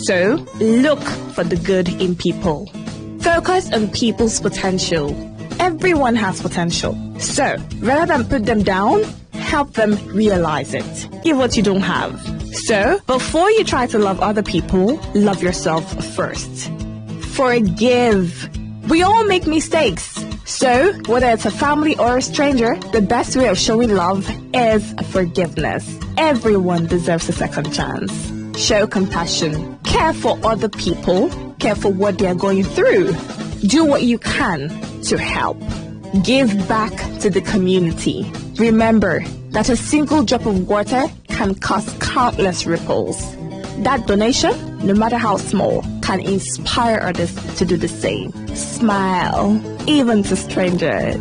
So, look for the good in people. Focus on people's potential. Everyone has potential. So, rather than put them down, help them realize it. Give what you don't have. So, before you try to love other people, love yourself first. Forgive. We all make mistakes. So, whether it's a family or a stranger, the best way of showing love is forgiveness. Everyone deserves a second chance. Show compassion. Care for other people. Care for what they are going through. Do what you can to help. Give back to the community. Remember that a single drop of water can cause countless ripples. That donation, no matter how small, can inspire others to do the same. Smile, even to strangers.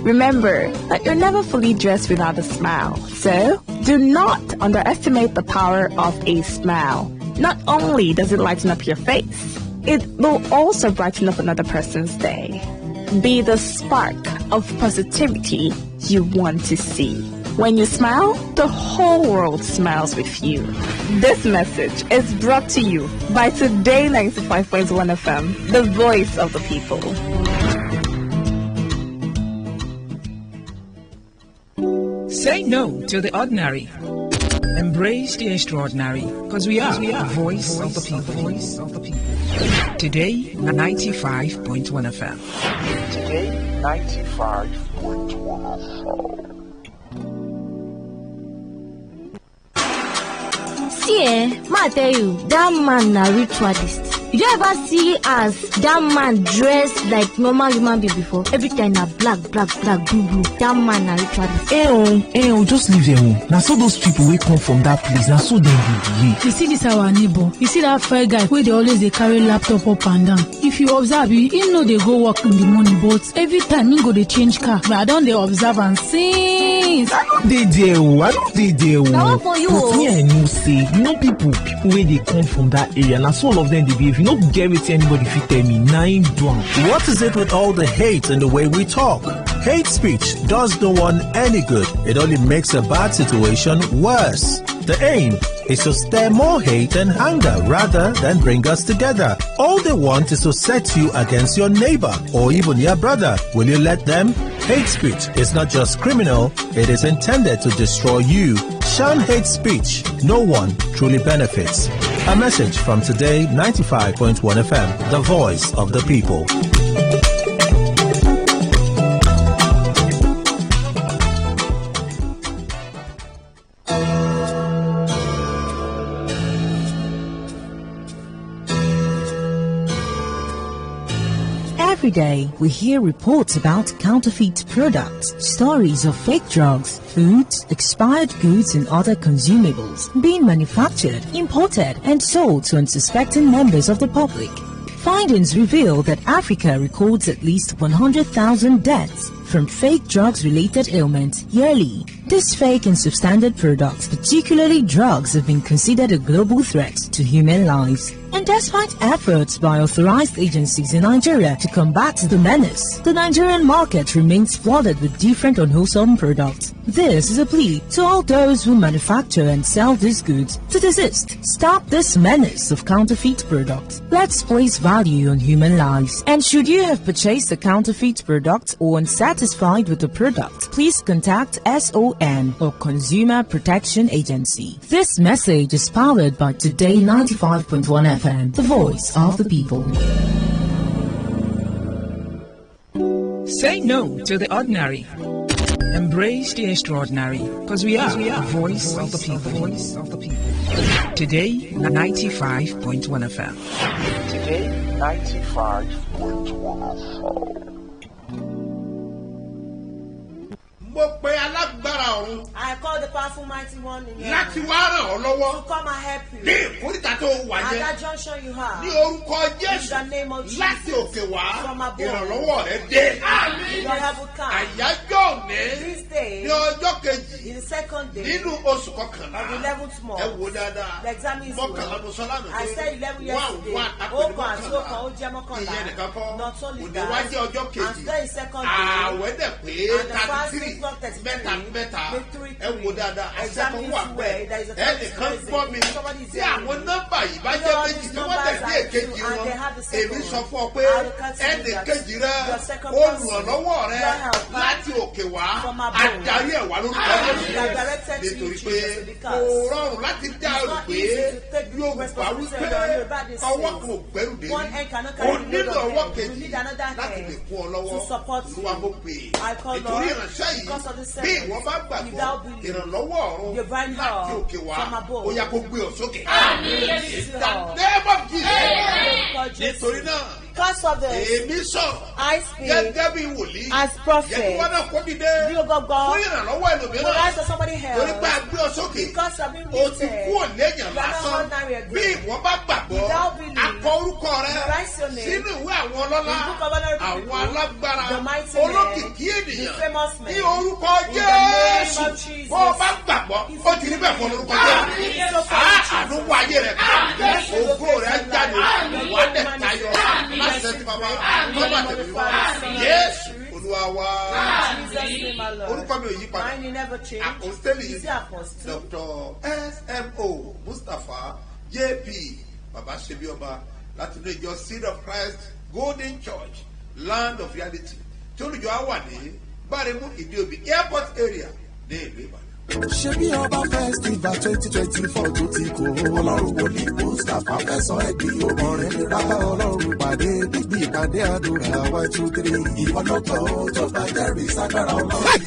Remember that you're never fully dressed without a smile. So, do not underestimate the power of a smile. Not only does it lighten up your face, it will also brighten up another person's day. Be the spark of positivity you want to see. When you smile, the whole world smiles with you. This message is brought to you by Today95.1 FM, the voice of the people. Say no to the ordinary. Embrace the extraordinary, because we are the voice of the people. Today, 95.1 FM. Today, 95.1 FM. See, ma tell you, that man na ritualist. You don't ever see as that man dressed like normal human being before. Every time na black, blue. That man na ritualist. Just leave them. Now so those people will come from that place. Now so them will behave. You see this our neighbor. You see that fair guy where they always they carry laptop up and down. If you observe, you know they go work in the morning, but every time you go they change car. But I don't they observe and since. I don't they there. Now for you. But me I know say, people where they come from that area. Now so all of them they behave. You don't get it anybody fit tell me. Nine down. What is it with all the hate and the way we talk? Hate speech does no one any good. It only makes a bad situation worse. The aim is to stir more hate and anger rather than bring us together. All they want is to set you against your neighbor or even your brother. Will you let them? Hate speech is not just criminal, it is intended to destroy you. Shun hate speech. No one truly benefits. A message from Today 95.1 FM, the voice of the people. Every day, we hear reports about counterfeit products, stories of fake drugs, foods, expired goods and other consumables being manufactured, imported and sold to unsuspecting members of the public. Findings reveal that Africa records at least 100,000 deaths from fake drugs-related ailments yearly. These fake and substandard products, particularly drugs, have been considered a global threat to human lives. And despite efforts by authorized agencies in Nigeria to combat the menace, the Nigerian market remains flooded with different unwholesome products. This is a plea to all those who manufacture and sell these goods to desist. Stop this menace of counterfeit products. Let's place value on human lives. And should you have purchased a counterfeit product or unsatisfied with the product, please contact SON or Consumer Protection Agency. This message is powered by Today 95.1 FM, the voice of the people. Say no to the ordinary. Embrace the extraordinary, because we are the voice of the people. Today, 95.1 FM. Today, 95.1 FM. I call the powerful mighty one in láti wá ràn ọ́ lọ́wọ́. to come and help you. ní ìkórìtà tó wà At yẹn. that junction you have. ní orúkọ Jésù. In the name of Jesus. láti òkè wá. From above. ìrànlọ́wọ́ rẹ dé. Your help will come. àyájọ́ òní. This day. ní ọjọ́ kejì. In the second day. nínú oṣù kọkànlá. Of the 11th month. ẹ wo dáadáa. The exam is mọ́kànlá mo sọ lánàá. I said 11 yesterday. One, Ó kàn àti ó kàn ó jẹ́ mọ́kànlá. ìyẹn nìkan kọ́. Not only òní that. wá jẹ́ ọjọ́ kejì. And today is second day. ààwẹ̀ dẹ̀ pé And the fast is 33 not 33. mẹ́ta. ẹ wo dáadáa. Exam àṣẹ kan is wà where bẹ́ẹ̀. there is a ẹnìkan gbọ́ mi. tí àwọn nọ́mbà yìí bá jẹ́ méjì tí wọ́n èmi sọ fún ọ pé ẹnì kejì rẹ olùrànlọ́wọ́ rẹ láti òkè wá adarí ẹ̀ wá lórúkọ rẹ nítorí pé kò rọrùn láti dá o pé yóò gbà wípé ọwọ́ kan ò gbẹ́rù dé o nílò ọwọ́ kejì láti lè kún ọ lọ́wọ́ olúwa mo pè é nítorí ìránṣẹ́ yìí bí ìwọ bá gbàgbọ́ ìrànlọ́wọ́ ọ̀run láti òkè wá ó yá kó gbé ọ sókè. nítorí náà èmi sọ̀rọ̀ gẹ́gẹ́ bí wòlíì yẹ kí wọ́n náà kó dìde fún ìrànlọ́wọ́ ẹlòmíràn torí pé a gbé ọ sókè o ti kú òléyàn lásán bí ìwọ bá gbàgbọ́ akọ orúkọ rẹ sínú ìwé àwọn ọlọ́lá àwọn alágbára olókìkí ènìyàn ní orúkọ Jésù bó o bá gbàgbọ́ ó ti rí bẹ́ẹ̀ fún orúkọ Jésù àdúgbò ayé rẹ ògo rẹ jáde wà á dẹ̀ tayọ láti ẹtì bàbá lọ́ba tẹ̀lé wa Jésù Olúwa wa orúkọ mi ò yí padà àpòstélì Dr. SMO Mustapha JP bàbá ṣebí ọba láti inú ìjọ Seed of Christ Golden Church Land of Reality tí olùjọ á wà ní Báremú Ìdíòbí airport area ní ìlú Ìbàdàn. ṣebí ọba festival 2024 tó ti kó ọlọ́run wòlíì Mustapha fẹsọ̀ ẹ̀gbìn ọmọrin rábà ọlọ́run pàdé gbígbí ìpàdé àdúrà 1 2 3 ìwọ́lọ́tọ̀ tó bá jẹ́rìí ságbára ọlọ́run.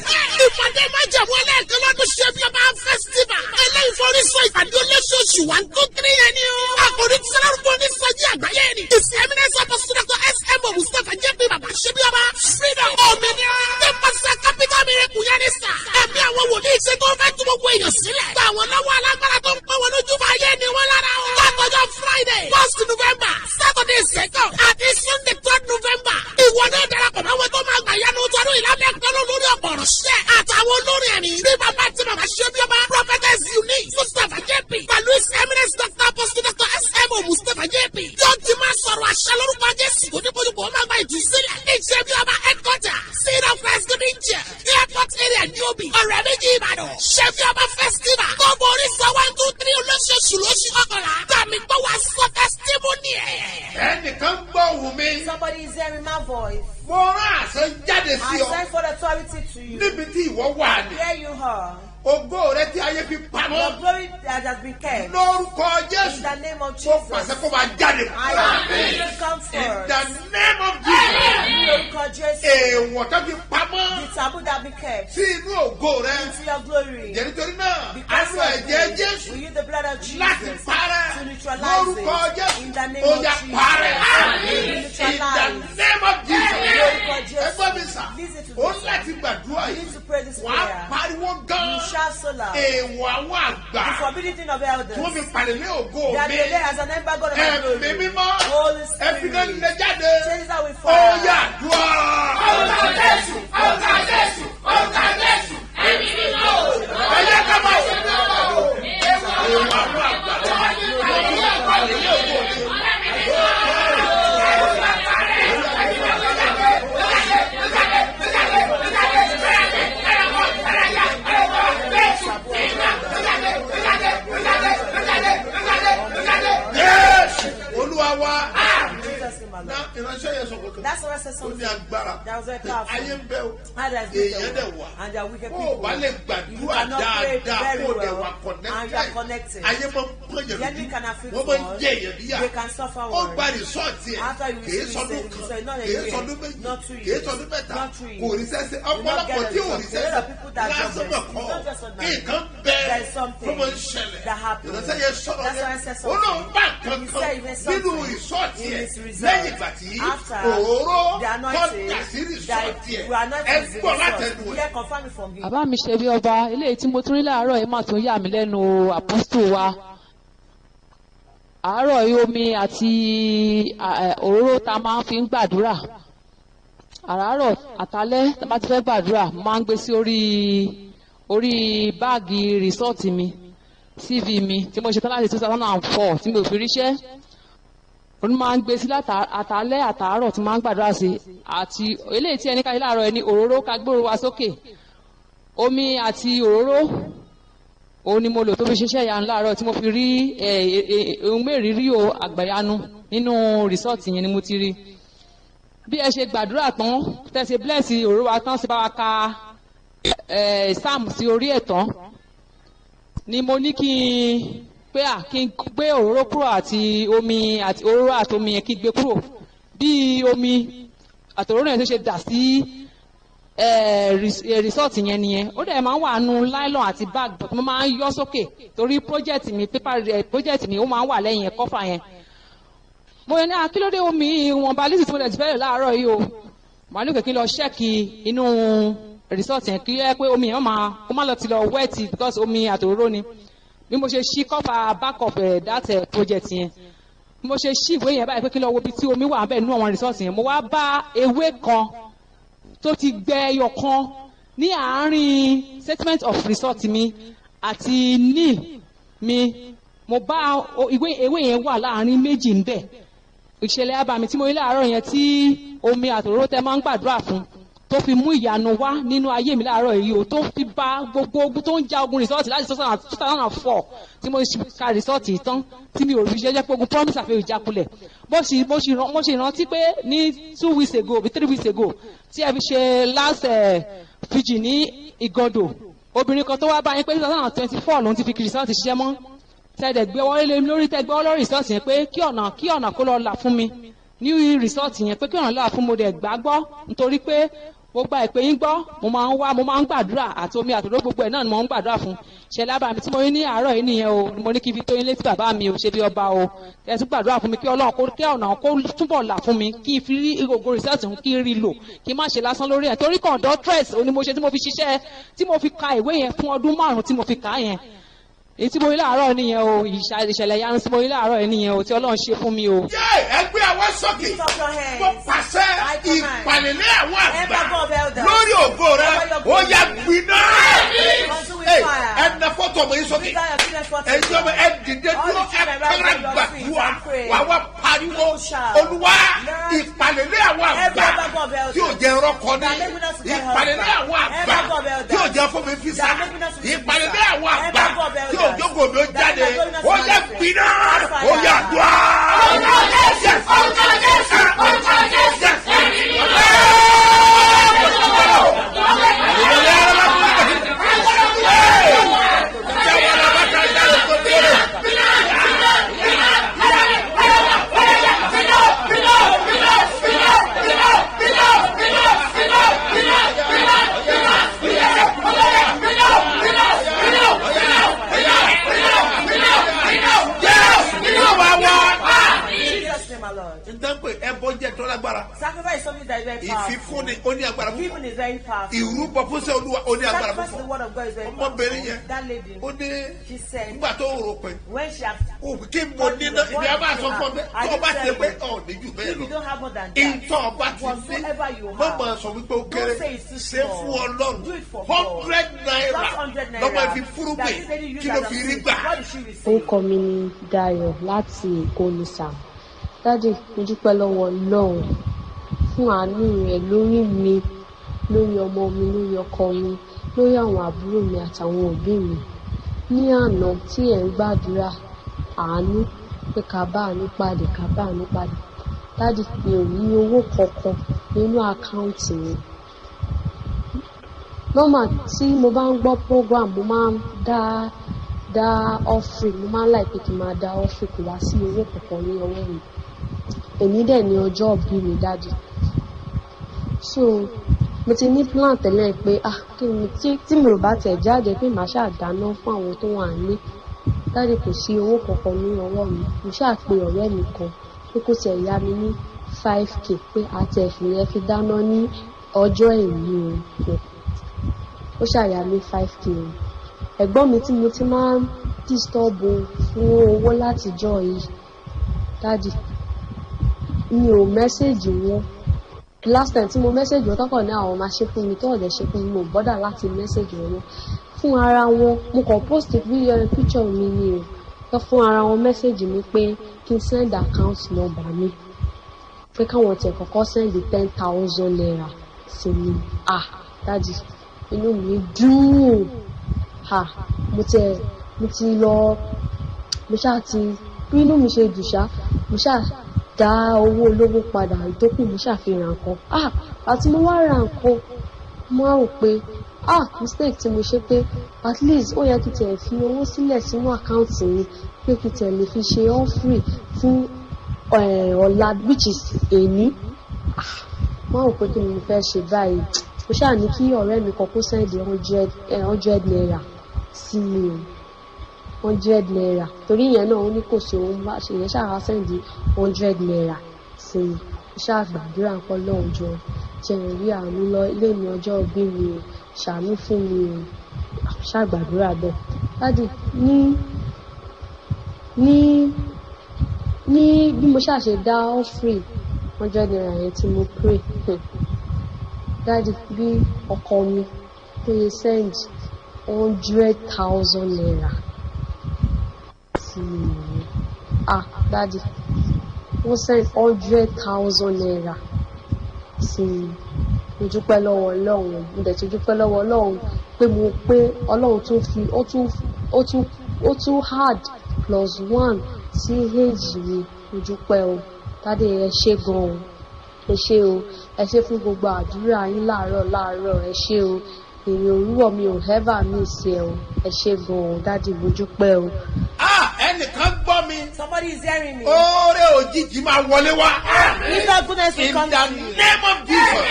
ìpàdé májẹ̀mú ẹlẹ́ẹ̀kan lọ́dún ṣebí ọba festival eléyìí forísọ ìpàdé olóṣooṣù 1 2 3 yẹn ni ó. àkòrí tí sẹ́lárúkọ ní sọ́jí àgbáyé ni. ìsẹ̀mínẹ́sì ọ̀pọ̀sọ̀ Dr. SMO Mustapha JP bàbá ṣebí ọba freedom òmìnira nípasẹ̀ capital miracle yẹn ní sà. ẹ̀mí àwọn wòlíì ṣe tó fẹ́ tún gbogbo èèyàn sílẹ̀. gba àwọn lọ́wọ́ alágbára tó ń pẹ́ wọn lójú bá yé ni wọ́n lára o. látọjọ́ Friday 1st November Saturday 2nd àti Sunday 3rd November. ìwọ náà darapọ̀ mọ́ wọn tó máa gbà yanu tọdún ìlànà ẹ̀kọ́lọ́ lórí ọ̀pọ̀ ọ̀rọ̀ṣẹ́. àtàwọn olórin ẹ̀mí bí bàbá tí bàbá ṣebí ọba prophetess unique Mustapha JP pẹ̀lú his eminence Dr. Apostle Dr. SMO Mustapha JP. yóò ti máa sọ̀rọ̀ àṣà lórúkọ Jésù tó ní bójúbò ó máa gba ìtúsílẹ̀. ní ṣebí ọba headquarter Seed of Christ Golden Church airport area Ìdíòbí ọ̀rẹ́ méjì Ìbàdàn. ṣebí ọba festival tó borí sọ 1 2 3 olóṣooṣù lóṣù kọkànlá. tàmí gbọ́ wá sọ testimony ẹ̀. ẹnìkan gbọ́ ohùn mi. Somebody is hearing my voice. mo rán àṣẹ jáde sí ọ. I send for authority to you. níbi tí ìwọ wà ní. Here you are. ògo rẹ tí ayé fi pamọ́. Your glory that has been kept. lórúkọ Jésù. In the name of Jesus. mo pàṣẹ kó máa jáde. I am you come first. In the name of Jesus. lórúkọ Jésù. èèwọ̀ tó fi pamọ́. The taboo that be kept. sí inú ògo rẹ. Into your glory. jẹ́ nítorí náà. àánú ẹ̀jẹ̀ Jésù. We use the blood of Jesus. láti parẹ́. To neutralize lórúkọ Jésù. In the name ó of yá Jesus. parẹ́. In the name of Jesus. lórúkọ Jésù. ẹgbẹ́ mi sà. Listen to ó this. láti gbàdúrà You yìí. need to pray this wàá prayer. pariwo gan. You shout so loud. èèwọ̀ àwọn àgbà. The forbidden thing of elders. tí wọ́n fi pàdé ní ògo mi. That they lay as an embargo of my glory. ẹ̀mí mímọ́. Holy Spirit. ẹ̀fí náà lè jáde. Change that with ó fire. yá dùá. ọ̀gá Jésù ọ̀gá Jésù ọ̀gá Jésù ẹ̀mí mímọ́. ẹ̀yẹ ká máa wọ̀. èèwọ̀ àwọn àgbà. tí wọ́n fi pàdé ní ògo mi. Olúwa wa. ìránṣẹ́ yẹn sọ kókó. That's what I said ó something. ní agbára. That was very powerful. ayé ń bẹ́ o. And there's èèyàn dẹ̀ wà. and there are wicked ó people. bá lè You gbàdúrà cannot pray dáadáa very kó dẹ̀ well wà and you are connected. ayé máa ń pọ́n The yẹn enemy lójú. can afflict wọ́n máa ń us. jẹ èèyàn níyà. They can suffer ó worse. gba rìsọ́ọ̀tì ẹ̀. After you kìí receive sọdún it, kan. so not a kìí year, sọdún méjì. not 2 kìí years, sọdún mẹ́ta. not 3 kò years. rí sẹ́sẹ́. You not get ọ̀pọ̀lọpọ̀ a tí ò rí result. There are people that sẹ́sẹ́. are lásán jobless. mọ̀ Not just kọ́. ordinary. nǹkan There bẹ́ẹ̀ is something tó máa ń ṣẹlẹ̀. that happens. ìránṣẹ́ yẹn sọ̀rọ̀ That's why I said yẹn. ó something. náà bá He said kankan even nínú something rìsọ́ọ̀tì in ẹ̀ his result. lẹ́yìn ìgbà tí After òróró the tó anointing dà sí rìsọ́ọ̀tì that ẹ̀ we are not ẹ using gbọ́ the látẹnu result. ẹ̀. Yeah, confirm it from him. bàbá mi ṣe bí ọba eléyìí tí mo tún rí láàárọ̀ yìí mà tún yà mí lẹ́nu àpọ́stù wa àárọ̀ yìí omi àti òróró tá a máa fi ń gbàdúrà àràárọ̀ àtàlẹ́ tá a bá ti fẹ́ gbàdúrà mo máa ń gbé sí orí báàgì rìsọ́ọ̀tì mi CV mi tí mo ṣe tán láti 2004 tí mi ò fi ríṣẹ́ òun máa ń gbé sí àtàlẹ́ àtàárọ̀ tí máa ń gbàdúrà sí àti eléyìí tí ẹni ká ṣe láàárọ̀ ẹni òróró ká gbóòrò wa sókè omi àti òróró òun ni mo lò tó fi ṣiṣẹ́ ìyanu láàárọ̀ tí mo fi rí ohun mẹ́rìírí o àgbàyanu nínú resort yẹn ni mo ti rí bí ẹ ṣe gbàdúrà tán tẹ̀sí bless òróró wa tán sí bá wa ka sam sí orí ẹ̀ tán ni mo ní kí n kí n gbé òróró kúrò àti omi àti òróró àti omi yẹn kí n gbé kúrò bí omi àti òróró yẹn tó ṣe dà sí resort yẹn nìyẹn ó dẹ̀ máa ń wà nù nylon àti bag but mo máa ń yọ sókè torí project mi ó máa ń wà lẹ́yìn ẹ̀ kọ́fà yẹn mo yẹn ní akílódé omi ìwọ̀nba lísì tí mo dẹ̀ ti fẹ́ lò láàárọ̀ yìí o màá ní kí n lọ ṣẹ́ẹ̀kì inú resort yẹn kí ẹ pé omi yẹn kó má lọ ti lọ wet because omi àti òróró ni bí mo ṣe ṣí kọ́fà back of that project yẹn mo ṣe ṣí ìwé yẹn báyìí pé kí n lọ wo ibi tí omi wà bẹ́ẹ̀ nínú àwọn resort yẹn mo wá bá ewé kan tó ti gbẹ ẹyọ kan ní àárín statement of resort mi àti ní mi mo bá ewé yẹn wà láàárín méjì ń bẹ̀ ìṣẹ̀lẹ̀ abàmì tí mo rí láàárọ̀ yẹn tí omi àtòróró tẹ máa ń gbàdúrà fún tó fi mú ìyanu wá nínú ayé mi láàárọ̀ yìí o tó fi bá gbogbo ogun tó ń ja ogun resort láti 2004 tí mo ka resort yìí tán tí mi ò rí jẹ́jẹ́ pé ogun promise àfẹ́ ìjákulẹ̀ mo ṣe rántí pé ní 2 weeks ago àbí 3 weeks ago tí ẹ fi ṣe last fiji ní Ìgàndò obìnrin kan tó wá bá yín pé 2024 lòun ti fi resort ṣiṣẹ́ mọ́ tẹ́ẹ̀dẹ̀ gbé wọlé lé lórí tẹ́gbẹ́ ọlọ́run resort yẹn pé kí ọ̀nà kó lọ là fún mi ní resort yẹn pé kí ọ̀nà là fún mo dẹ̀ gbàgbọ́ nítorí pé mo gba ìpè yín gbọ́ mo máa ń gbàdúrà àti omi àtòrò gbogbo ẹ̀ náà ni mo ń gbàdúrà fún ṣẹlẹ̀ abàmì tí mo rí ní àárọ̀ yìí nìyẹn o mo ní kí fi tó yín létí bàbá mi ò ṣe bí ọba o ẹ tún gbàdúrà fún mi kí ọlọ́run kí ọ̀nà kó túbọ̀ là fún mi kí n fi rí gbogbo resort ń kí n rí lò kí n má ṣe lásán lórí ẹ̀ torí conductress ni mo ṣe tí mo fi ṣiṣẹ́ tí mo fi ka ìwé yẹn fún ọdún 5 tí mo fi kà á yẹn èyí tí mo rí láàárọ̀ nìyẹn o ìṣẹ̀lẹ̀ yanu tí mo rí láàárọ̀ nìyẹn o tí Ọlọ́run ṣe fún mi o. jẹ́ ẹgbẹ́ àwọn sókè mo pàṣẹ ìpàlélé àwọn àgbà lórí ògo rẹ ó yá gbiná. ẹ na fọ́tò ọmọ yìí sókè ẹ jọ ẹ dìde dúró ẹ kọ́ra gbàdúrà wà wá pariwo Olúwa ìpàlélé àwọn àgbà tí ò jẹ́ rọ́kọ ní ìpàlélé àwọn àgbà tí ò jẹ́ fún mi fisa ìpàlélé àwọn àgbà tí ò jókòó mi ó jáde ó yẹ gbiná ó yẹ àdúrà. Sacrifice is something that is very powerful. Ìfífúnni ó ní agbára fún. Giving is very powerful. Ìrúbọ fún sẹ́ Olúwa ó ní agbára fún. Sacrifice the word of God is very powerful. Ọmọbìnrin yẹn that lady ó ní she said nígbà tó rò pé when she has kí mo ní náà ibi a máa sọ fún mi tó o bá ti pé ọ̀ ní jù bẹ́ẹ̀ lọ. if you don't have more than that ìtọ́ ọba ti whatsoever you ní have mọ̀mọ́ sọ wípé ó kéré ṣe fún Ọlọ́run do it for $100 lọ́mọ ìfi fúrúgbìn kí ló fi rí gbà. orúkọ mi ni Dayọ̀ láti Èkó ní sàm dájú mo dúpẹ́ lọ́wọ́ Ọlọ́run fún àánú rẹ̀ lórí mi lórí ọmọ mi lórí ọkọ mi lórí àwọn àbúrò mi àtàwọn òbí mi ní àná tí ẹ̀ ń gbàdúrà àánú pé ká bá àánú pàdé dájú mi ò ní owó kankan nínú àkáǹtì mi nọ́mà tí mo bá ń gbọ́ program mo máa ń dá offering mo máa ń láì pé kí n máa dá offering kò wá sí owó kankan ní ọwọ́ mi èmi dẹ̀ ní ọjọ́ ìbí mi dájú so mo ti ní plan tẹ́lẹ̀ pé kí ni tí mi ò bá tẹ̀ jáde pé màá ṣáà dáná fún àwọn tó wà ní dájú kò sí owó kankan ní ọwọ́ mi mo ṣáà pe ọ̀rẹ́ mi kan pé kó tiẹ̀ yá mi ní 5k pé àtẹ̀fì yẹn fi dáná ní ọjọ́ èyí o ó ṣàyà mi 5k o ẹ̀gbọ́n mi tí mo ti máa ń disturb fún owó látijọ́ yìí dájú mi ò mẹ́sẹ̀jì wọn last time tí mo mẹ́sẹ̀jì wọn tọ́kọ̀ ní àwọn máa ṣe fún mi tó ọ̀dẹ̀ ṣe fún mi mo bọ́dà láti mẹ́sẹ̀jì wọn fún ara wọn mo kàn post picture mi ni o lọ fún ara wọn mẹ́sẹ̀jì mi pé kí n send account number mi pé káwọn tẹ̀ kọ́kọ́ send 10,000 naira sí mi dájú inú mi dùn mo ti lọ mo ṣáà ti bí inú mi ṣe dùn ṣá mo ṣáà dá owó olówó padà ìtókù mi ṣàfihàn nǹkan àti mo wá ra nǹkan mo á rò pé mistake tí mo ṣe pé at least ó yẹ kí tẹ̀ fi owó sílẹ̀ sínú àkáǹtì mi pé kí tẹ̀ lè fi ṣe offering fún ọ̀la which is èní mo á rò pé kí ni mo fẹ́ ṣe báyìí mo ṣáà ní kí ọ̀rẹ́ mi kan kó sẹ́ndì 100 naira sí mi o 100 naira torí ìyẹn náà ó ní kò sí òun bá ṣe yẹn ṣáà sẹ́ndì 100 naira sí mi mo ṣáà gbàdúrà ń pọ́ lọ́hùn jọ jẹun rí àánú lọ ilé mi ọjọ́ òbí mi o ṣàánú fún mi o ṣáà gbàdúrà bẹ́ẹ̀ dádì ní bí mo ṣáà ṣe dá offering 100 naira yẹn tí mo pray dádì bí ọkọ mi tó yẹ send 100,000 naira sí mi nìyẹn dádì wọ́n send 100,000 naira sí mi mo dúpẹ́ lọ́wọ́ Ọlọ́run mo dẹ̀ tún dúpẹ́ lọ́wọ́ Ọlọ́run pé Ọlọ́run tún fi ó tún hard +1 sí èjì mi mo dúpẹ́ o dádì ẹ ṣé gan-an ẹ ṣé o ẹ ṣé fún gbogbo àdúrà yín láàárọ̀ ẹ ṣé o èrè òwúrọ̀ mi ò ever miss ẹ o ẹ ṣé gan-an dádì mo dúpẹ́ o. ẹnìkan gbọ́ mi. somebody is hearing me. oore òjijì máa wọlé wá. lift up goodness will come to you. in the name of Jesus.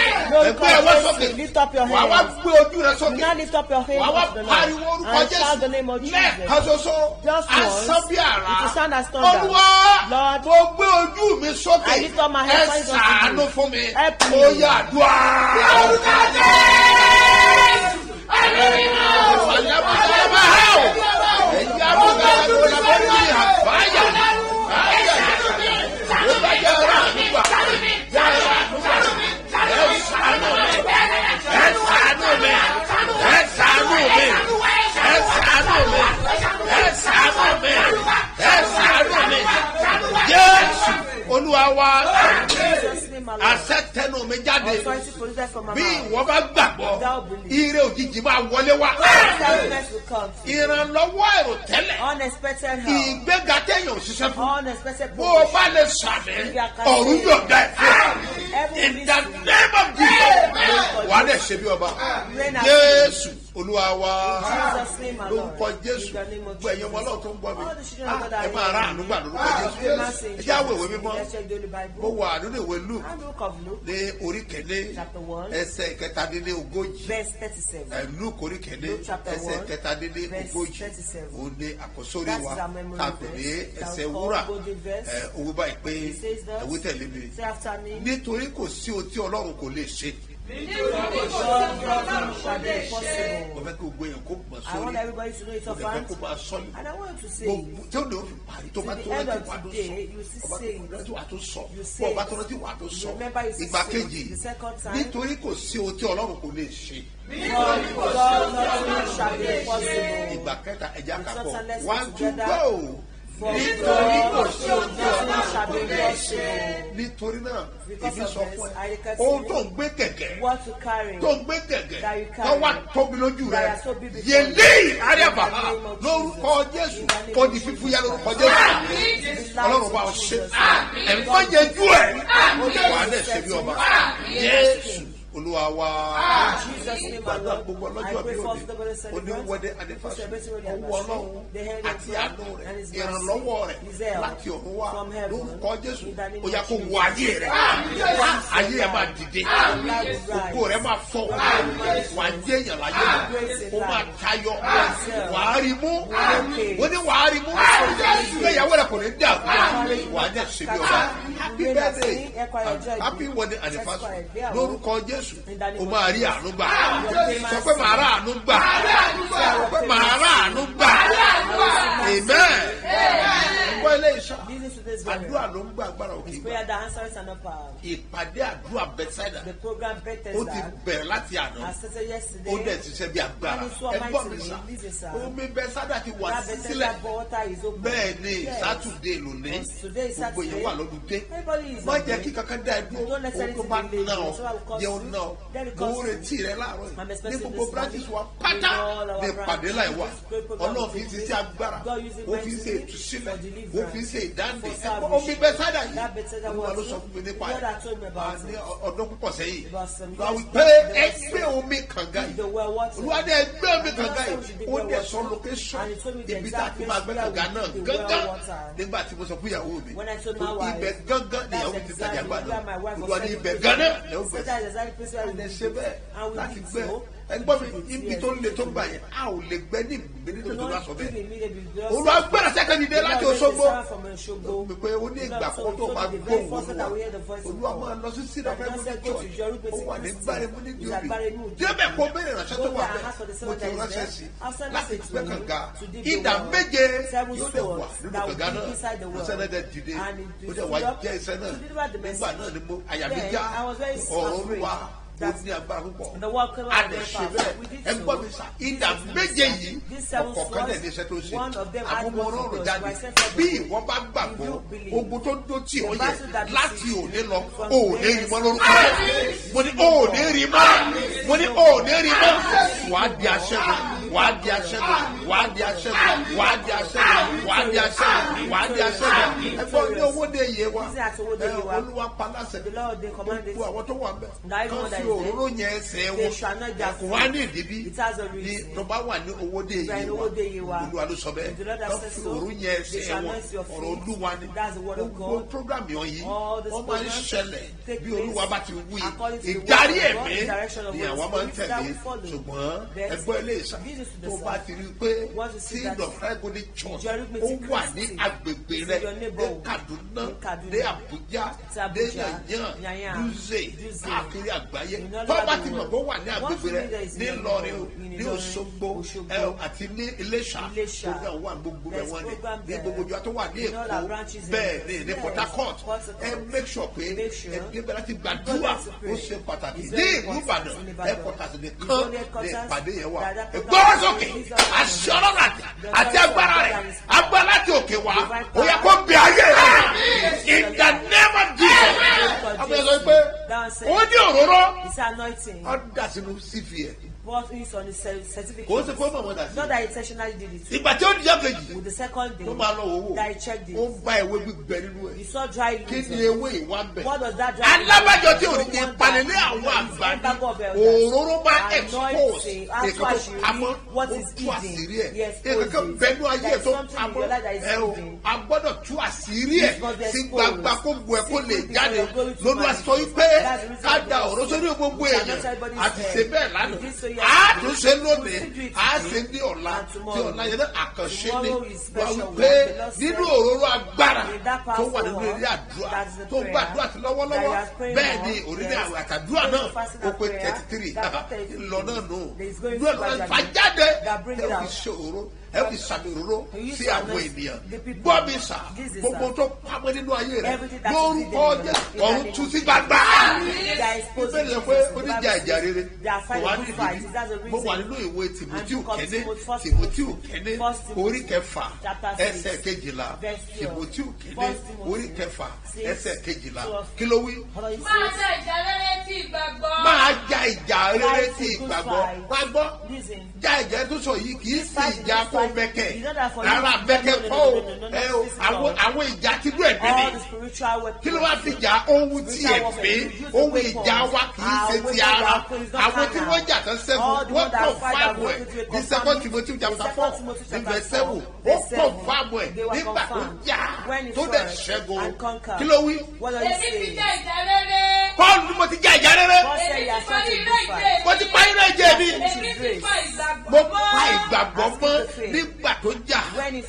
ẹgbẹ́ ẹwọ́ sókè. lift up your hands. wàá wá gbé ojú rẹ sókè. now lift up your hands. wàá wá pariwo orúkọ Jésù. and shout the name of Jesus. lẹ́ẹ̀kan ṣoṣo. just once. asán bí àrá. it will sound as thunder. Olúwa. Lord. mo gbé ojú mi sókè. I lift up my hands. ẹ ṣàánú fún mi. help me. ó yá àdúrà. orúkọ Jésù. Olúwa wa àṣẹ tẹnu mi jáde bí ìwọ bá gbàgbọ́ ire òjijì máa wọlé wá ìrànlọ́wọ́ èrò tẹ́lẹ̀ ìgbéga téèyàn ò ṣiṣẹ́ fún bó o bá lè sàmì ọ̀run yóò dá ẹ̀ fún in the name of Jesus wà á lè ṣe bí ọba Jésù Olúwa wa lórúkọ Jésù gbọ́ ẹ̀yẹ́ ọmọ ọlọ́run tó ń gbọ́ mi ẹ máa rà àánú gbà lórúkọ Jésù ẹ jẹ́ àwọ̀ ìwé mímọ́ mo wà nínú ìwé Luke ní orí kẹ́lẹ́ ẹsẹ̀ kẹtàdínlógójì Luke orí kẹ́lẹ́ ẹsẹ̀ kẹtàdínlógójì òun ni àkọsórí wa tàbí ní ẹsẹ̀ wúrà owó báyìí pé ẹ̀wé tẹ̀lé mi nítorí kò sí ohun tí Ọlọ́run kò lè ṣe. Mo fẹ́ kí o gbé yẹn kó gbọ̀n sórí. Mo fẹ́ kó máa sọ ní. Tí o lè fi parí tó bá tó rántí wà tó sọ. Ọba tó rántí wà tó sọ. Ọba tó rántí wà tó sọ. Ìgbà kejì nítorí kò sí ohun tí Ọlọ́run kò lè ṣe. Ìgbà kẹta ẹja kakọ 1 2 go. Nítorí kò sí ohun tí Ọlọ́run kò lè ṣe. Nítorí náà èmi sọ fún ẹ ohun tó ń gbé kẹ̀kẹ́ tó wà tóbi lójú rẹ yẹlé àríyàbá lórúkọ Jésù kò di fífúyà lórúkọ Jésù Ọlọ́run bá ọ ṣe ẹ̀mí kò yẹ jú ẹ̀ wà á dẹ̀ ṣe bí ọba Jésù Olúwa wa gbàgbọ́ gbogbo ọlọ́jọ́ bí òde oníwọ́dẹ anifásitì ọwọ́ Ọlọ́run àti àánú rẹ̀ ìrànlọ́wọ́ rẹ̀ láti ọ̀run wá lórúkọ Jésù ó yá kó wọ ayé rẹ̀ ayé rẹ̀ máa dìde ògo rẹ̀ máa fọ́ wà á jẹ́ èèyàn láyé ó máa tayọ wà á rí mú ó ní wà á rí mú ìgbéyàwó rẹ̀ kò ní dàrú wà á jẹ́ ṣebí ọba happy birthday happy wedding anniversary lórúkọ Jésù o máa rí àánú gbà sọ pé màá rà àánú gbà sọ pé màá rà àánú gbà amen. Gbọ́ ilé iṣẹ́ àdúrà ló ń gbà agbára òkè ìgbà ìpàdé àdúrà Bethsaida ó ti bẹ̀rẹ̀ láti àná ó dẹ̀ ti ṣe bí agbára ẹgbọ́n mi sá omi Bethsaida ti wà sílẹ̀ bẹ́ẹ̀ ni sátúndé lónìí gbogbo yẹn wà lọ́dún dé má jẹ́ kí kankan dá ẹ dúró ó tó bá ná ọ yẹ ọ ná ọ mo retí rẹ láàárọ̀ yìí ní gbogbo branches wa pátá ní ìpàdé láì wá ọlọ́run fi ń ṣe agbára ó fi ń ṣe ìtúsílẹ̀ ó fi ń ṣe ìdáǹdè omi Bethesda yìí olúwa ló sọ fún mi nípa ẹ̀ ní ọdún púpọ̀ sẹ́yìn olúwa wípé ẹgbẹ́ omi kànga yìí olúwa ní ẹgbẹ́ omi kànga yìí ó dẹ̀ sọ location ibi tá a ti máa gbẹ́ kànga náà gángan nígbà tí mo sọ fún ìyàwó mi ibẹ̀ gángan ni ìyàwó mi ti tajà gbàdọ̀ olúwa ní ibẹ̀ gángan ni ìyàwó mi ẹ̀ ṣe bẹ́ẹ̀ láti gbẹ́ ẹgbọ́n mi ibi tó le tó gbà yẹn a ò lè gbẹ́ ní ìgbẹ́ni tó lọ sọ bẹ́ẹ̀ olúwa gbẹ́rẹ̀ sẹ́kẹ̀ndì dé láti Òṣogbo mi pé ó ní ìgbà kan tó máa gbóhùn olúwa máa lọ sí síra fẹ́ mú ní church ó wà ní gbáremú ní ìdíòbí débẹ̀ kó bẹ̀rẹ̀ ránṣẹ́ tó wà bẹ́ẹ̀ mo ti ránṣẹ́ sí láti gbẹ́ kànga ìdá méje yóò dẹ̀ wà nínú kànga náà ọ̀sẹ̀ náà dẹ̀ dìde ó dẹ̀ wá jẹ́ iṣẹ́ náà nígbà náà ni mo àyà mi já ọ̀rọ̀ olúwa ó ní agbára púpọ̀ àdẹ̀ṣe bẹ́ẹ̀ ẹgbọ́n mi sá ìdá méje yìí ọ̀kọ̀ọ̀kan náà ní iṣẹ́ tó ṣe àmúmọ́rán ọ̀rọ̀ jáde bí ìwọ bá gbàgbọ́ ogun tó dó tì ọ́ yẹ láti òní lọ òní rí mọ́ lórúkọ mo ní òní rí mọ́ mo ní òní rí mọ́ wàá di aṣẹ́gun wàá di aṣẹ́gun wàá di aṣẹ́gun wàá di aṣẹ́gun wàá di aṣẹ́gun wàá di aṣẹ́gun ẹgbọ́n ní owó dé iye wa olúwa paláṣẹ gbogbo àwọn tó wà bẹ́ẹ̀ òróró yẹn ẹsẹ̀ wọn kò wá ní ìdíbí ní tọba wà ní owó dé yìí wa olúwa ló sọ bẹ́ẹ̀ lọ fi òróró yẹn ẹsẹ̀ wọn ọ̀rọ̀ olúwa ni gbogbo programme yìí wọ́n máa ń ṣẹlẹ̀ bí olúwa bá ti wí ìdarí ẹ̀mí ni àwọn máa ń tẹ̀lé ṣùgbọ́n ẹgbẹ́ ilé ìsà tó bá ti rí i pé seed of Agodi church ó wà ní agbègbè rẹ ní Kaduna ní Abuja ní Yanyan Dutse káàkiri àgbáyé tọ́ba ti mọ̀ bó wà ní agbègbè rẹ̀ ní Ìlọrin o ní Òṣogbo àti ní Iléṣà program wà gbogbo rẹ̀ wọ́n ní gbogbo ìjọ tó wà ní Èkó bẹ́ẹ̀ ni ní Port Harcourt make sure pé ẹgbẹ́ láti gbàdúrà ó ṣe pàtàkì ní ìlú Ìbàdàn headquarters nìkan ní ìpàdé yẹn wà gbọ́dọ̀ sókè àṣẹ Ọlọ́run àti agbára rẹ̀ agbára láti òkè wá ó yẹ kó bí ayé rẹ̀ in the name of Jesus àbẹ̀yẹ sọ pé ó ní òróró ọ̀dà sínú sífì ẹ̀. What is on the certificate? Kò sí fún ọmọ dàsí. Not that he intentionally did it. Ìgbà tí ó di jákèjì. With the second day. Tó máa lọ owó. That he checked it. Ó bá ewé gbígbẹ nínú ẹ̀. He saw dry leaves. Kí ni ewé ìwà bẹ̀? What does that dry leaves? Alábàjọ tí òní ti palẹ̀lẹ́ àwọn àgbà ní òróró máa expose èkó tó pamọ́ ó tú àṣírí ẹ̀. Èkó bẹnu ayé tó pamọ́ ẹ̀ o. A gbọ́dọ̀ tú àṣírí ẹ̀ sí gbangba kó bu ẹ̀ kó lè jáde. Lónú aṣọ wípé ká da ọ̀rọ̀ sórí gbogbo èèyàn àti ṣe bẹ́ẹ̀ lánàá. Àtúnṣe lónìí a ṣe ní ọ̀la tí ọ̀la yẹn náà àkànṣe ni wà wípé nínú òróró agbára tó wà nínú eré àdúrà tó ń gbàdúrà sí lọ́wọ́lọ́wọ́ bẹ́ẹ̀ ni orílẹ̀ àwọn àtàdúrà náà ó pé 33 ńlọ náà nù dúró lọ́nà fàjáde ẹ fi ṣe òróró ẹ fi sàmì òróró sí àwọn ènìyàn gbọ́ mi sà gbogbo tó pamọ́ nínú ayé rẹ lórúkọ ọ̀run tú sí gbàgbà bíbélì yẹn pé oníjà ìjà rere kò wá ní ìdílé mo wà nínú ìwé Tìmótíù kẹ́ni orí kẹfà ẹsẹ̀ kejìlá Tìmótíù kẹ́ni orí kẹfà ẹsẹ̀ kejìlá kí ló wí. máa ja ìjà rere tí ìgbàgbọ́. máa ja ìjà rere tí ìgbàgbọ́ wá gbọ́ ja ìjà tó sọ yìí kì í sí ìjà kó mẹ́kẹ̀ rárá mẹ́kẹ̀ kọ́ o àwọn ìjà tí ló ẹ̀mí ni kí ló wá fi jà ohun tí ẹ̀mí ohun ìjà wa kì í ṣe ti ara àwọn tí wọ́n jà tán sẹ́wọ̀n wọ́n pọ̀ fáàmù ẹ̀ ní second Timothy chapter 4 ní verse 7 ó pọ̀ fáàmù ẹ̀ nígbà tó jà tó dẹ̀ ṣẹ́gun kí ló wí. èmi ti jà ìjà rere. Paul ni mo ti jà ìjà rere. mo ti pa irú ẹ̀jẹ̀ mi. mo pa ìgbàgbọ́ mọ́ nígbà tó jà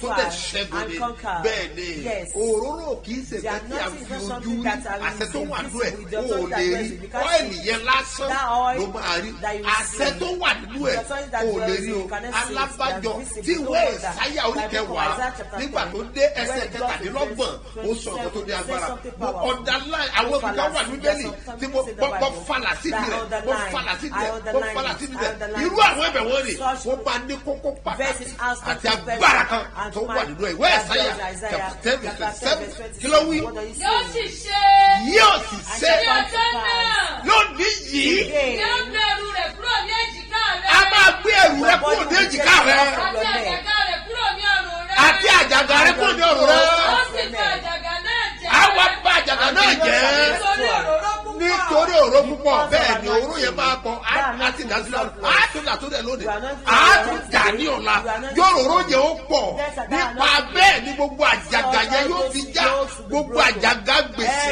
tó dẹ̀ ṣẹ́gun ni bẹ́ẹ̀ ni òróró kì í ṣe fẹ́ kí a fi ojú rí àṣẹ tó wà nínú ẹ̀ ó lè rí ọ́ìlì yẹn lásán ló máa rí àṣẹ tó wà nínú ẹ̀ ó lè rí o alábàjọ tí ìwé ìsáyà oríkẹwàá nígbà tó dé ẹsẹ̀ kẹtàdínlọ́gbọ̀n ó sọ ọ̀pọ̀ tó dé agbára mo ọ̀dà láì àwọn òkúta wà ní bẹ́ẹ̀lì tí mo falà síbi rẹ̀ mo falà síbi rẹ̀ irú àwọn ẹ̀bẹ̀ wọ́n rè wọ́n bá ní kókó pàtàkì àti agbára kan tó wà nínú ìwé ìsáyà chapter 10 verse 7 kí ló wí. yóò sì ṣe. yóò sì ṣe. ní ọjọ́ náà. lónìí yìí. yóò gbé ẹrù rẹ̀ kúrò ní èjìká rẹ̀. a máa gbé ẹrù rẹ̀ kúrò ní èjìká rẹ̀. àti àjàgà rẹ̀ kúrò ní ọrùn rẹ̀. àti àjàgà rẹ̀ kúrò ní ọrùn rẹ̀. ó sì fi àjàgà náà ní òró púpọ̀ bẹ́ẹ̀ ni òró yẹn máa pọ̀ á ti dá sí lọ́rùn á tún dà tó dẹ̀ lónìí á tún dà ní ọ̀la yóò òró yẹn ó pọ̀ nípa bẹ́ẹ̀ ni gbogbo àjàgà yẹn yóò fi já gbogbo àjàgà gbèsè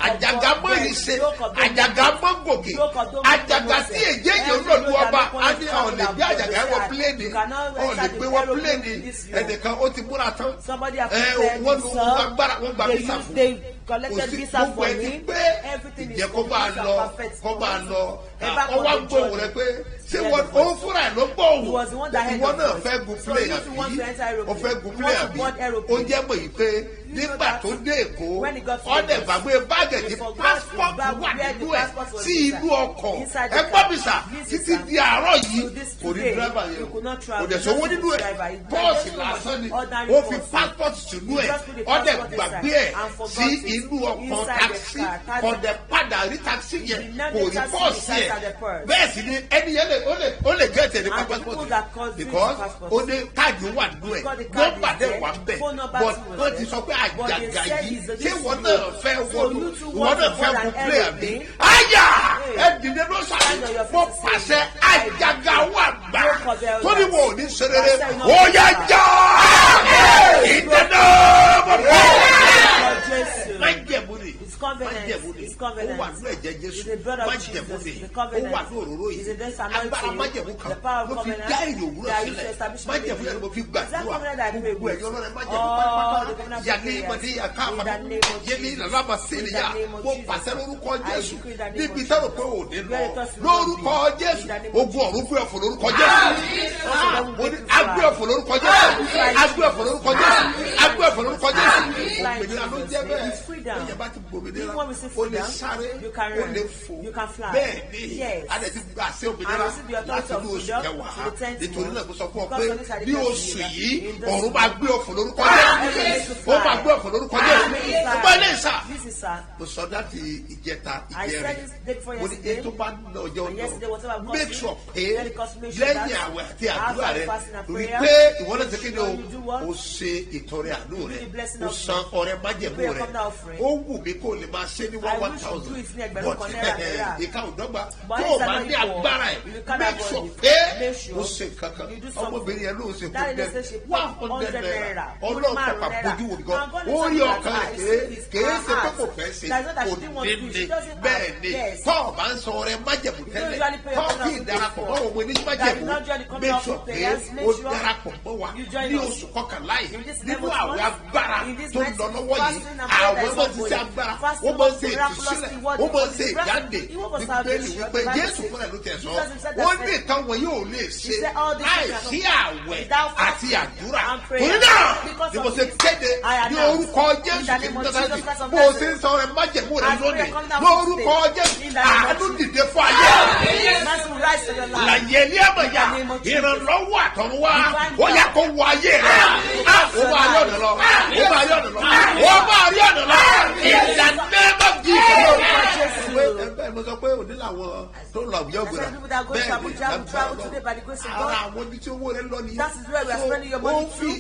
àjàgà mọ́rìṣe àjàgà mọ́gòkè àjàgà tí èjé yẹn lòlú ọba á ní ọ̀ lè gbé àjàgà yẹn wọ pílẹ̀nì ọ̀ lè gbé wọ pílẹ̀nì ẹnìkan ó ti múra tán wọ́n lu agbára wọ́n gba visa fún gbogbo ẹ ti pé ìjẹ́ kó máa lọ ọwọ́ gbóhùn rẹ pé ṣé wọ́n fúnra ẹ̀ ló gbóhùn ìwọ náà fẹ́ gun plane àbí o fẹ́ gun plane àbí ó jẹ́ mọ̀ yìí pé nígbà tó dé èkó ọ̀dẹ̀ gbàgbé bágẹ̀tì passport wà nínú ẹ̀ sí inú ọkọ̀ ẹ gbọ́ mi sà títí di àárọ̀ yìí kò ní dírẹ́bà yẹn kò dẹ̀ sọ́wọ́ nínú ẹ̀ bọ́ọ̀sì lásán ni ó fi passport sínú ẹ̀ ọ̀dẹ̀ gbàgbé ẹ̀ sí inú ọkọ̀ taxi ọ̀dẹ̀ padà rí taxi yẹn kò rí bọ́ọ̀sì ẹ̀ bẹ́ẹ̀ sì ni ẹni yẹn ó lè gé ẹ̀tẹ̀ nípa passport because ó ní táàgì wà nínú ẹ̀ nọ́mbà dẹ̀ wà ń bẹ̀ but wọ́n ti sọ pé àjàgà yìí ṣé wọ́n náà fẹ́ wọnú wọ́n náà fẹ́ gun play àbí. àyà ẹ dìde ló sàlẹ̀ mo pàṣẹ àjàgà wà gbà tó ní wọn ò ní serere ó yẹ jà ìdáná mọ̀ fún máa ń jẹ̀bú ni ó wà ní ẹ̀jẹ̀ jésù máa ń jẹ̀bú ni ó wà ní òróró yìí agbára máa jẹ̀bú kan ló fi dá èrè òwúrọ̀ sílẹ̀ máa jẹ̀bú yẹn ló fi gbàdúrà gbogbo ẹ̀yọ́ lọ́rẹ̀ máa jẹ̀bú pátápátá yàgé ìmọ̀dé yàká àmàdé yẹlé ìlàlámà sílẹ̀ mo pàṣẹ lórúkọ jésù níbi sẹ́rò pé ò ní lọ lórúkọ jésù ogun ọ̀run fún ẹ̀fọ́ lórúkọ jésù agbé ẹ̀fọ́ lórúkọ jésù agbé ẹ̀fọ́ lórúkọ jésù agbé ẹ̀fọ́ lórúkọ jésù òmìnira ló jẹ́ bẹ́ẹ̀ ó yẹ bá ti gbòmìnira ó lè sáré ó lè fò bẹ́ẹ̀ ni adé ti gba àṣẹ òmìnira láti ní oṣù kẹwàá nítorí náà kó sọ fún ọ pé ní oṣù yìí ọ̀run máa gbé ọ̀fọ̀ lórúkọ jésù ó máa gbé ọ̀fọ̀ lórúkọ jésù ó bá ilé ìsà mo sọ láti ìjẹta ìjẹrin mo ní ètò bá ná ọjọ́ ọjọ́ make sure pé lẹ́yìn àwẹ̀ àti àdúrà rẹ rí pé ìwọ náà ti kéde o ṣe ìtọrẹ àánú rẹ o san ọrẹ májẹ̀mú rẹ ó wù mí kó lè máa ṣe ní 1,000 but ìka ò dọ́gba tó o bá ní agbára ẹ̀ make sure pé o ṣe kankan ọmọbìnrin yẹn ló ṣe kó dẹ́ 100 naira ọlọ́run pàpà bójú wò gan ó rí ọkàn rẹ̀ kèé ṣe pé kò fẹ́ ṣe kò ní ní bẹ́ẹ̀ ni tọ́ ọ bá ń sọ ọrẹ májẹ̀mú tẹ́lẹ̀ tọ́ kí ìdarapọ̀ mọ́ òun ní májẹ̀mú make sure pé o darapọ̀ mọ́ wa ní oṣù kọkànlá yìí nínú àwọn agbára tó ń lọ lọ́wọ́ yìí àwọn ọmọ ti ṣe agbára ó máa ń ṣe ìtúsílẹ̀ ó máa ń ṣe ìjáde bíbélì wípé jésù fúnra ló tẹ̀ sọ ó ní ìtàn wọn yóò lè ṣe láìsí àwẹ̀ àti àdúrà torí náà ni mo ṣe kéde ní orúkọ jésù kí n tọ́ta sí bó o ṣe ń sọ rẹ májẹ̀mú rẹ lónìí lórúkọ jésù àánú dìde fún ayé làyè ní ẹ̀mọ̀yà ìrànlọ́wọ́ àtọ̀run wá ó yẹ kó wọ ayé rẹ ó bá rí ọ̀nà lọ ó bá rí ọ̀nà lọ ó bá rí ọ̀nà lọ ìlànà mẹ́mọ́ bí bẹ́ẹ̀ mo sọ pé òní làwọn tó lọ àwùjọ gbéra bẹ́ẹ̀ ni ara àwọn ibi tí owó rẹ lọ nìyẹn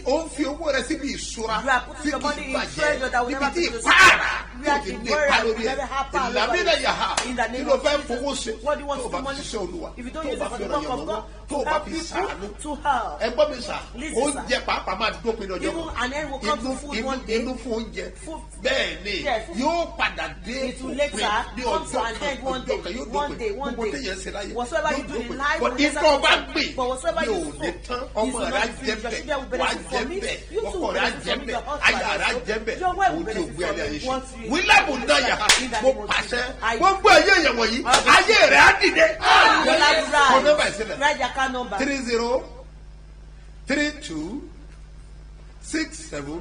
ó ń fi owó rẹ síbi ìṣúra tí kì í bàjẹ́ níbi tí ìpáàrà tí kì í ní ipa lórí ẹ̀ ìlàmínà yàrá kí ló fẹ́ fowó ṣe tó o bá fi ṣiṣẹ́ olúwa tó o bá fi ọ̀rọ̀ yẹn lọ́wọ́ tó o bá fi sàánú ẹgbọ́n mi sà oúnjẹ pàápàá máa dópin ọjọ́ inú fún oúnjẹ bẹ́ẹ̀ ni yóò padà dé òpin ní ọjọ́ kan yóò dópin gbogbo téèyàn ṣe láyé yóò dópin but ikọ̀ ọba gbè ní òní tán ọmọ rẹ̀ á jẹ́ bẹ̀ wà á jẹ́ bẹ̀ ọkọ rẹ̀ á jẹ́ bẹ̀ ayà rẹ̀ á jẹ́ bẹ̀ òun tí ò gbé ayé ayé ṣe wílẹ̀mù náà yà mo pàṣẹ gbogbo ayé yẹn wọ̀nyí ayé rẹ̀ á dìde kọ́ nọ́mbà ìsílẹ̀ 30 32 67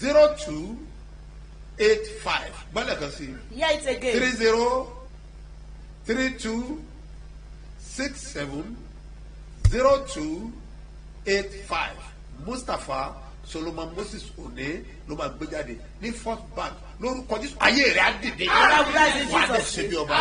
02 85 gbọ́dọ̀ kan sí i 30 32 67 02 85 Mustapha Solomon Moses One ló máa gbé jáde ní First Bank lórúkọ Jésù ayé rẹ̀ á dìde wà á dẹ̀ ṣe bí ọba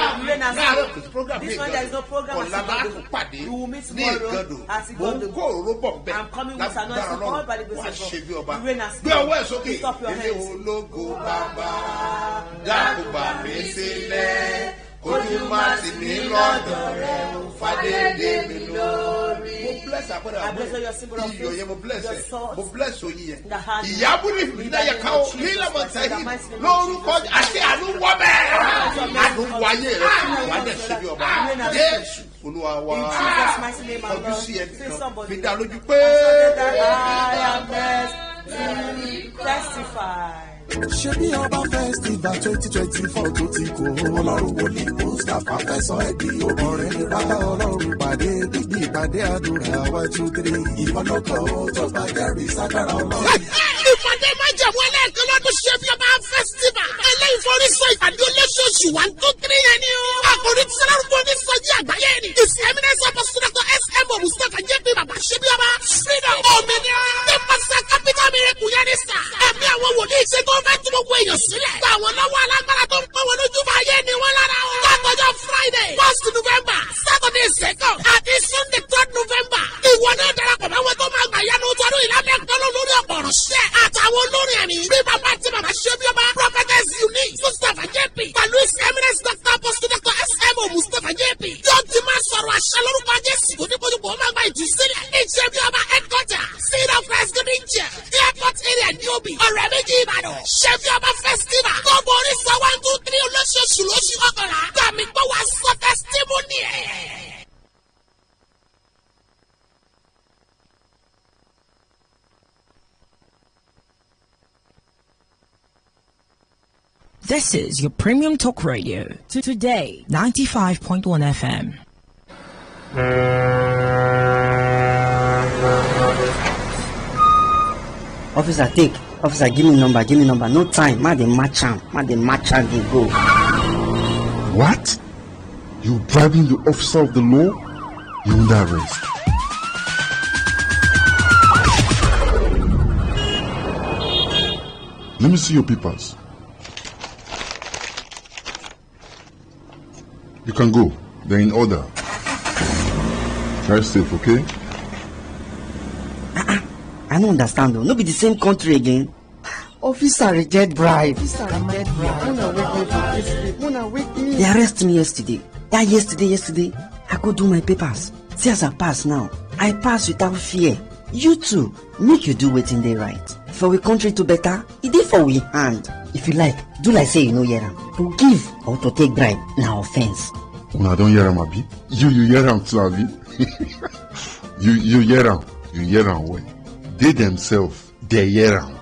láàárọ̀ kò sí program ní ìgbàdo ọ̀la láàkó pàdé ní ìgbàdo mò ń kó òróró bọ̀ bẹ́ẹ̀ lágbára lọ́rùn wà á ṣe bí ọba gbé ọwọ́ ẹ̀ sókè ilé ológo bàbá dáàbò bà mí sílẹ̀. lọ́dọ̀ rẹ̀ ò fàdédé mi lórí. Mo bless àpẹẹrẹ àwọn iyọ̀ yẹn, mo bless ẹ̀, mo bless oyin yẹn. Ìyábúrò ìfìdíyà ká o nílẹ̀ mọ̀ sẹ́yìn lórúkọ àti àánú wọ́ bẹ́ẹ̀. Àánú wáyé rẹ̀ wà dẹ̀ ṣe bí ọba. Jésù Olúwa wa ọdún sí ẹ̀ nìkan fi dá lójú pé. I am blessed to testify. Ṣebí ọba festival 2024 tó ti kó ọlọ́run wòlíì Mustapha fẹ̀sọ̀ ẹ̀dí ọ̀rẹ́ ní rábà ọlọ́run pàdé níbi ìpàdé àdúrà 1 2 3 ìfọlọ́kọ̀ tó bá jẹ́rìí sákàrà ọlọ́run. Ìpàdé májẹ̀mú ẹlẹ́ẹ̀kan lọ́dún ṣebí ọba festival eléyìí forísọ ìpàdé olóṣooṣù 1 2 3 yẹn ni ó. Àkòrí tí sálárùkọ ní sọjí àgbáyé ni. His Eminence Apostle Dr. S.M. Mustapha J.P. Baba ṣebí ọba freedom òmìnira. Nípasẹ̀ capital miracle yẹn ni sà. Ẹ̀mí àwọn wòlíì ṣe tó fẹ́ tún gbogbo èèyàn sílẹ̀. Gba àwọn lọ́wọ́ alágbára tó ń pọ̀ wọn lójú máa yé ni wọ́n lára o. Látọjọ́ Friday 1st November, Saturday 2nd àti Sunday 3rd November. Ìwọ náà darapọ̀ mọ́ àwọn tó máa gbà yánu tọdún ìlànà ìpínlẹ̀ lórí ọ̀pọ̀ ọ̀rọ̀ṣẹ́. Àtàwọn olórin ẹ̀mí bí bàbá àti màmá ṣebí ọba Prophetess Eunice Mustapha J.P. Pẹ̀lú His Eminence Dr. Apostle Dr. S.M. Mustapha J.P. Yóò ti máa sọ̀rọ̀ àṣà lórúkọ Jésù tó ní bójúbò ó máa gba ìtúsílẹ̀. Ìṣebí ọba headquarter Seed of Christ Golden Church Airport area ní Obi. Ọ̀rẹ́ méjì Ìbàdàn. Ṣebí ọba festival. Gbogbo oríṣi 1 2 3 olóṣooṣù lóṣù kọkànlá. Gbàmí gbọ́ wá sọ testimony ẹ̀. This is your premium talk radio. Today, 95.1 FM. Officer, take. Officer, give me number. No time. Ma dey match am. Dey go. What? You bribing the officer of the law? You're under arrest. Let me see your papers. You can go. They're in order. Drive safe, okay? I don't understand though. No be the same country again. Officer reject bribe. They arrest me yesterday. Yeah, yesterday. I go do my papers. See as I pass now. I pass without fear. You too. Make you do wetin dey right. For we country to better, it dey for we hand. If you like, do like say you no hear am. To give or to take bribe, na offense. Una don hear am, abi? You hear am too, abi? You hear am. You hear am well. They themselves, they hear am.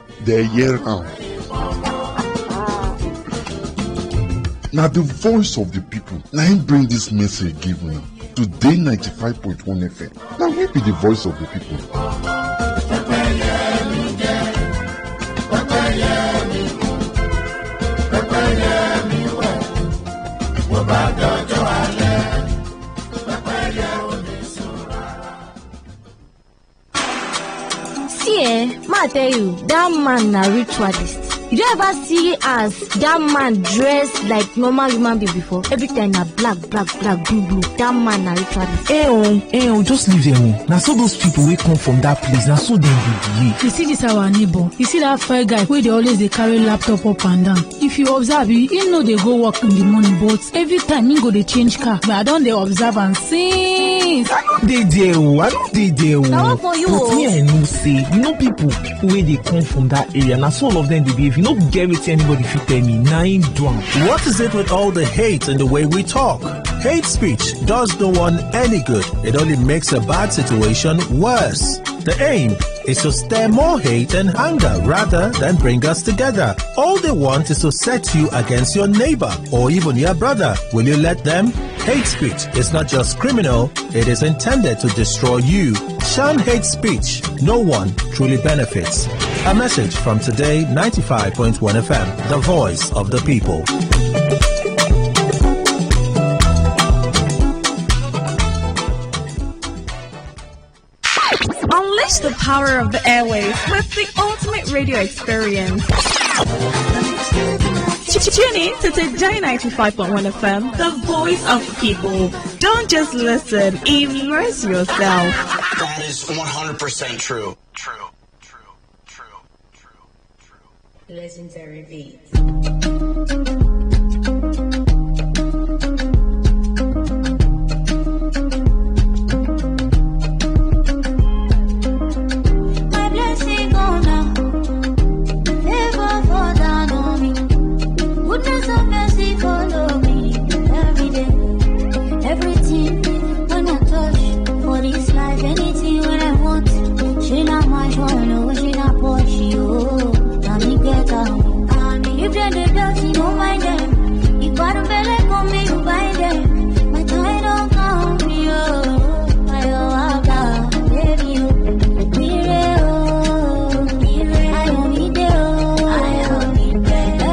Now the voice of the people. Now him bring this message give me. Today 95.1 FM. Now we be the voice of the people. See, ma tell you, that man na ritualist. You don't ever see as that man dressed like normal human being before. Every time na black, blue. That man na ritualist. Just leave them. Now so those people will come from that place. Now so they behave. You see this our neighbor. You see that fair guy where they always they carry laptop up and down. If you observe, you know they go work in the morning, but every time he go they change car. But I don't they observe and since. I don't they there. Now for you. But me I know say, people where they come from that area. Now so all of them they behave. You know get it anybody if you tell me 9 drunk. What is it with all the hate and the way we talk? Hate speech does no one any good. It only makes a bad situation worse. The aim is to stir more hate and anger rather than bring us together. All they want is to set you against your neighbor or even your brother. Will you let them? Hate speech is not just criminal, it is intended to destroy you. Shun hate speech. No one truly benefits. A message from Today 95.1 FM, the voice of the people. Unleash the power of the airwaves with the ultimate radio experience. Tune in to Today 95.1 FM, the voice of the people. Don't just listen, immerse yourself. That is 100% true. Legendary beats. dirty, don't mind them. You got a belly for me, you buy them. My time don't come, yo. I got baby, you. I don't need them.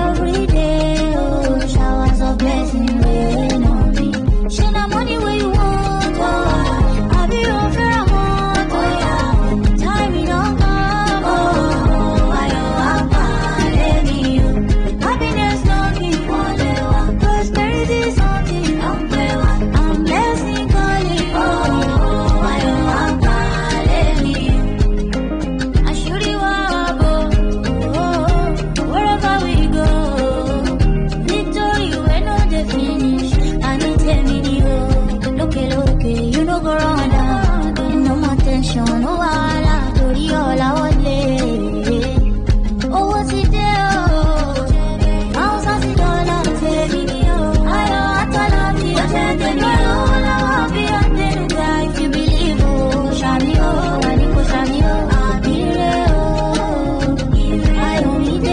Every day, oh, showers of blessing rain on me. Share the money where you want, oh. I'll be your fair amount, oh yeah. Time it don't come, oh. I got baby, you. Happiness knocking, prosperity something, I'm blessing calling, oh. I got baby, you. I should you up, oh, wherever we go. Victory, we're not the finish. And it's a video. Look, you know go round down. No more tension, no wala. Tori all I want lay. Oh, what's it there? How's it all? Video. I love you. If you believe, oh, Shami, oh, Aniko, Shami, oh, I don't need it,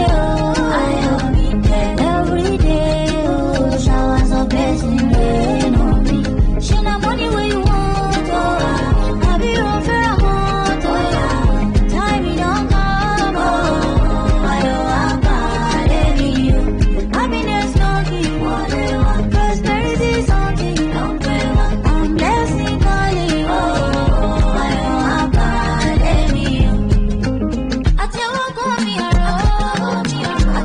every day, oh, showers of blessing rain on me. Share the money where you want, oh, I'll be your fair amount, oh yeah. Time it don't come, oh, I got baby, you. Happiness knocking, prosperity something, I'm blessing calling, oh, I got baby, you. I tell you, call me a road. I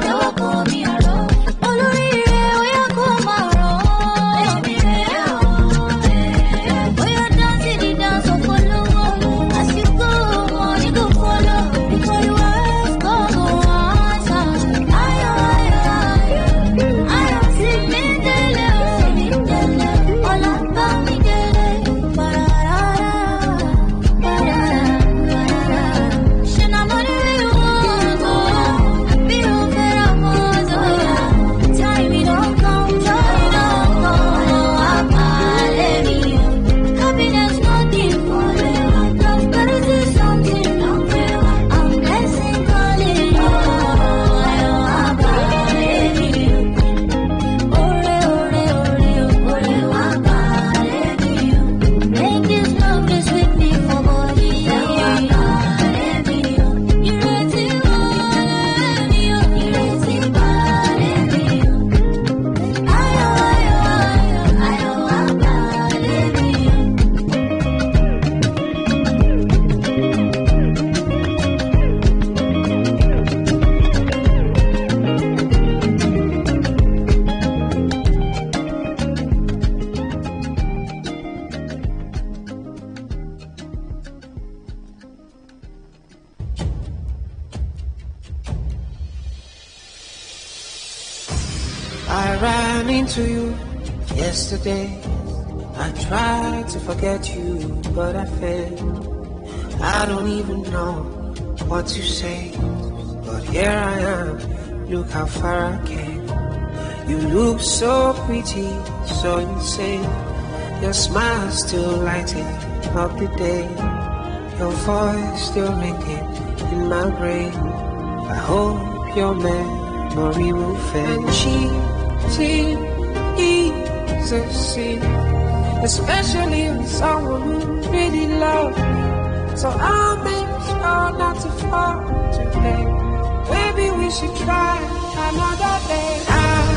tell you, call me a road. Olorire, we are come around. We are dancing the dance of follow. As you go, money go follow. Before you ask, come on, I am sick, me tell all about me Share the money where you want, oh. Be your fair amount, oh yeah. Time it don't come, joy don't come, oh, I got baby, you. Happiness nothing, prosperity something, I'm blessing calling, oh, I got baby, you. Ore, I got baby, you. Make this love this with me for body, I got baby, you. You ready, you ready, you. I got baby, you. I ran into you yesterday. I tried to forget you, but I failed. I don't even know what to say, but here I am. Look how far I came. You look so pretty, so insane. Your smile still lighting up the day. Your voice still ringing in my brain. I hope your memory will fade. Cheating is a sin, especially with someone who really loves you. So I'll make sure not to fall today. Maybe we should try another day. I'm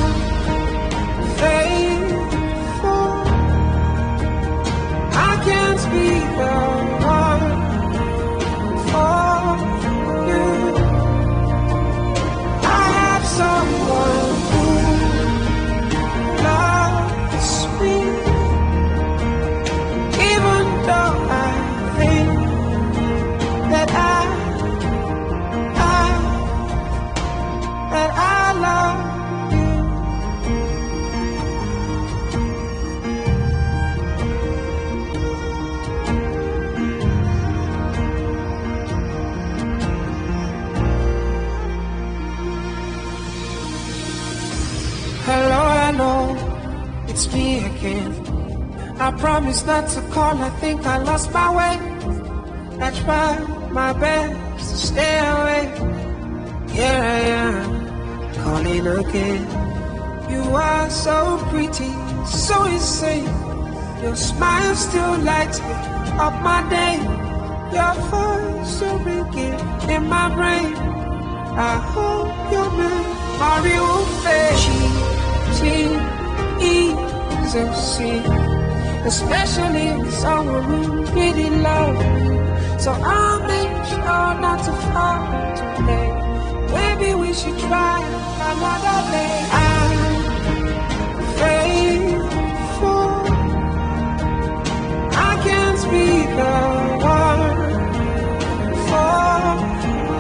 faithful. I can't be the one for you. I have someone who loves me, even though I think that I love you. Hello, it's me again. I promise not to call, I think I lost my way. I tried my best to stay away. Here I am, calling again. You are so pretty, so insane. Your smile still lights me up my day. Your voice so ringing in my brain. I hope your memory will fade. She is a sin, especially with someone who really loves you. So I'll make sure not to fall too late. Maybe we should try another day. I'm faithful. I can't speak a word for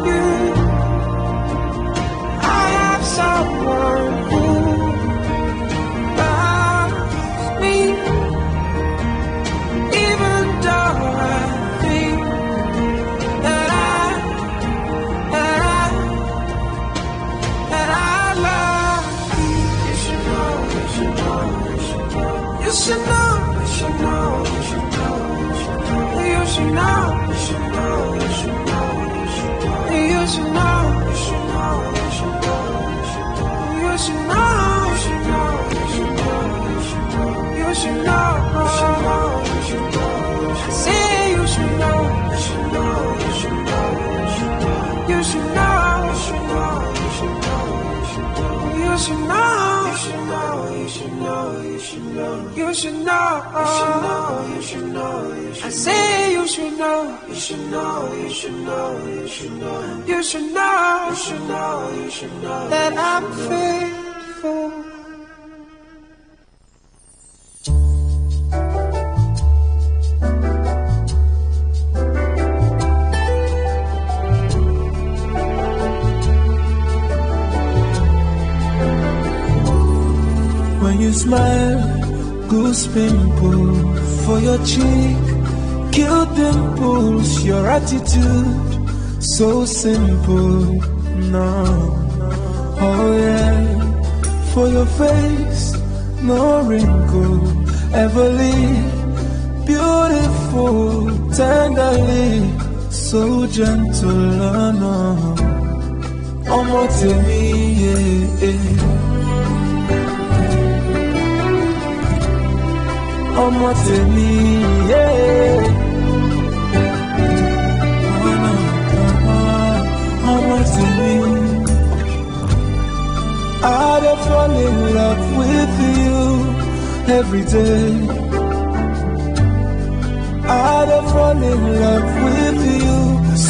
you. I have someone who loves me, even though I think that I love you. You should know, you should know, you should know. You should know, you should know, you should know. You should know, you should know, you should know, you should know, you should know, you should know, you should know, you should know, you should know, you should know, you should know, say you should know, you should know, you should know, you should know, you should know, you should know, you should know, you should know, you should know, you should know, you should know, you should know. I say you should know, you should know, you should know, you should know, you should know, you should know, you should know that I'm faithful. When you smile, goose pimple for your cheek, cute dimples, your attitude so simple. No, oh yeah, for your face, no wrinkle ever leave. Beautiful, tenderly, so gentle. Oh no, Omo temi, yeah. Omo temi, yeah. Omo temi. I dey fall in love with you every day. I dey fall in love with you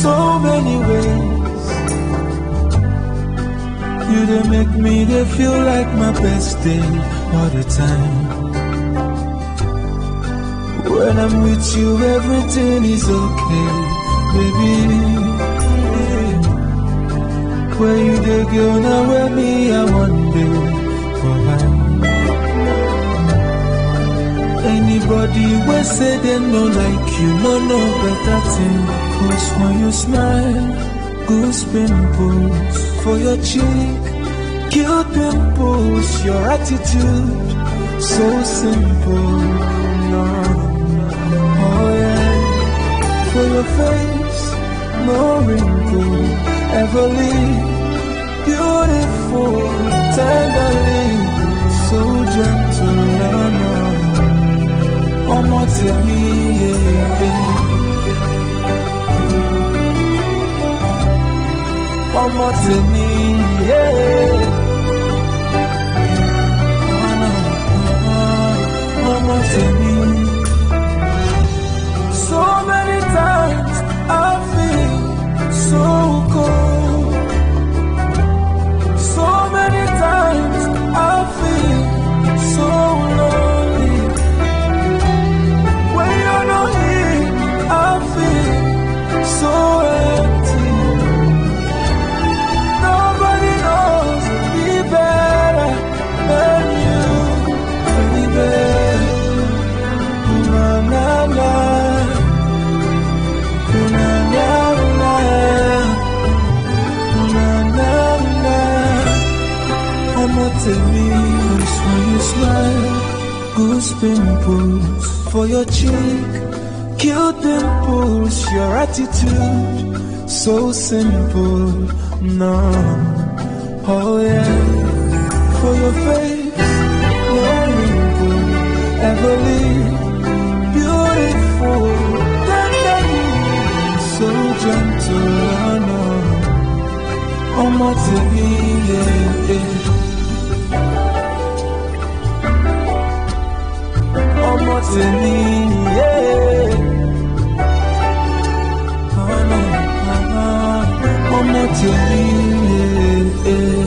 so many ways. You dey make me dey feel like my best day all the time. When I'm with you, everything is okay, baby. Where you dey go now, where me, I want to provide. Anybody will say they no like you, no better thing. Cause when you smile, goose pimples for your cheek, cute dimples, your attitude, so simple, no. Oh yeah, for your face, no wrinkle ever leave. Beautiful, tenderly, so gentle, no. Omo temi, yeah. Omo temi, yeah. Omo temi. So many times I feel so cold. So many times I feel so lonely. When you're not here, I feel so empty. Nobody knows me better than you, baby. Na na na. When you smile, goose pimples for your cheek, cute dimples, your attitude so simple. No, Oh yeah, for your face, no wrinkle ever leave. Beautiful, tenderly, so gentle, I know. Oh my baby, yeah, yeah. Oh my baby, yeah. Oh no, oh my baby, yeah.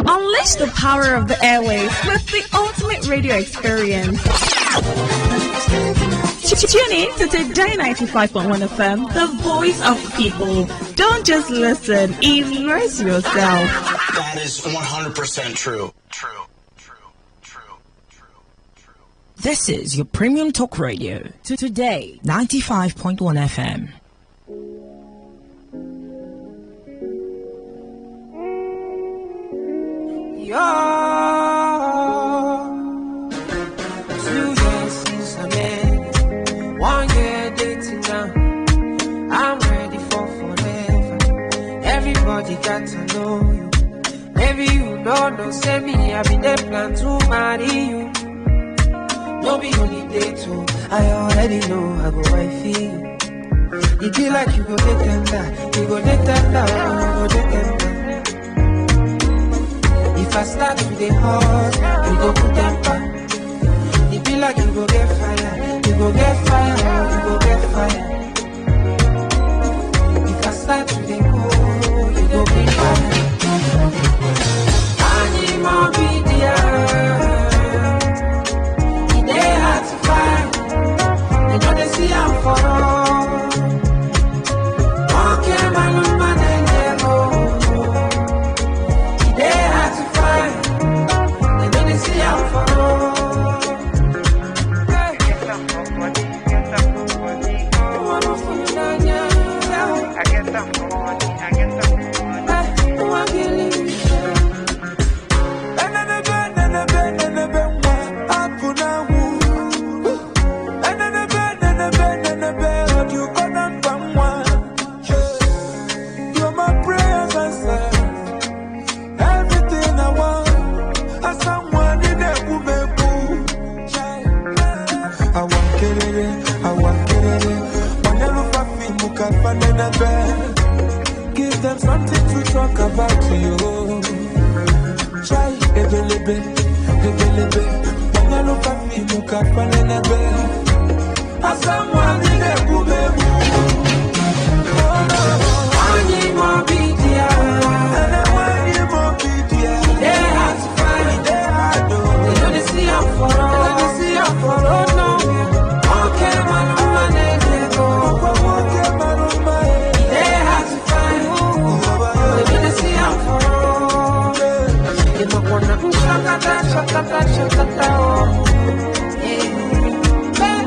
Unleash the power of the airwaves with the ultimate radio experience. Tune in to Today95.1 FM, the voice of the people. Don't just listen, immerse yourself. That is 100% true. This is your premium talk radio to Today 95.1 FM. Yeah. 2 years since I met, 1 year dating now. I'm ready for forever. Everybody got to know you. Maybe you don't know, say me, I be there plan to marry you. No be only day too, I already know I go wife you. It be like you go get tender, you go get tender, you go get tender. If I start with the horse, you go put them back. It be like you go get fire, you go get fire, you go get fire. If I start with the horse, you go be fire. Animal be the Give them something to talk about you. Try ebelebe. Bangalo papi muka panenebe. Asamwani ne kubebu. Wani mobidia. Wani mobidia. They have to find. They don't see how for all. No. Okay, man, they have to find. They don't see how for all. They don't wanna shakata.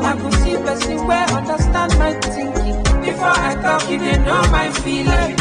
I could see blessing where understand my thinking. Before I talk, you didn't know my feeling.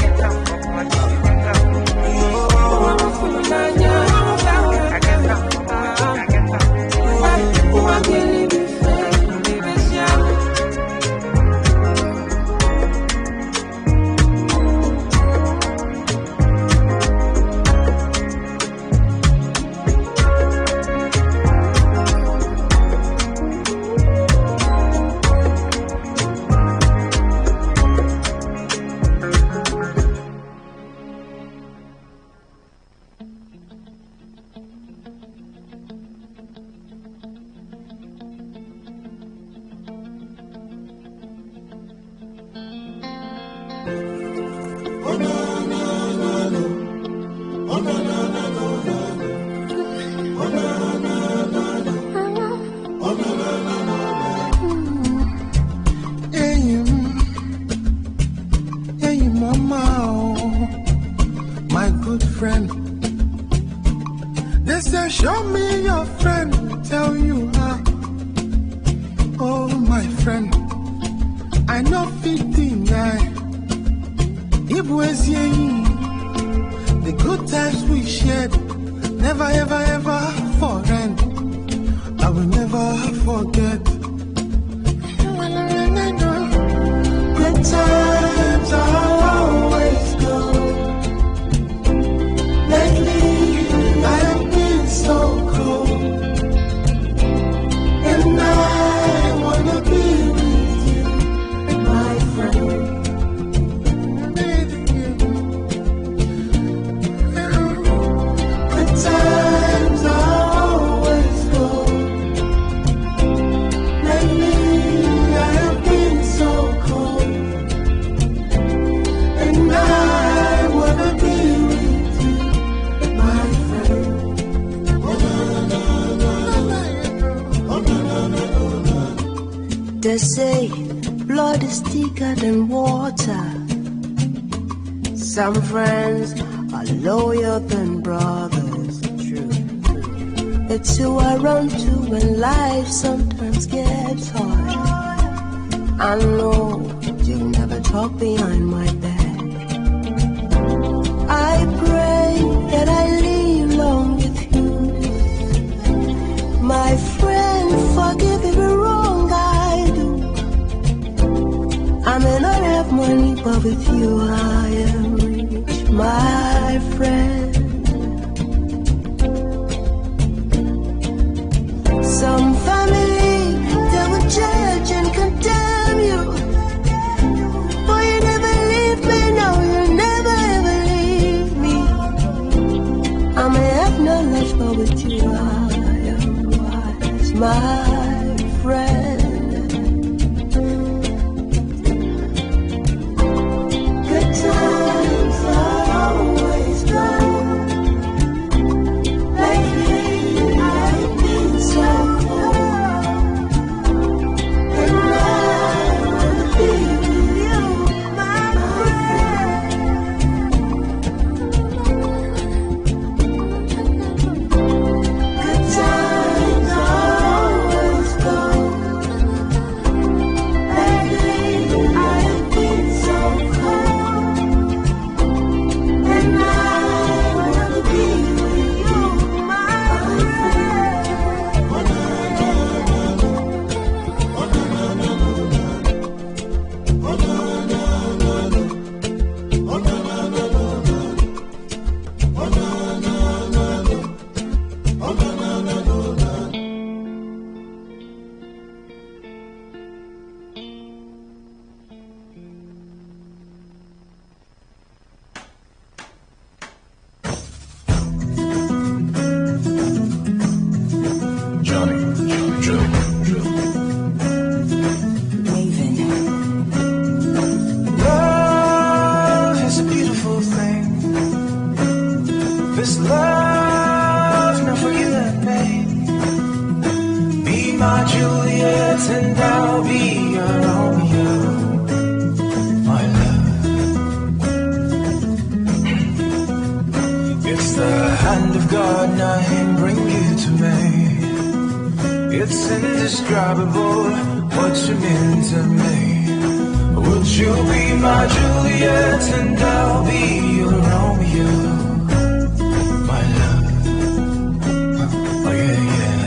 They say blood is thicker than water. Some friends are loyal than brothers. True. It's who I run to when life sometimes gets hard. I know you'll never talk behind my back. I pray that I live long with you. My friend, forgive every wrong I do. I may not have money, but with you I am rich, my friend. Some family, they will judge and condemn you. But you never leave me, no, you never ever leave me. I may have no life, but with you I am wise, my friend. Good times are always gone. Lately I've been so cold, and I wanna be with you, my friend. Good times are always Juliet and I'll be your Romeo, my love. It's the hand of God, now Him bring you to me. It's indescribable what you mean to me. Would you be my Juliet and I'll be your Romeo, my love? Oh yeah, yeah.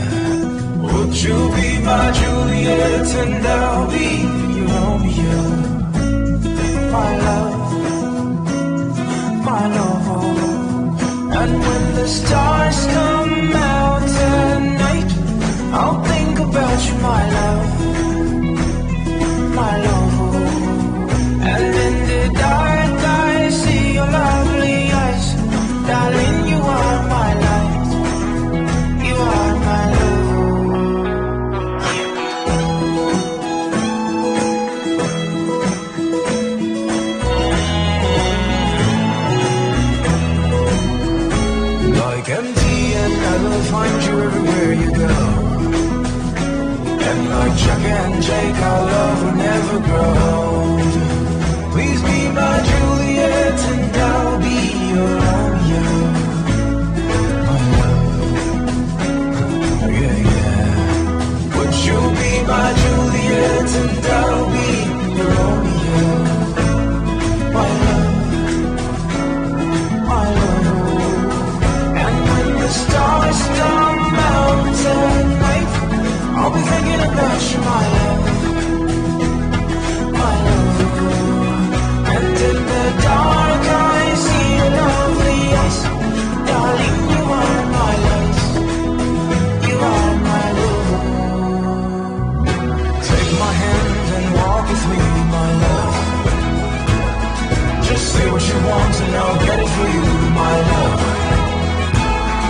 Would you be my Juliet and I'll be your Romeo, my love, my love. And when the stars come out at night, I'll think about you, my love, my love. And in the dark I see your lovely eyes. Darling, you are my light. You are my love. Like MTN, I will find you everywhere you go. And like Chuck and Jake, our love will never grow. Please be my Juliet and I'll be your Romeo, my love. Oh yeah, yeah. Would you be my Juliet and I'll be your Romeo, my love, my love. And when the stars come out at night, I'll be thinking about you, my love, my love. And in the dark I see your lovely eyes. Darling, you are my light. You are my love. Take my hand and walk with me, my love. Just say what you want and I'll get it for you, my love.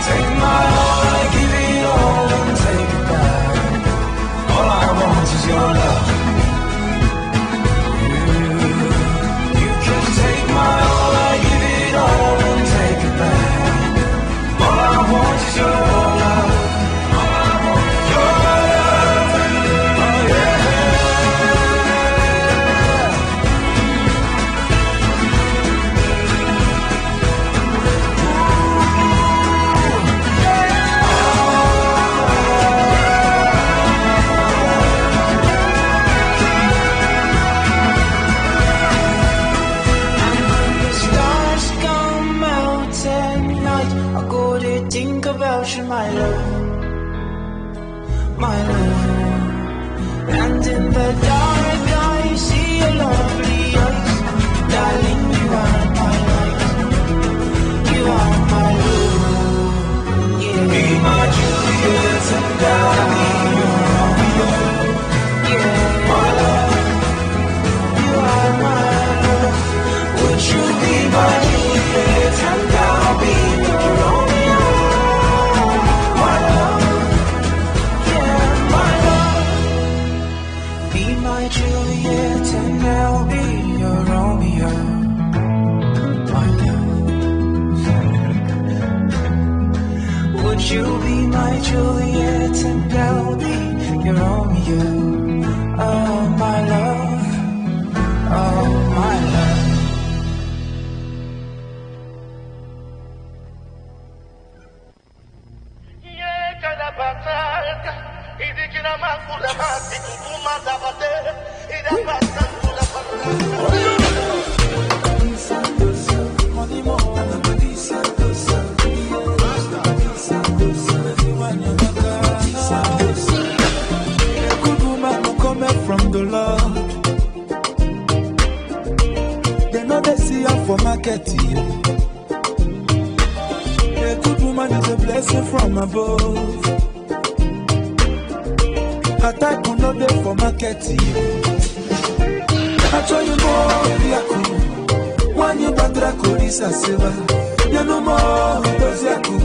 Take my all, I give it all and take it back. All I want is your love. Take my all, I give it all and take it back. All I want is your love. All I want is your love. Oh yeah. Think about you, my love, my love. And in the dark I see your lovely eyes. Darling, you are my light. You are my love. Yeah. Be my Juliet and I'll be your Romeo. Yeah, my love. You are my love. Would you be my Juliet and I'll be your Romeo? Juliet and I'll be your Romeo, my love. Would you be my Juliet and I'll be your Romeo? Oh, my love. Oh, my love. From the Lord, they know they see her for market. A good woman is a blessing from above. A type who know they for market. I tell you more, when you batra kolisa seva, you know more doziaku.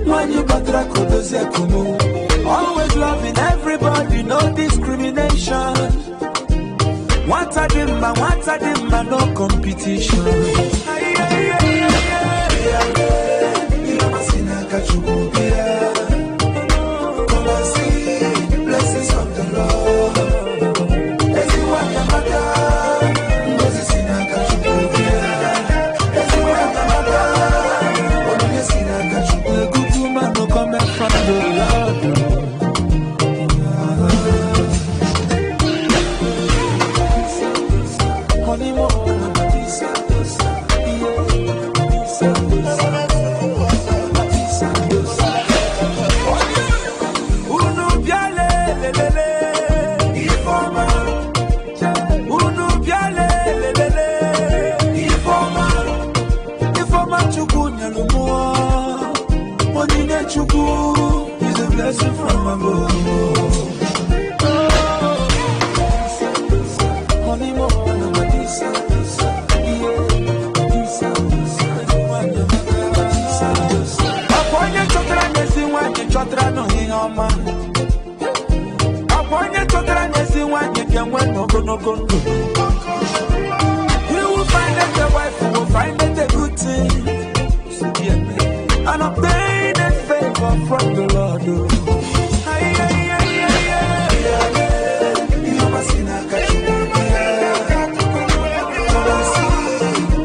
When you batra kodoziaku mo. Always loving everybody, no discrimination. What a dimma, no competition. Blessings of You will find that your wife will find it a good thing. And obtain a favor from the Lord.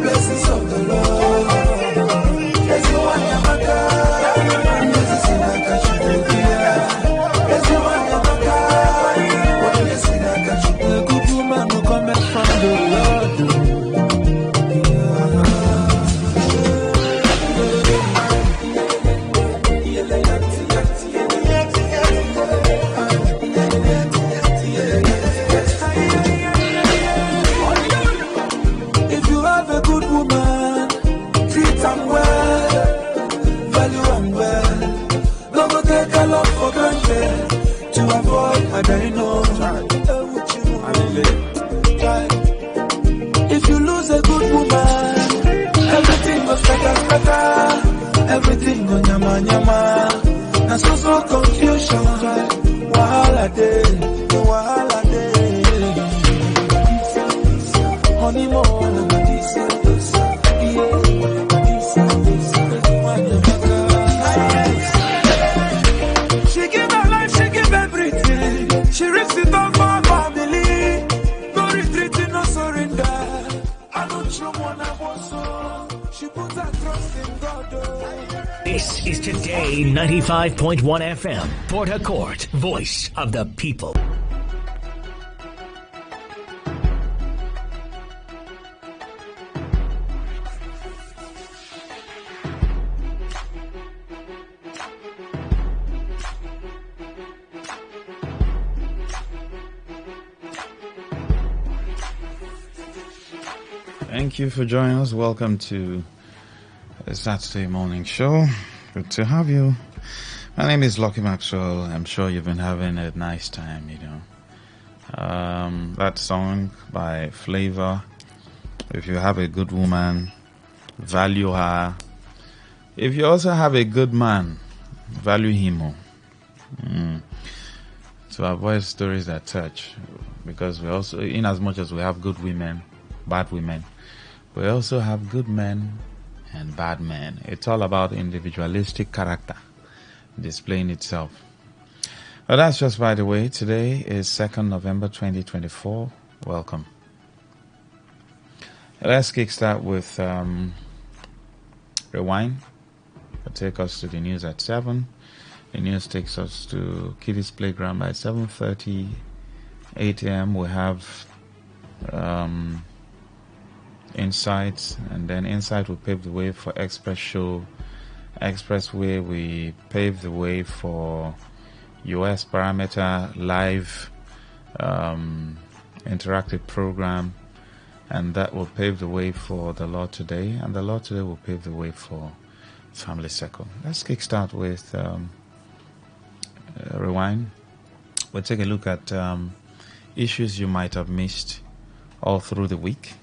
Blessings of the Lord. Yes, you want your mother. Yes, you want your good woman who come from the Lord. If you have a good woman, treat them well, value them well. Don't go take a lot for granted to avoid what I know. If you lose a good woman, everything goes better. Everything go nyama nyama. Na so confusion. Wahala day. Honey more than this. She give her life, she give everything. She risks it all for her family. No retreating, no surrender. I don't show one I was so. She put her trust in God. This is Today 95.1 FM, Port Harcourt, voice of the people. Thank you for joining us. Welcome to the Saturday morning show. Good to have you. My name is Lucky Maxwell. I'm sure you've been having a nice time, that song by Flavor, if you have a good woman, value her. If you also have a good man, value him. To avoid stories that touch, because we also, in as much as we have good women, bad women, we also have good men and bad men. It's all about individualistic character displaying itself. But that's just by the way. Today is 2nd November 2024. Welcome. Let's kickstart with Rewind. It'll take us to the news at 7. The news takes us to Kiddies Playground by 7:30. 8 a.m. we have Insights, and then Insight will pave the way for Express Show. Expressway, we pave the way for US Parameter live interactive program, and that will pave the way for The Lord Today, and The Lord Today will pave the way for Family Circle. Let's kickstart with Rewind. We'll take a look at issues you might have missed all through the week.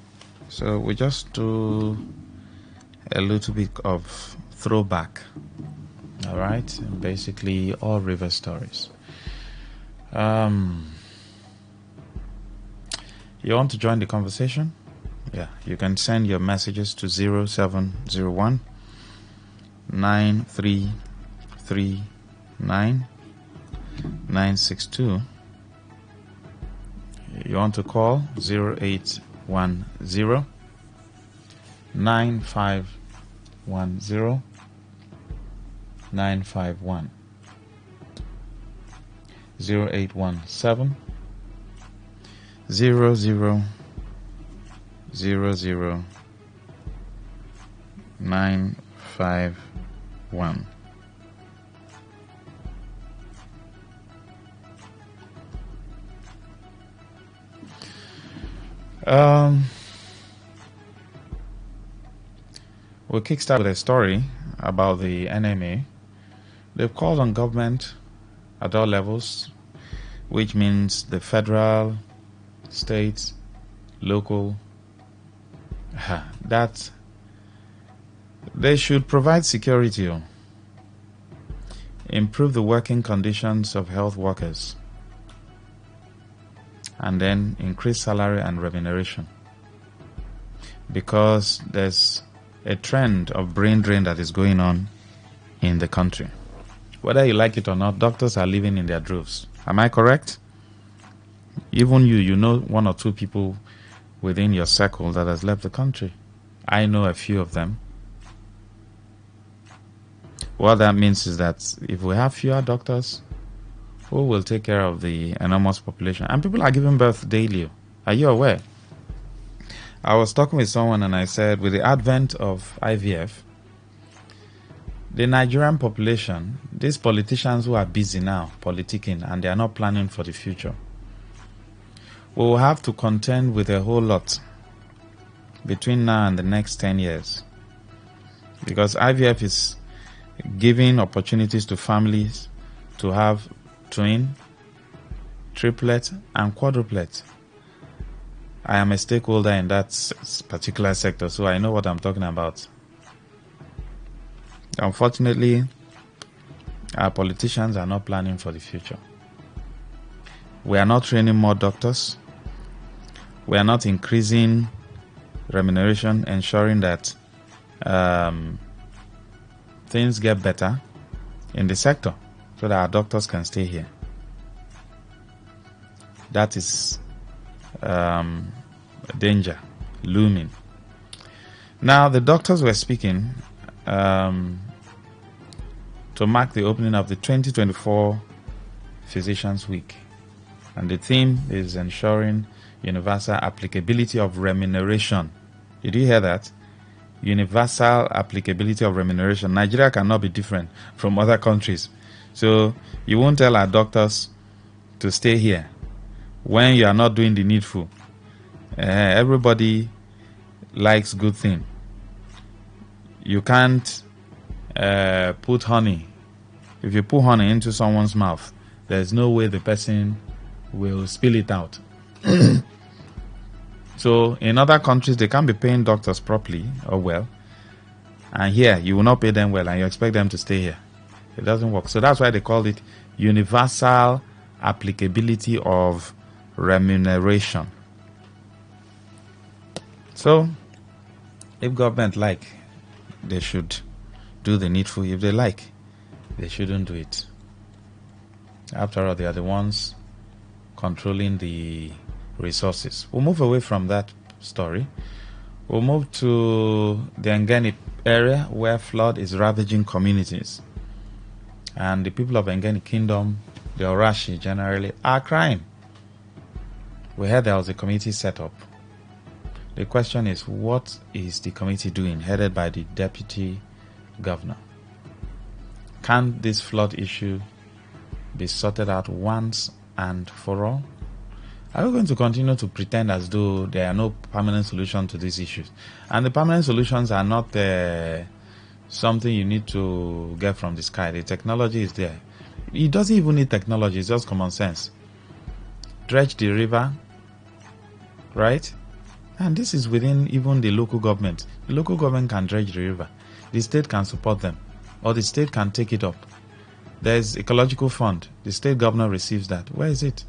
So we just do a little bit of throwback, all right, and basically all river stories. You want to join the conversation? Yeah, you can send your messages to 0701 9339 962. You want to call 0810 9510 951 0817 00 951. We'll kickstart with a story about the NMA. They've called on government at all levels, which means the federal, state, local, that they should provide security, improve the working conditions of health workers, and then increase salary and remuneration. Because there's a trend of brain drain that is going on in the country. Whether you like it or not, doctors are living in their droves. Am I correct? Even you know one or two people within your circle that has left the country. I know a few of them. What that means is that if we have fewer doctors, who will take care of the enormous population? And people are giving birth daily. Are you aware? I was talking with someone and I said, with the advent of IVF, the Nigerian population, these politicians who are busy now politicking and they are not planning for the future, we will have to contend with a whole lot between now and the next 10 years. Because IVF is giving opportunities to families to have twin, triplet, and quadruplet. I am a stakeholder in that particular sector, so I know what I'm talking about. Unfortunately, our politicians are not planning for the future. We are not training more doctors. We are not increasing remuneration, ensuring that things get better in the sector so that our doctors can stay here. That is a danger looming. Now, the doctors were speaking to mark the opening of the 2024 Physicians Week. And the theme is ensuring universal applicability of remuneration. Did you hear that? Universal applicability of remuneration. Nigeria cannot be different from other countries. So you won't tell our doctors to stay here when you are not doing the needful. Everybody likes good thing. You can't put honey. If you put honey into someone's mouth, there's no way the person will spill it out. So in other countries, they can't be paying doctors properly or well. And here, you will not pay them well and you expect them to stay here. It doesn't work. So that's why they called it universal applicability of remuneration. So, if government like, they should do the needful. If they like, they shouldn't do it. After all, they are the ones controlling the resources. We'll move away from that story. We'll move to the Ngeni area where flood is ravaging communities. And the people of Ngeni Kingdom, the Orashi generally, are crying. We heard there was a committee set up. The question is, what is the committee doing, headed by the deputy governor? Can this flood issue be sorted out once and for all? Are we going to continue to pretend as though there are no permanent solutions to these issues? And the permanent solutions are not something you need to get from the sky. The technology is there. It doesn't even need technology, it's just common sense. Dredge the river, right? And this is within even the local government. The local government can dredge the river. The state can support them, or the state can take it up. There's ecological fund. The state governor receives that. Where is it?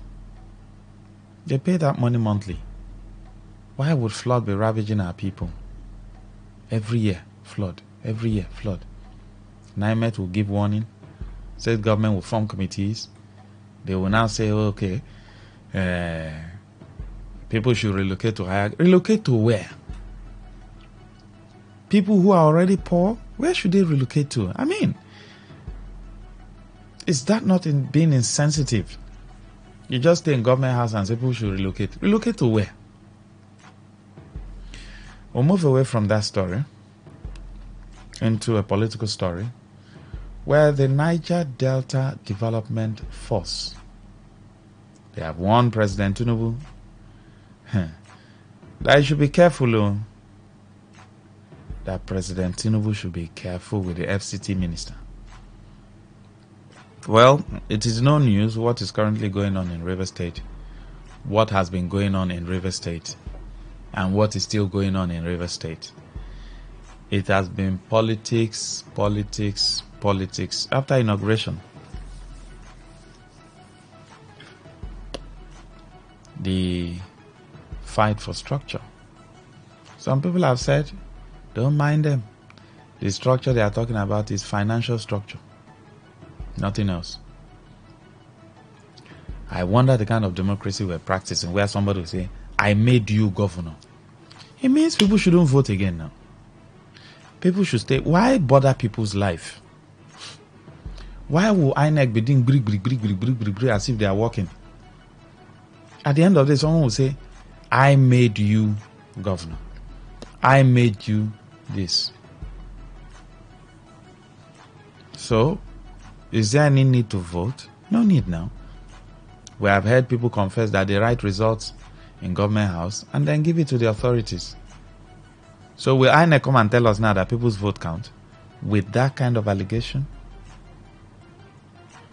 They pay that money monthly. Why would flood be ravaging our people? Every year, flood. Every year, flood. NIMET will give warning. State government will form committees. They will now say, oh, okay, people should relocate to higher. Relocate to where? People who are already poor, where should they relocate to? I mean, is that not being insensitive? You just stay in government house and say people should relocate. Relocate to where? We'll move away from that story into a political story where the Niger Delta Development Force, they have warned President Tinubu that he should be careful. That President Tinubu should be careful with the FCT minister. Well, it is no news what is currently going on in River State, what has been going on in River State, and what is still going on in River State. It has been politics, politics, politics after inauguration. The fight for structure. Some people have said, don't mind them. The structure they are talking about is financial structure. Nothing else. I wonder the kind of democracy we're practicing where somebody will say, I made you governor. It means people shouldn't vote again now. People should stay. Why bother people's life? Why will INEC be doing brick as if they are working? At the end of the day, someone will say, I made you governor. I made you this. So, is there any need to vote? No need now. We have heard people confess that they write results in government house and then give it to the authorities. So will INEC come and tell us now that people's vote count? With that kind of allegation?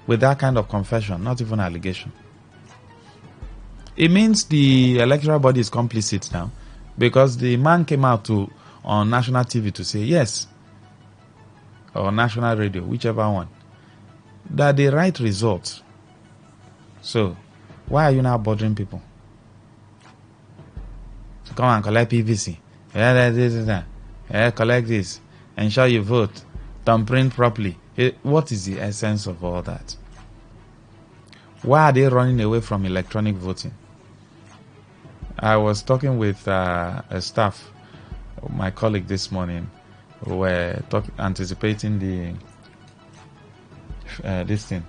With that kind of confession, not even allegation. It means the electoral body is complicit now, because the man came out on national TV to say yes, or national radio, whichever one, that they write results. So, why are you now bothering people? To come and collect PVC. Collect this. Ensure you vote. Thumbprint properly. What is the essence of all that? Why are they running away from electronic voting? I was talking with a staff, my colleague this morning, who were anticipating the this thing,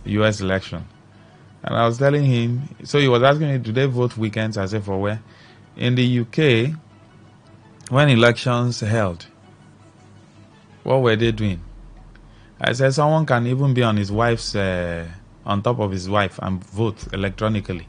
U.S. election. And I was telling him, so he was asking me, do they vote weekends? I said, for where? In the UK, when elections held, what were they doing? I said, someone can even be on his wife's, on top of his wife and vote electronically.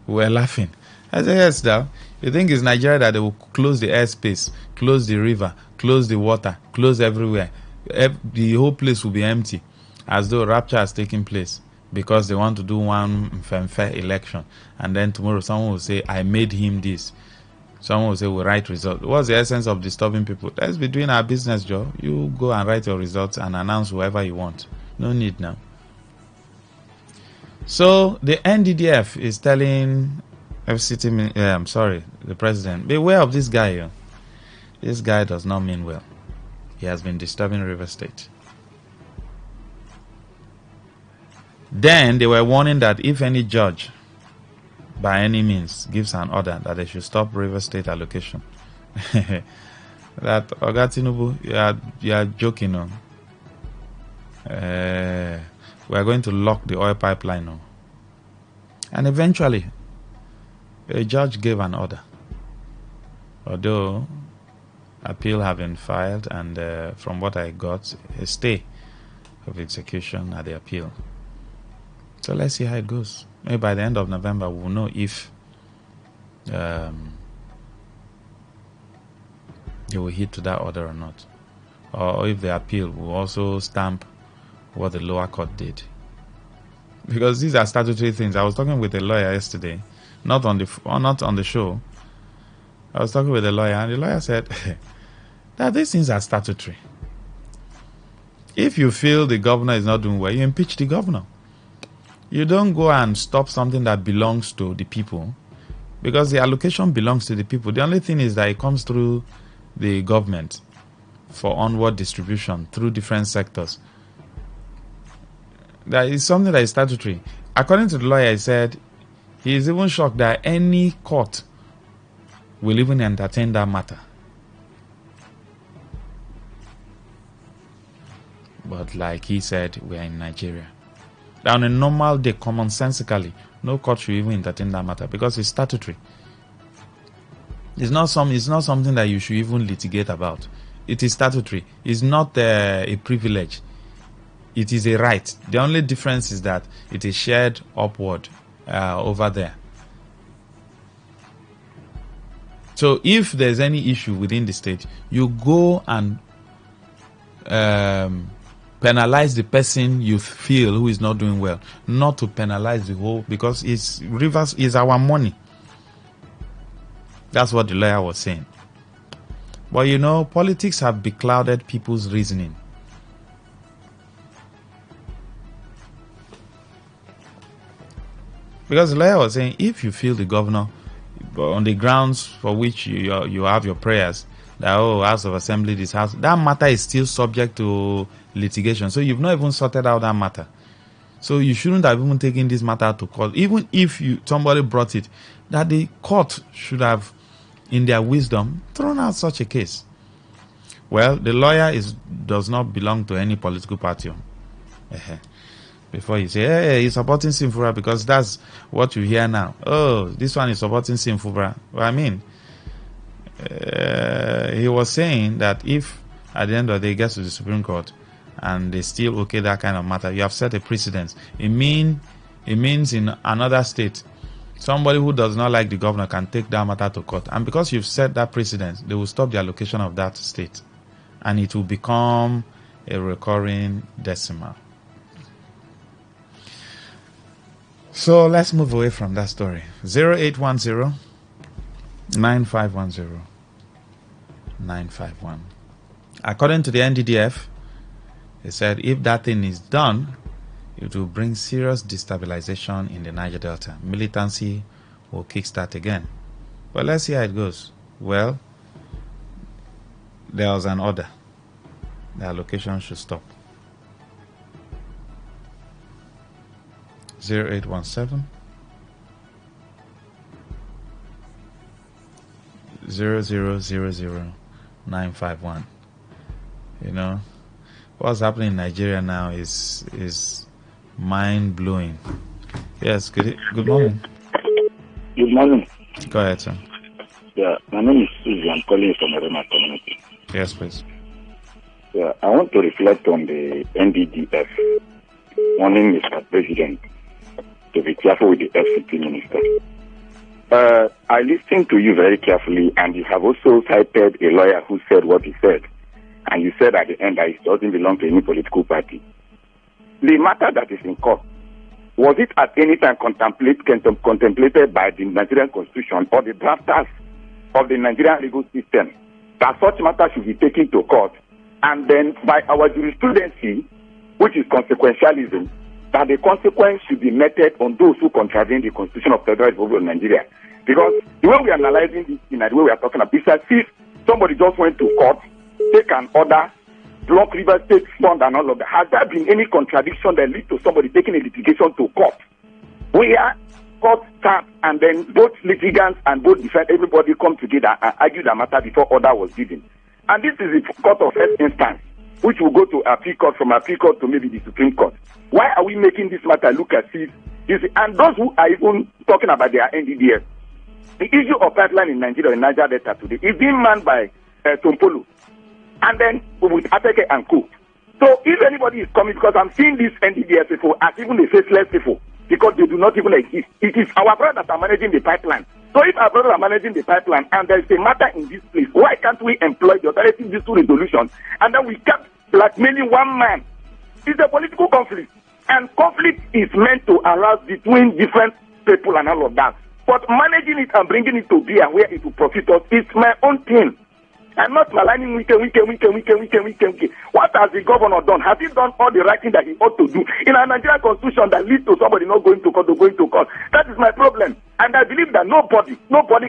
We were laughing. I said, yes, now. You think it's Nigeria that they will close the airspace, close the river, close the water, close everywhere. The whole place will be empty, as though rapture has taken place, because they want to do one fair election. And then tomorrow someone will say, I made him this. Someone will say, we write results. What's the essence of disturbing people? Let's be doing our business, Joe. You go and write your results and announce whoever you want. No need now. So the NDDF is telling FCT, the president, beware of this guy. Yo. This guy does not mean well. He has been disturbing River State. Then they were warning that if any judge, by any means, gives an order that they should stop River State allocation, that Oga Tinubu, you are joking, no? We are going to lock the oil pipeline, no? And eventually, a judge gave an order. Although appeal have been filed, and from what I got, a stay of execution at the appeal. So let's see how it goes. Maybe by the end of November, we'll know if they will hit to that order or not. Or if the appeal will also stamp what the lower court did. Because these are statutory things. I was talking with a lawyer yesterday, not on the show. I was talking with a lawyer, and the lawyer said that these things are statutory. If you feel the governor is not doing well, you impeach the governor. You don't go and stop something that belongs to the people, because the allocation belongs to the people. The only thing is that it comes through the government for onward distribution through different sectors. That is something that is statutory. According to the lawyer, he said he is even shocked that any court will even entertain that matter. But like he said, we are in Nigeria. On a normal day, commonsensically, no court should even entertain that matter, because it's statutory. It's not something that you should even litigate about. It is statutory. It's not a privilege. It is a right. The only difference is that it is shared upward over there. So if there's any issue within the state, you go and penalize the person you feel who is not doing well, not to penalize the whole, because it's rivers is our money. That's what the lawyer was saying. But you know, politics have beclouded people's reasoning. Because the lawyer was saying, if you feel the governor, on the grounds for which you have your prayers, that, oh, House of Assembly, this house, that matter is still subject to litigation. So you've not even sorted out that matter. So you shouldn't have even taken this matter to court. Even if somebody brought it, that the court should have, in their wisdom, thrown out such a case. Well, the lawyer does not belong to any political party. Before you say, hey, he's supporting Simfura, because that's what you hear now. Oh, this one is supporting Simfura. Well, I mean, he was saying that if at the end of the day it gets to the Supreme Court and they still okay that kind of matter, you have set a precedent. It means in another state, somebody who does not like the governor can take that matter to court. And because you've set that precedent, they will stop the allocation of that state. And it will become a recurring decimal. So let's move away from that story. 0810-9510-951. According to the NDDF, they said if that thing is done, it will bring serious destabilization in the Niger Delta. Militancy will kickstart again. But let's see how it goes. Well, there was an order. The allocation should stop. 0817 0000951. You know, what's happening in Nigeria now is mind blowing. Yes, good morning. Good morning. Go ahead, sir. Yeah, my name is Susie. I'm calling from Arema community. Yes, please. Yeah, I want to reflect on the NDDF warning Mr. President to be careful with the FCT minister. I listened to you very carefully, and you have also cited a lawyer who said what he said. And you said at the end that it doesn't belong to any political party. The matter that is in court, was it at any time contemplated by the Nigerian Constitution or the drafters of the Nigerian legal system that such matter should be taken to court, and then by our jurisprudency, which is consequentialism, that the consequence should be meted on those who contravene the Constitution of the Federal Republic of Nigeria? Because the way we are analyzing this in the way we are talking about, it's as if somebody just went to court, take an order, block River State Fund and all of that. Has there been any contradiction that leads to somebody taking a litigation to court? Where court starts and then both litigants and both defense, everybody come together and argue the matter before order was given. And this is the court of first instance, which will go to appeal court, from appeal court to maybe the Supreme Court. Why are we making this matter look as if, you see, and those who are even talking about their NDDF, the issue of pipeline in Nigeria, in Niger Delta today, is being manned by Tompolo, and then with Ateke and Co. So if anybody is coming, because I'm seeing these NDDF people as even the faceless people, because they do not even exist. It is our brothers that are managing the pipeline. So if our brothers are managing the pipeline and there is a matter in this place, why can't we employ the alternative dispute resolution and then we kept blackmailing one man? It's a political conflict. And conflict is meant to arise between different people and all of that. But managing it and bringing it to bear where it will profit us is my own thing. I'm not maligning Wike. What has the governor done? Has he done all the right thing that he ought to do in a Nigerian constitution that leads to somebody not going to court or going to court? That is my problem. And I believe that nobody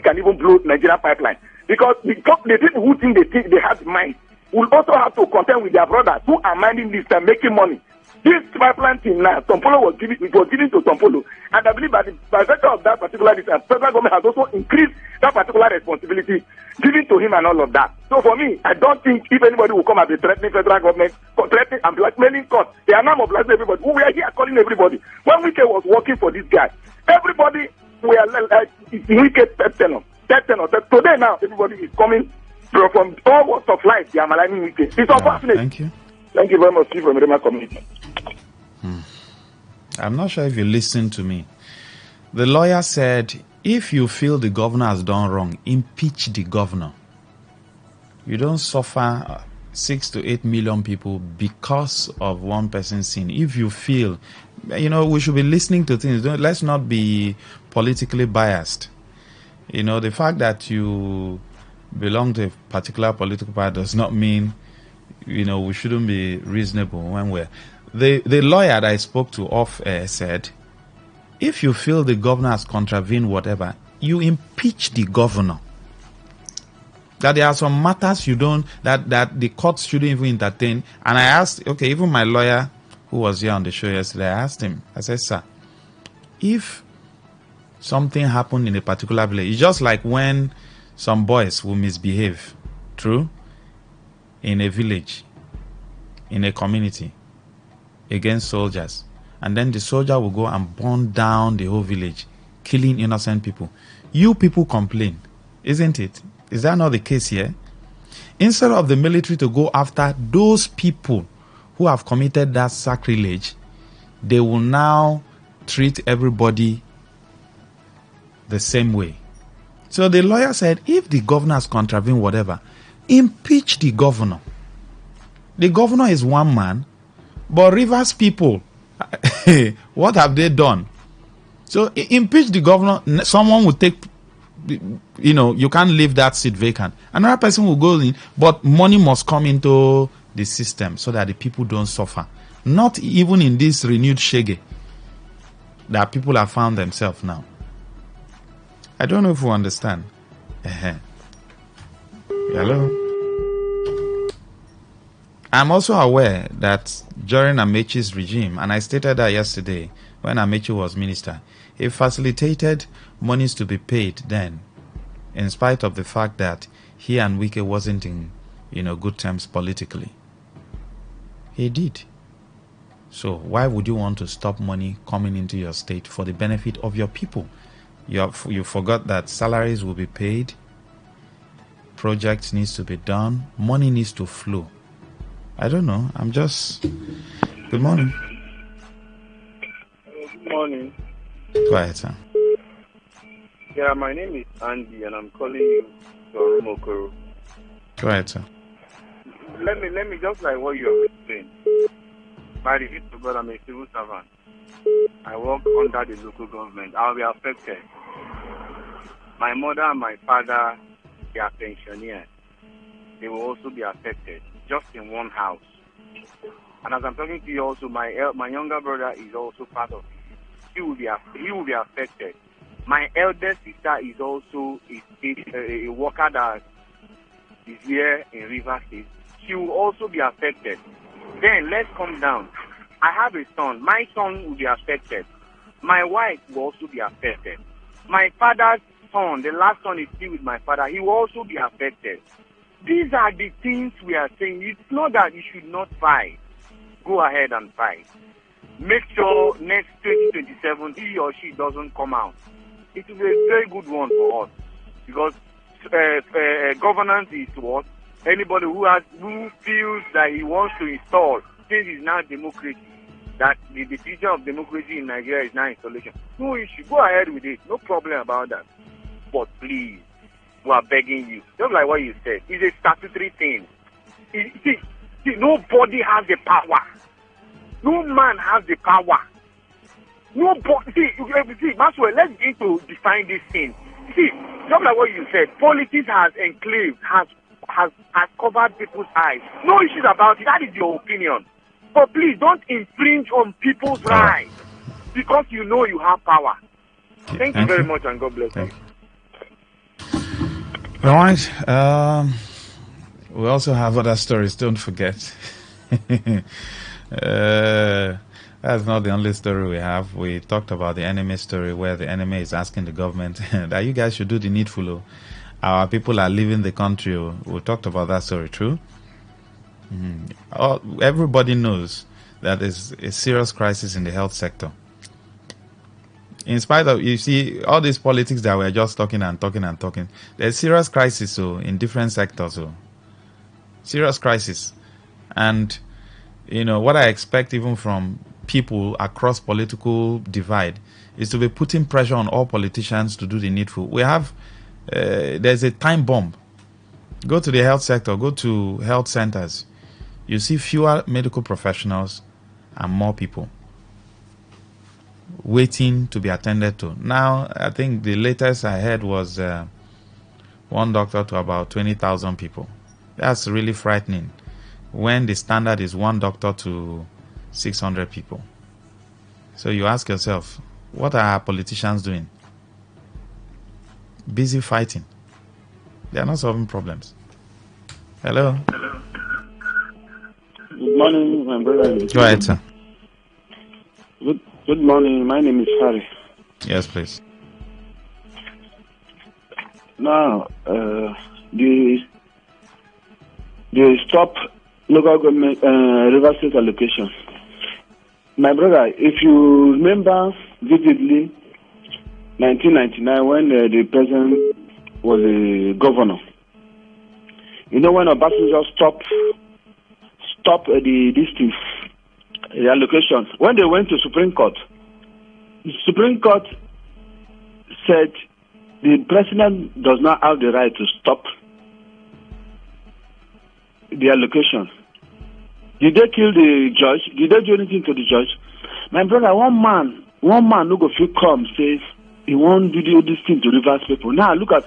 can even blow Nigerian pipeline. Because the people who think they have mind will also have to contend with their brothers who are minding this and making money. This pipeline thing now, Tompolo was given to Tompolo. And I believe that by virtue of that particular, the federal government has also increased that particular responsibility given to him and all of that. So for me, I don't think if anybody will come and be threatening federal government, threatening and blackmailing court, they are now mobilizing everybody. We are here calling everybody. When Wike was working for this guy, everybody were like, Wike third tenor. Today now, everybody is coming from all walks of life. They are maligning Wike. It's unfortunate. Thank you. Thank you very much, Steve, from the community. I'm not sure if you listened to me. The lawyer said, if you feel the governor has done wrong, impeach the governor. You don't suffer 6 to 8 million people because of one person's sin. If you feel, we should be listening to things. Let's not be politically biased. The fact that you belong to a particular political party does not mean, we shouldn't be reasonable when we're... The lawyer that I spoke to off said, if you feel the governor has contravened whatever, you impeach the governor. That there are some matters that the courts shouldn't even entertain. And I asked, even my lawyer who was here on the show yesterday, I asked him, I said, sir, if something happened in a particular village, it's just like when some boys will misbehave, true, in a village, in a community, against soldiers, and then the soldier will go and burn down the whole village, killing innocent people. You people complain, isn't it? Is that not the case here? Instead of the military to go after those people who have committed that sacrilege, they will now treat everybody the same way. So the lawyer said, if the governor has contravened whatever, impeach the governor. The governor is one man, but Rivers people, what have they done? So impeach the governor. Someone will take, you can't leave that seat vacant. Another person will go in, but money must come into the system so that the people don't suffer. Not even in this renewed shege that people have found themselves now. I don't know if you understand. Hello? I'm also aware that during Amechi's regime, and I stated that yesterday when Amechi was minister, he facilitated monies to be paid then, in spite of the fact that he and Wike wasn't in good terms politically. He did. So why would you want to stop money coming into your state for the benefit of your people? You forgot that salaries will be paid, projects needs to be done, money needs to flow. I don't know. I'm just... Good morning. Good morning. Go ahead, sir. Yeah, my name is Andy, and I'm calling you from Mokoro. Go ahead, sir. Let me just like what you have explained. By the grace of God, I'm a civil servant. I work under the local government. I'll be affected. My mother and my father, they are pensioners. They will also be affected, just in one house. And as I'm talking to you also, my younger brother is also part of it. He will be affected. My elder sister is also a worker that is here in River State. She will also be affected. Then let's come down. I have a son. My son will be affected. My wife will also be affected. My father's son, the last son is still with my father, he will also be affected. These are the things we are saying. It's not that you should not fight. Go ahead and fight. Make sure next 2027 he or she doesn't come out. It is a very good one for us, because governance is what anybody who feels that he wants to install, since it's now democracy, that the future of democracy in Nigeria is now installation. No issue. Go ahead with it. No problem about that. But please, we are begging you. Just like what you said, it's a statutory thing. See, nobody has the power. No man has the power. Nobody. See, Maxwell, let's begin to define this thing. See, just like what you said, politics has enclaved, has covered people's eyes. No issues about it. That is your opinion. But please don't infringe on people's rights because you know you have power. Thank you very much, and God bless you. All right. We also have other stories. Don't forget. That's not the only story we have. We talked about the enemy story, where the enemy is asking the government that you guys should do the needful. Our people are leaving the country. We talked about that story, true? Everybody knows that there's a serious crisis in the health sector. In spite of, you see, all these politics that we're just talking, there's serious crisis in different sectors. Serious crisis. And, what I expect even from people across political divide is to be putting pressure on all politicians to do the needful. We have, there's a time bomb Go to the health sector, go to health centers. You see fewer medical professionals and more people waiting to be attended to. Now, I think the latest I heard was one doctor to about 20,000 people. That's really frightening when the standard is one doctor to 600 people. So you ask yourself, what are our politicians doing? Busy fighting. They are not solving problems. Hello? Good morning, my brother. Go ahead, sir. Good morning. My name is Harry. Yes, please. Now, the stop local government River State allocation. My brother, if you remember vividly, 1999 when the president was a governor. You know when Obasanjo stopped the allocation. When they went to Supreme Court, the Supreme Court said the president does not have the right to stop the allocation. Did they kill the judge? Did they do anything to the judge? My brother, one man who go feel come says he won't do this thing to Rivers people. Now look at,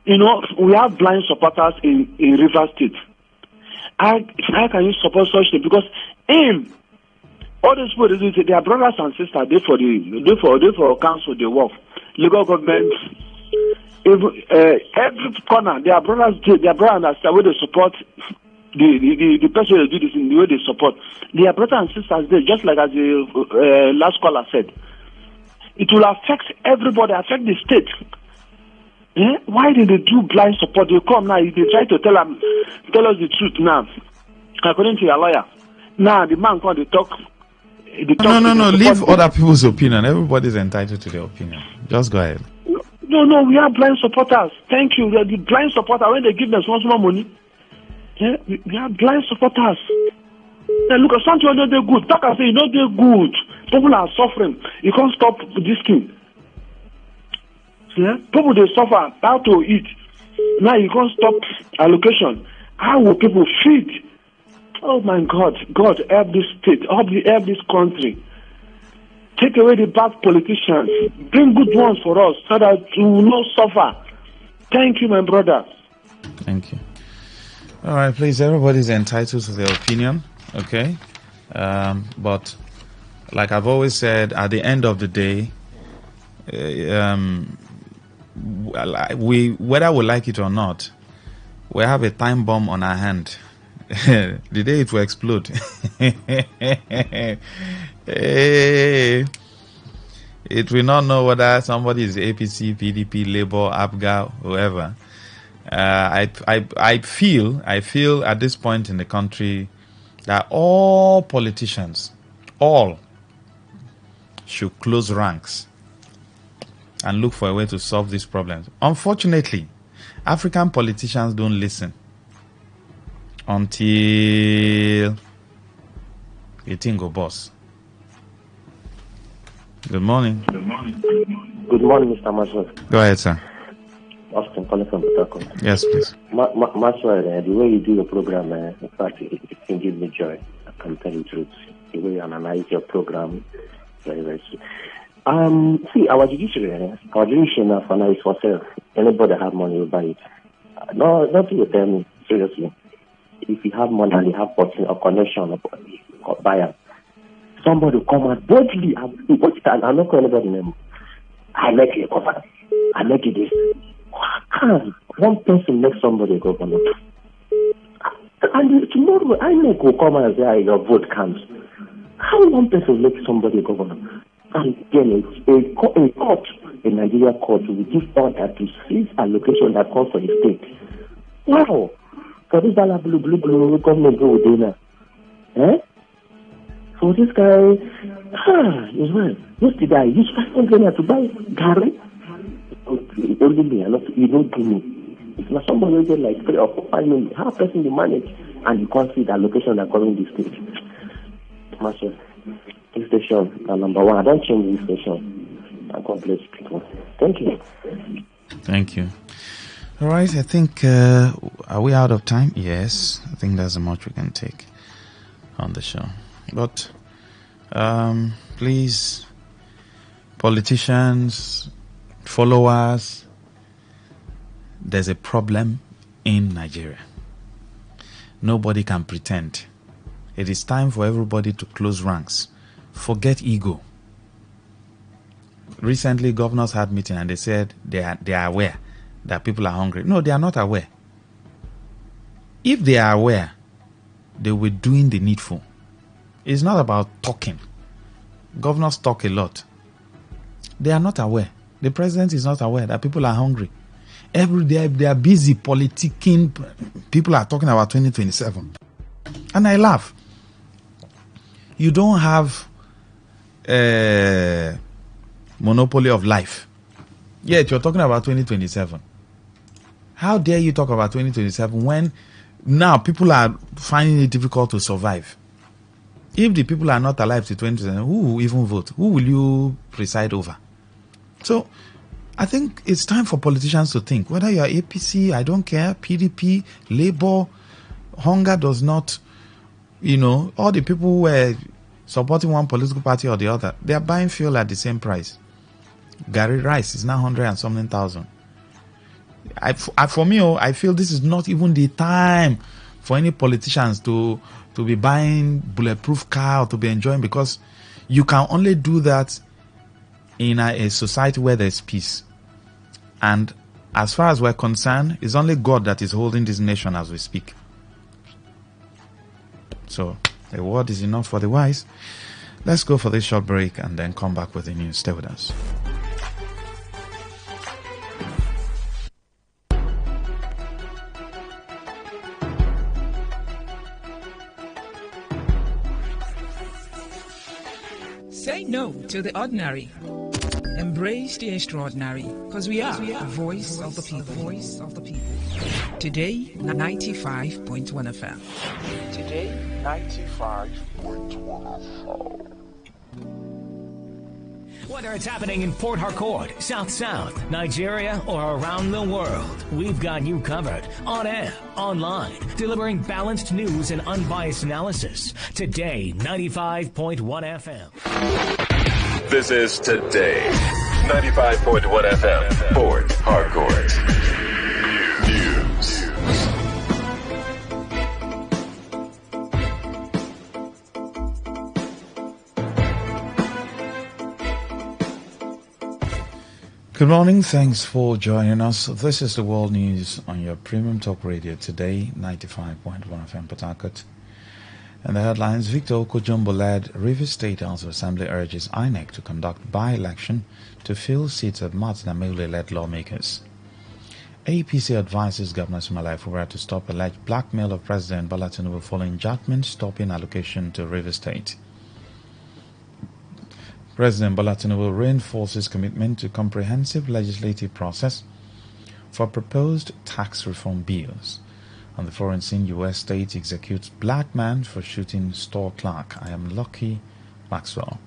we have blind supporters in Rivers State. How can you support such thing? Because all these people, they are brothers and sisters. They for council, they work. Legal government, every corner, they are brothers. They are brothers and sisters where they support the person who do this in the way they support. They are brothers and sisters there, just like as the last caller said. It will affect everybody, affect the state. Why did they do blind support? They come now, they try to tell us the truth now. According to your lawyer. Now the man come, they talk. No. Leave other people's opinion. Everybody's entitled to their opinion. Just go ahead. No, we are blind supporters. Thank you. We are the blind supporters when they give them small money. We are blind supporters. Look at something not do good. Talk and say you don't do good. People are suffering. You can't stop this thing. People they suffer how to eat. Now you can't stop allocation. How will people feed? Oh my God, God help this state, help this country. Take away the bad politicians, bring good ones for us so that we will not suffer. Thank you, my brother. Thank you. All right, please, everybody's entitled to their opinion, okay? But like I've always said, at the end of the day, whether we like it or not, we have a time bomb on our hand. The day it will explode. It will not know whether somebody is APC, PDP, Labour, APGA, whoever. I feel at this point in the country that all politicians, should close ranks and look for a way to solve these problems. Unfortunately, African politicians don't listen until a thing go boss. Good morning. Good morning, Mr. Maxwell. Go ahead, sir. Austin calling from Port. Yes, please. Maxwell, the way you do your program, in fact, it can give me joy. I can tell you the truth. The way you analyze your program, very, very sweet. See, our judiciary now for now is for sale. Anybody have money will buy it. No, nothing will tell me, seriously. If you have money and you have person or connection or buyer, somebody will come out boldly. I'm not calling anybody name. I make you cover. I make you this. How can one person make somebody go governor? And tomorrow I make will come and say your vote counts. How one person make somebody governor? And then a court, a Nigeria court, will give order to cease allocation that comes for the state. Wow! For this blue government go with dinner. For this guy, is well. Yesterday I used 500 to buy Gary. Only me, you don't do me. If not somebody will get like 3 or 4, 5 million, how person you manage and you can't see the allocation that coming this state. Master, this station, number 1. I don't change this station. And God bless people. Thank you. Thank you. All right, I think Are we out of time? Yes. I think that's as much we can take on the show. But please, politicians, followers, there's a problem in Nigeria. Nobody can pretend. It is time for everybody to close ranks. Forget ego. Recently, governors had meeting and they said they are aware that people are hungry. No, they are not aware. If they are aware, they were doing the needful. It's not about talking. Governors talk a lot. They are not aware. The president is not aware that people are hungry. Every day they are busy politicking. People are talking about 2027. And I laugh. You don't have a monopoly of life. Yet you're talking about 2027. How dare you talk about 2027 when now people are finding it difficult to survive? If the people are not alive to 2027, who will even vote? Who will you preside over? So I think it's time for politicians to think. Whether you are APC, I don't care, PDP, Labour, hunger does not, all the people who were supporting one political party or the other, they are buying fuel at the same price. Gary rice is now 100 and something thousand. For me, I feel this is not even the time for any politicians to be buying bulletproof car or to be enjoying, because you can only do that in a society where there's peace. And as far as we're concerned, it's only God that is holding this nation as we speak. So the word is enough for the wise. Let's go for this short break and then come back with the news. Stay with us. Say no to the ordinary. Embrace the extraordinary, because we are the voice of the people. Voice of the people. Today, 95.1 FM. Today, 95.1 FM. Whether it's happening in Port Harcourt, South, Nigeria, or around the world, we've got you covered. On air, online, delivering balanced news and unbiased analysis. Today, 95.1 FM. This is Today, 95.1 FM, Port Harcourt. News. Good morning. Thanks for joining us. This is the World News on your premium talk radio Today, 95.1 FM Port Harcourt. And the headlines: Victor Okojumbo-led Rivers State House of Assembly urges INEC to conduct by-election to fill seats of Martin Amule-led lawmakers. APC advises Governor Simalai Fubara to stop alleged blackmail of President Bola Tinubu following judgment stopping allocation to Rivers State. President Bola Tinubu reinforces commitment to comprehensive legislative process for proposed tax reform bills. On the foreign scene, U.S. state executes black man for shooting store clerk. I am Lucky Maxwell.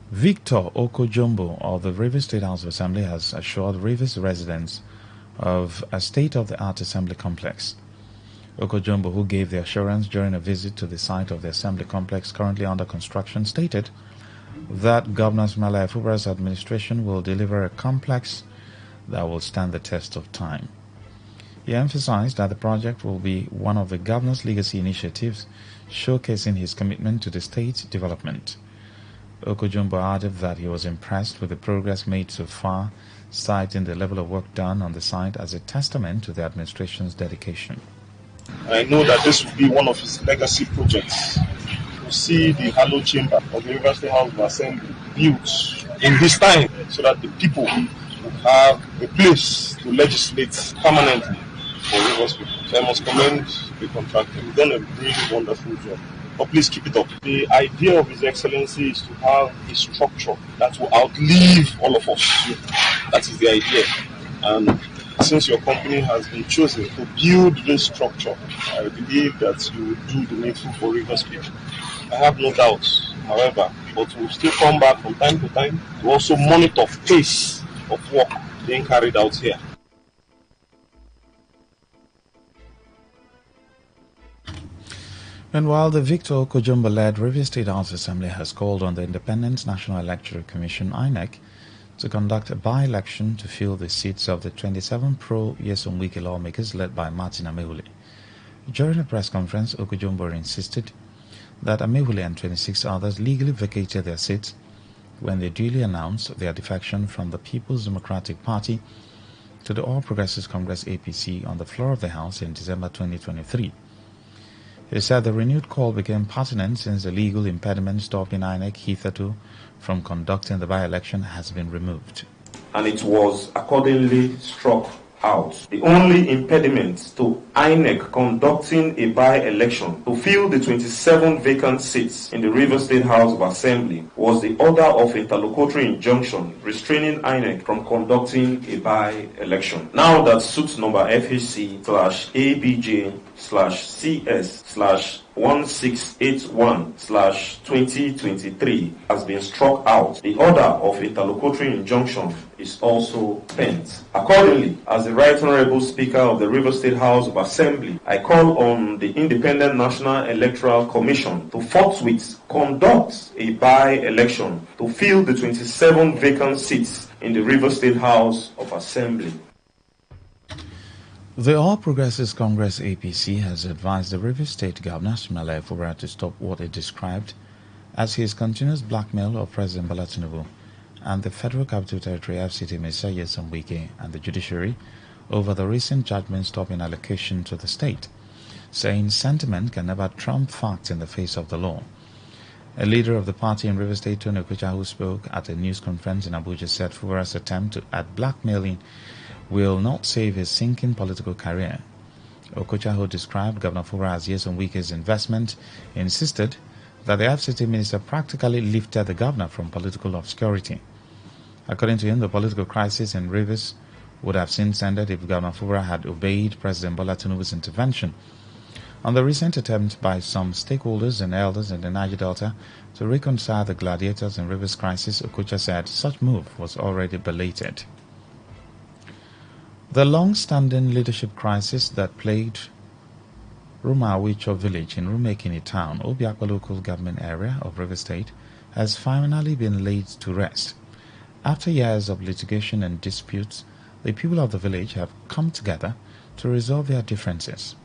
Victor Okojumbo of the Rivers State House of Assembly has assured Rivers residents of a state-of-the-art assembly complex. Okojumbo, who gave the assurance during a visit to the site of the assembly complex currently under construction, stated that Governor Simalai Fubara's administration will deliver a complex that will stand the test of time. He emphasized that the project will be one of the governor's legacy initiatives, showcasing his commitment to the state's development. Okojumbo added that he was impressed with the progress made so far, citing the level of work done on the site as a testament to the administration's dedication. I know that this will be one of his legacy projects. To see the hallowed chamber of the University House of Assembly built in this time so that the people will have a place to legislate permanently for Rivers people. So I must commend the contractor. He's done a really wonderful job. But please keep it up. The idea of His Excellency is to have a structure that will outlive all of us. That is the idea. And since your company has been chosen to build this structure, I believe that you will do the needful for Rivers people. I have no doubts, however, but we'll still come back from time to time to also monitor pace of work being carried out here. And while the Victor Okojumbo-led Rivers State House Assembly has called on the Independent National Electoral Commission (INEC) to conduct a by-election to fill the seats of the 27 pro-Nyesom Wike lawmakers led by Martin Amewule. During a press conference, Okojumbo insisted that Amewule and 26 others legally vacated their seats when they duly announced their defection from the People's Democratic Party to the All Progressives Congress (APC) on the floor of the House in December 2023. He said the renewed call became pertinent since the legal impediment stopping INEC hitherto from conducting the by-election has been removed. And it was accordingly struck out. The only impediment to INEC conducting a by-election to fill the 27 vacant seats in the Rivers State House of Assembly was the order of interlocutory injunction restraining INEC from conducting a by-election. Now that suit number FHC/ABJ/CS/1681/2023 has been struck out, the order of interlocutory injunction is also pent. Accordingly, as the Right Honorable Speaker of the Rivers State House of Assembly, I call on the Independent National Electoral Commission to forthwith conduct a by-election to fill the 27 vacant seats in the Rivers State House of Assembly. The All Progressives Congress (APC) has advised the Rivers State Governor Siminalayi Fubara to stop what it described as his continuous blackmail of President Bola Tinubu and the Federal Capital Territory FCT Minister Nyesom Wike and the judiciary over the recent judgment stopping allocation to the state, saying sentiment can never trump facts in the face of the law. A leader of the party in Rivers State, Tony Okocha, who spoke at a news conference in Abuja, said Fubara's attempt at blackmailing will not save his sinking political career. Okocha, who described Governor Fubara as Nyesom Wike's investment, insisted that the FCT minister practically lifted the governor from political obscurity. According to him, the political crisis in Rivers would have since ended if Governor Fubara had obeyed President Bola Tinubu's intervention. On the recent attempt by some stakeholders and elders in the Niger Delta to reconcile the gladiators in Rivers crisis, Okocha said such move was already belated. The long-standing leadership crisis that plagued Rumawicho village in Rumekini town, Obiakwa local government area of Rivers State, has finally been laid to rest. After years of litigation and disputes, the people of the village have come together to resolve their differences.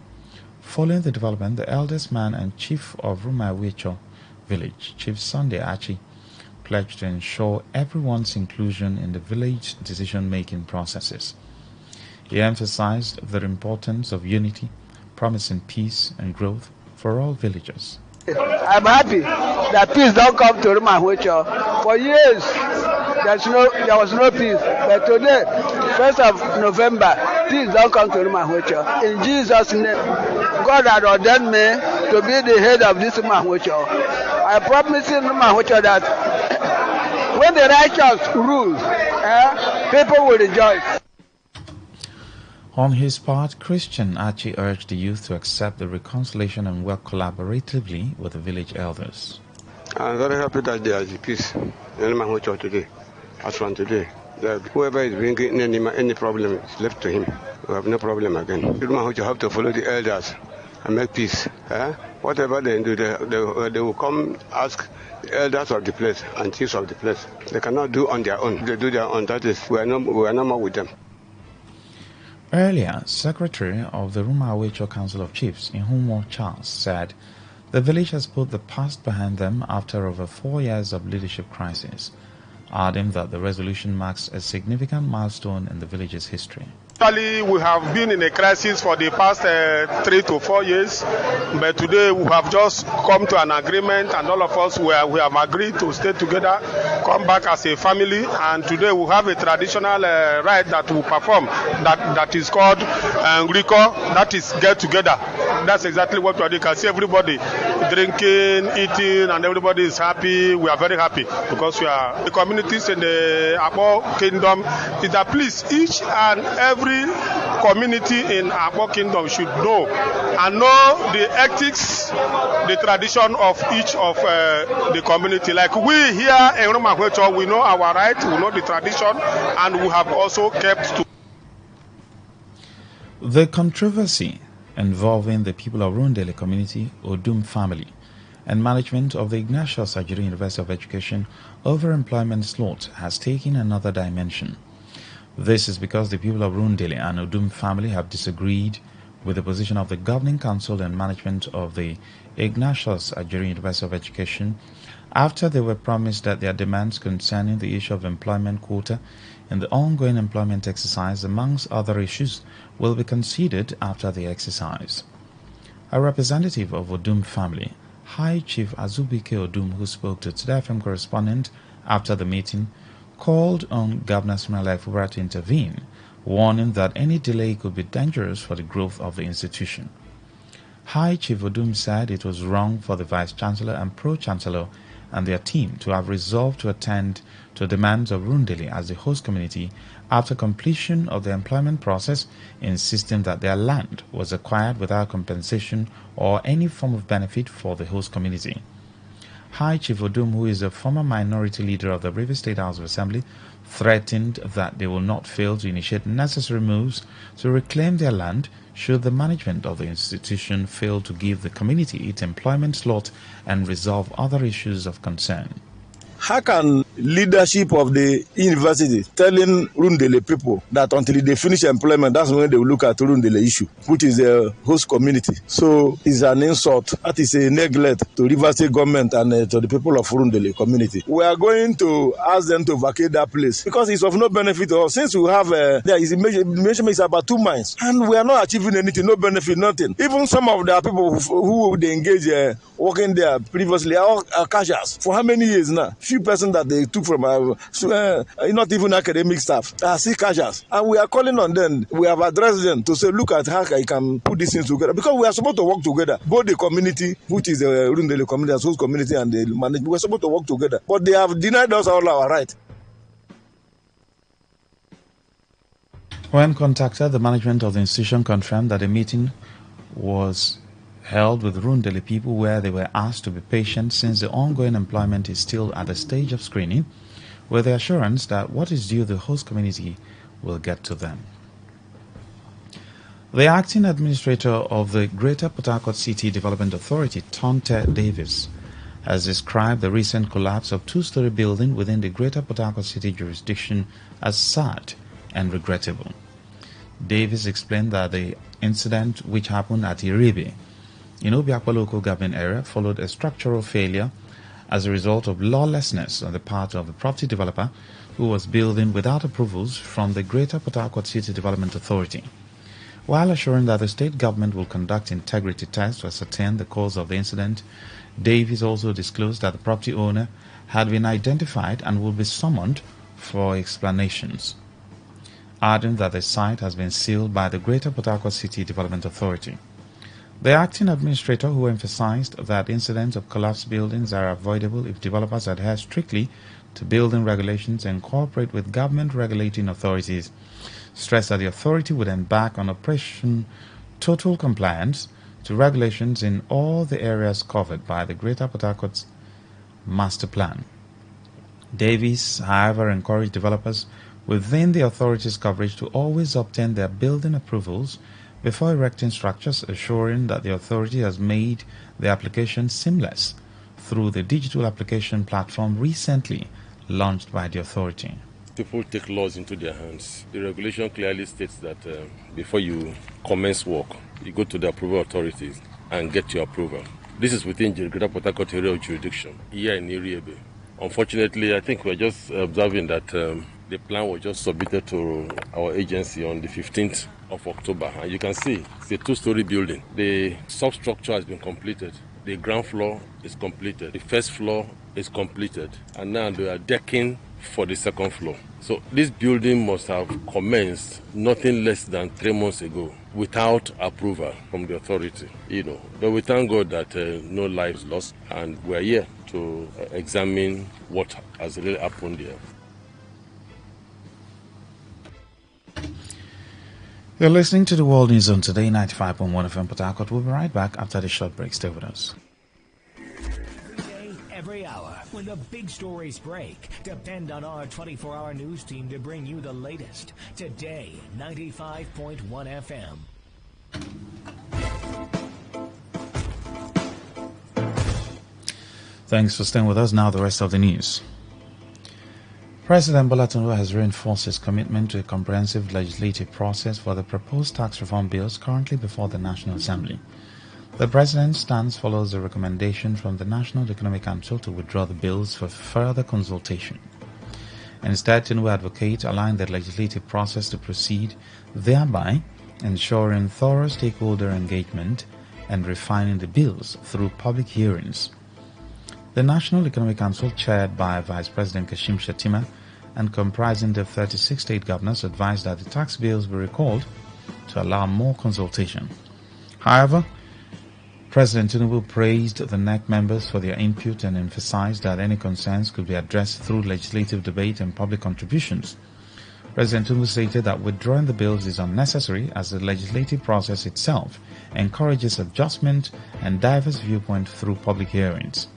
Following the development, the eldest man and chief of Rumawicho village, Chief Sunday Achi, pledged to ensure everyone's inclusion in the village decision-making processes. He emphasized the importance of unity, promising peace and growth for all villagers. I'm happy that peace don't come to Rumawicho. For years, there was no peace. But today, 1st of November, peace don't come to Rumawicho. In Jesus' name, God had ordained me to be the head of this Rumawicho. I promise in Rumawicho that when the righteous rule, people will rejoice. On his part, Christian Achi urged the youth to accept the reconciliation and work collaboratively with the village elders. I'm very happy that there is peace in Rumawicho today. As from today, that whoever is bringing any problem is left to him. We have no problem again. Rumawicho have to follow the elders and make peace. Whatever they do, they will come ask the elders of the place and chiefs of the place. They cannot do on their own. They do their own. That is, we are no more with them. Earlier, Secretary of the Rumawicho Council of Chiefs, Inhumo Charles, said the village has put the past behind them after over 4 years of leadership crisis, adding that the resolution marks a significant milestone in the village's history. Actually, we have been in a crisis for the past 3 to 4 years, but today we have just come to an agreement, and all of us we have agreed to stay together, come back as a family, and today we have a traditional rite that we perform that is called Ngrico, that is get together. That's exactly what we are doing. You can see everybody drinking, eating, and everybody is happy. We are very happy because we are the communities in the Abo Kingdom is that please each and every community in Abo Kingdom should know the ethics, the tradition of each of the community. Like we here in Rumawicho, we know our right, we know the tradition, and we have also kept to. The controversy involving the people of Rundele community, Odum family, and management of the Ignatius Ajuri University of Education over-employment slot has taken another dimension. This is because the people of Rundele and Odum family have disagreed with the position of the governing council and management of the Ignatius Ajuri University of Education after they were promised that their demands concerning the issue of employment quota in the ongoing employment exercise, amongst other issues, will be considered after the exercise. A representative of Odum family, High Chief Azubike Odum, who spoke to Today FM correspondent after the meeting, called on Governor Siminalayi Fubara to intervene, warning that any delay could be dangerous for the growth of the institution. High Chief Odum said it was wrong for the Vice-Chancellor and Pro-Chancellor and their team to have resolved to attend to demands of Rundele as the host community after completion of the employment process, insisting that their land was acquired without compensation or any form of benefit for the host community. High Chief Odum, who is a former minority leader of the River State House of Assembly, threatened that they will not fail to initiate necessary moves to reclaim their land should the management of the institution fail to give the community its employment slot and resolve other issues of concern. How can leadership of the university telling Rundele people that until they finish employment, that's when they will look at Rundele issue, which is the host community? So it's an insult. That is a neglect to River State government and to the people of Rundele community. We are going to ask them to vacate that place because it's of no benefit to us. Since we have there is a measurement is about 2 months and we are not achieving anything, no benefit, nothing. Even some of the people who they engage working there previously are cashiers for how many years now? Few persons that they took from not even academic staff are still cashiers, and we are calling on them. We have addressed them to say, look at how I can put these things together because we are supposed to work together. Both the community, which is the Rundele community, the host community, and the management, we are supposed to work together, but they have denied us all our rights. When contacted, the management of the institution confirmed that a meeting was held with Rundele people where they were asked to be patient since the ongoing employment is still at the stage of screening, with the assurance that what is due the host community will get to them. The acting administrator of the Greater Port Harcourt City Development Authority, Tonte Davis, has described the recent collapse of two-story building within the Greater Port Harcourt City jurisdiction as sad and regrettable. Davis explained that the incident, which happened at Iribe, in Obiakwa local government area, followed a structural failure as a result of lawlessness on the part of the property developer who was building without approvals from the Greater Port Harcourt City Development Authority. While assuring that the state government will conduct integrity tests to ascertain the cause of the incident, Davies also disclosed that the property owner had been identified and will be summoned for explanations, adding that the site has been sealed by the Greater Port Harcourt City Development Authority. The acting administrator, who emphasized that incidents of collapsed buildings are avoidable if developers adhere strictly to building regulations and cooperate with government regulating authorities, stressed that the authority would embark on Operation Total Compliance to regulations in all the areas covered by the Greater Port Harcourt Master Plan. Davies, however, encouraged developers within the authority's coverage to always obtain their building approvals before erecting structures, assuring that the authority has made the application seamless through the digital application platform recently launched by the authority. People take laws into their hands. The regulation clearly states that before you commence work, you go to the approval authorities and get your approval. This is within the Greater Port Harcourt area of jurisdiction, here in Iriebe. Unfortunately, I think we're just observing that the plan was just submitted to our agency on the 15th of October. And you can see it's a two-story building. The substructure has been completed. The ground floor is completed. The first floor is completed. And now they are decking for the second floor. So this building must have commenced nothing less than 3 months ago without approval from the authority. But we thank God that no lives lost, and we're here to examine what has really happened here. You're listening to the World News on Today95.1 FM Port Harcourt. We'll be right back after the short break. Stay with us. Every day, every hour, when the big stories break, depend on our 24-hour news team to bring you the latest. Today, 95.1 FM. Thanks for staying with us. Now the rest of the news. President Bola Tinubu has reinforced his commitment to a comprehensive legislative process for the proposed tax reform bills currently before the National Assembly. The President's stance follows the recommendation from the National Economic Council to withdraw the bills for further consultation. Instead, Tinubu advocates allowing the legislative process to proceed, thereby ensuring thorough stakeholder engagement and refining the bills through public hearings. The National Economic Council, chaired by Vice President Kashim Shettima and comprising the 36 state governors, advised that the tax bills be recalled to allow more consultation. However, President Tinubu praised the NEC members for their input and emphasized that any concerns could be addressed through legislative debate and public contributions. President Tinubu stated that withdrawing the bills is unnecessary as the legislative process itself encourages adjustment and diverse viewpoints through public hearings.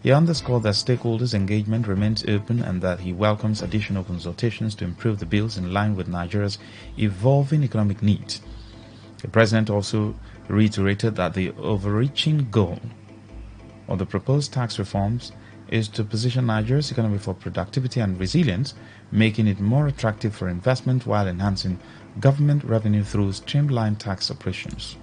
He underscored that stakeholders' engagement remains open and that he welcomes additional consultations to improve the bills in line with Nigeria's evolving economic needs. The President also reiterated that the overreaching goal of the proposed tax reforms is to position Nigeria's economy for productivity and resilience, making it more attractive for investment while enhancing government revenue through streamlined tax operations.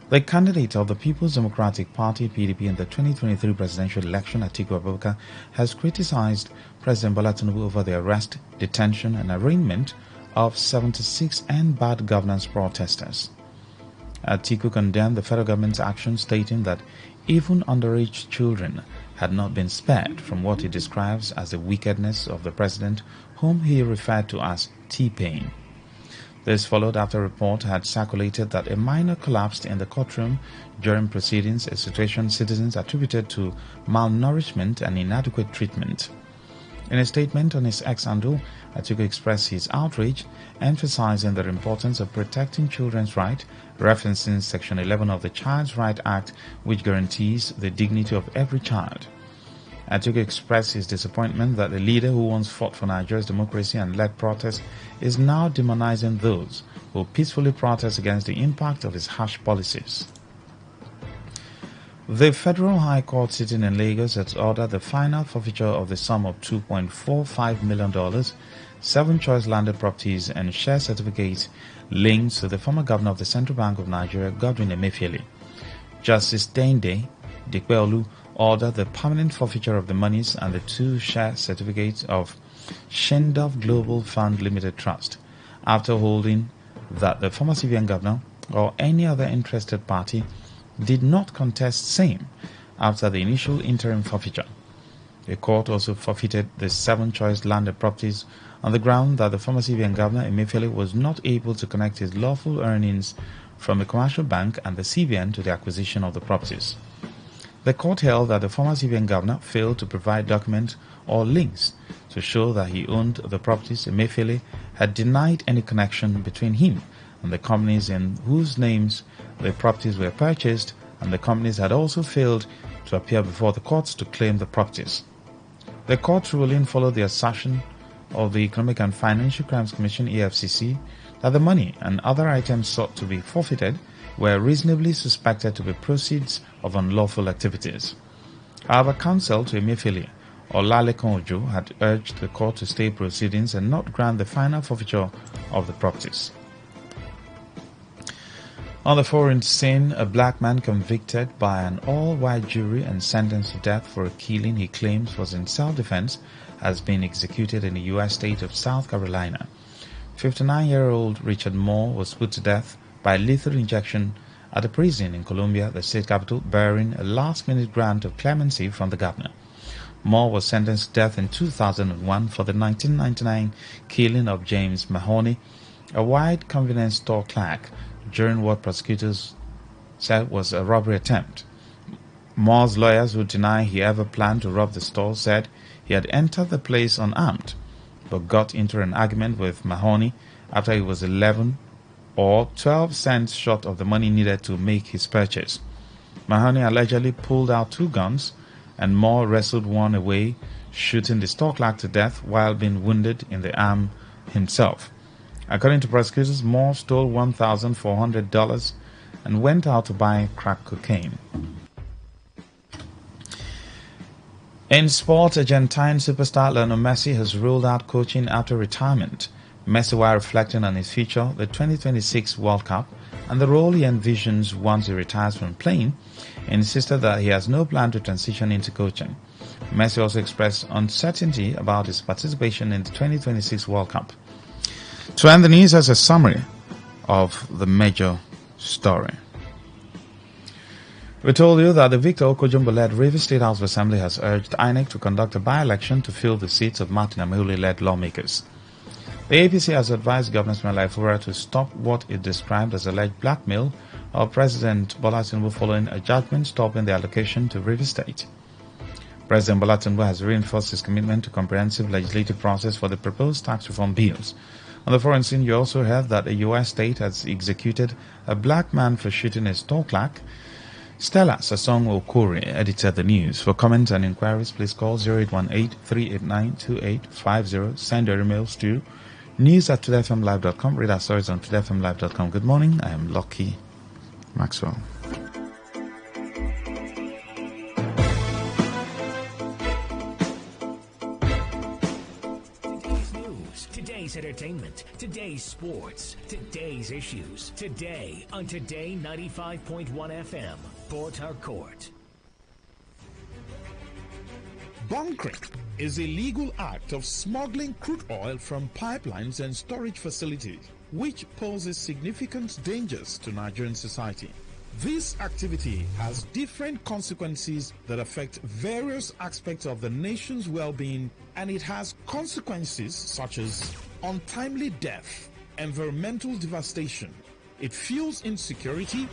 The candidate of the People's Democratic Party (PDP) in the 2023 presidential election, Atiku Abubakar, has criticized President Bola Tinubu over the arrest, detention, and arraignment of 76 and bad governance protesters. Atiku condemned the federal government's action, stating that even underage children had not been spared from what he describes as the wickedness of the president, whom he referred to as T-Pain. This followed after a report had circulated that a minor collapsed in the courtroom during proceedings, a situation citizens attributed to malnourishment and inadequate treatment. In a statement on his X handle, Atiku expressed his outrage, emphasizing the importance of protecting children's rights, referencing Section 11 of the Child's Right Act, which guarantees the dignity of every child. Atiku expressed his disappointment that the leader who once fought for Nigeria's democracy and led protests is now demonizing those who peacefully protest against the impact of his harsh policies. The Federal High Court sitting in Lagos has ordered the final forfeiture of the sum of $2.45 million, 7 choice landed properties and share certificates linked to the former governor of the Central Bank of Nigeria, Godwin Emefiele. Justice Dende Dikpeolu ordered the permanent forfeiture of the monies and the 2 share certificates of Shendov Global Fund Limited Trust, after holding that the former CBN governor or any other interested party did not contest same after the initial interim forfeiture. The court also forfeited the 7 choice landed properties on the ground that the former CBN governor Emefiele was not able to connect his lawful earnings from a commercial bank and the CBN to the acquisition of the properties. The court held that the former CBN governor failed to provide documents or links to show that he owned the properties. Emefiele had denied any connection between him and the companies in whose names the properties were purchased, and the companies had also failed to appear before the courts to claim the properties. The court ruling followed the assertion of the Economic and Financial Crimes Commission (EFCC) that the money and other items sought to be forfeited were reasonably suspected to be proceeds of unlawful activities. However, counsel to Emefiele, Olalekan Ojo, had urged the court to stay proceedings and not grant the final forfeiture of the properties. On the foreign scene, a black man convicted by an all-white jury and sentenced to death for a killing he claims was in self-defense has been executed in the U.S. state of South Carolina. 59-year-old Richard Moore was put to death by lethal injection at a prison in Columbia, the state capital, bearing a last-minute grant of clemency from the governor. Moore was sentenced to death in 2001 for the 1999 killing of James Mahoney, a white convenience store clerk, during what prosecutors said was a robbery attempt. Moore's lawyers, who deny he ever planned to rob the store, said he had entered the place unarmed, but got into an argument with Mahoney after he was 11 or 12 cents short of the money needed to make his purchase. Mahoney allegedly pulled out 2 guns, and Moore wrestled one away, shooting the store clerk to death while being wounded in the arm himself. According to prosecutors, Moore stole $1,400 and went out to buy crack cocaine. In sport, Argentine superstar Lionel Messi has ruled out coaching after retirement. Messi, while reflecting on his future, the 2026 World Cup, and the role he envisions once he retires from playing, insisted that he has no plan to transition into coaching. Messi also expressed uncertainty about his participation in the 2026 World Cup. To end the news as a summary of the major story. We told you that the Victor Okojumbo-led Rivers State House of Assembly has urged INEC to conduct a by-election to fill the seats of Martin Amehule-led lawmakers. The APC has advised Governor Ismaila Ifura to stop what it described as alleged blackmail of President Bola Tinubu following a judgment stopping the allocation to Rivers State. President Bola Tinubu has reinforced his commitment to comprehensive legislative process for the proposed tax reform bills. On the foreign scene, you also heard that a U.S. state has executed a black man for shooting a store clerk. Stella Sasong Okori edited the news. For comments and inquiries, please call 0818-389-2850. Send your emails to news@todayfmlive.com. Read our stories on todayfmlive.com. Good morning. I am Lucky Maxwell. Today's news, today's entertainment, today's sports, today's issues. Today on Today 95.1 FM, Port Harcourt. Bunkering is a legal act of smuggling crude oil from pipelines and storage facilities, which poses significant dangers to Nigerian society. This activity has different consequences that affect various aspects of the nation's well-being, and it has consequences such as untimely death, environmental devastation. It fuels insecurity.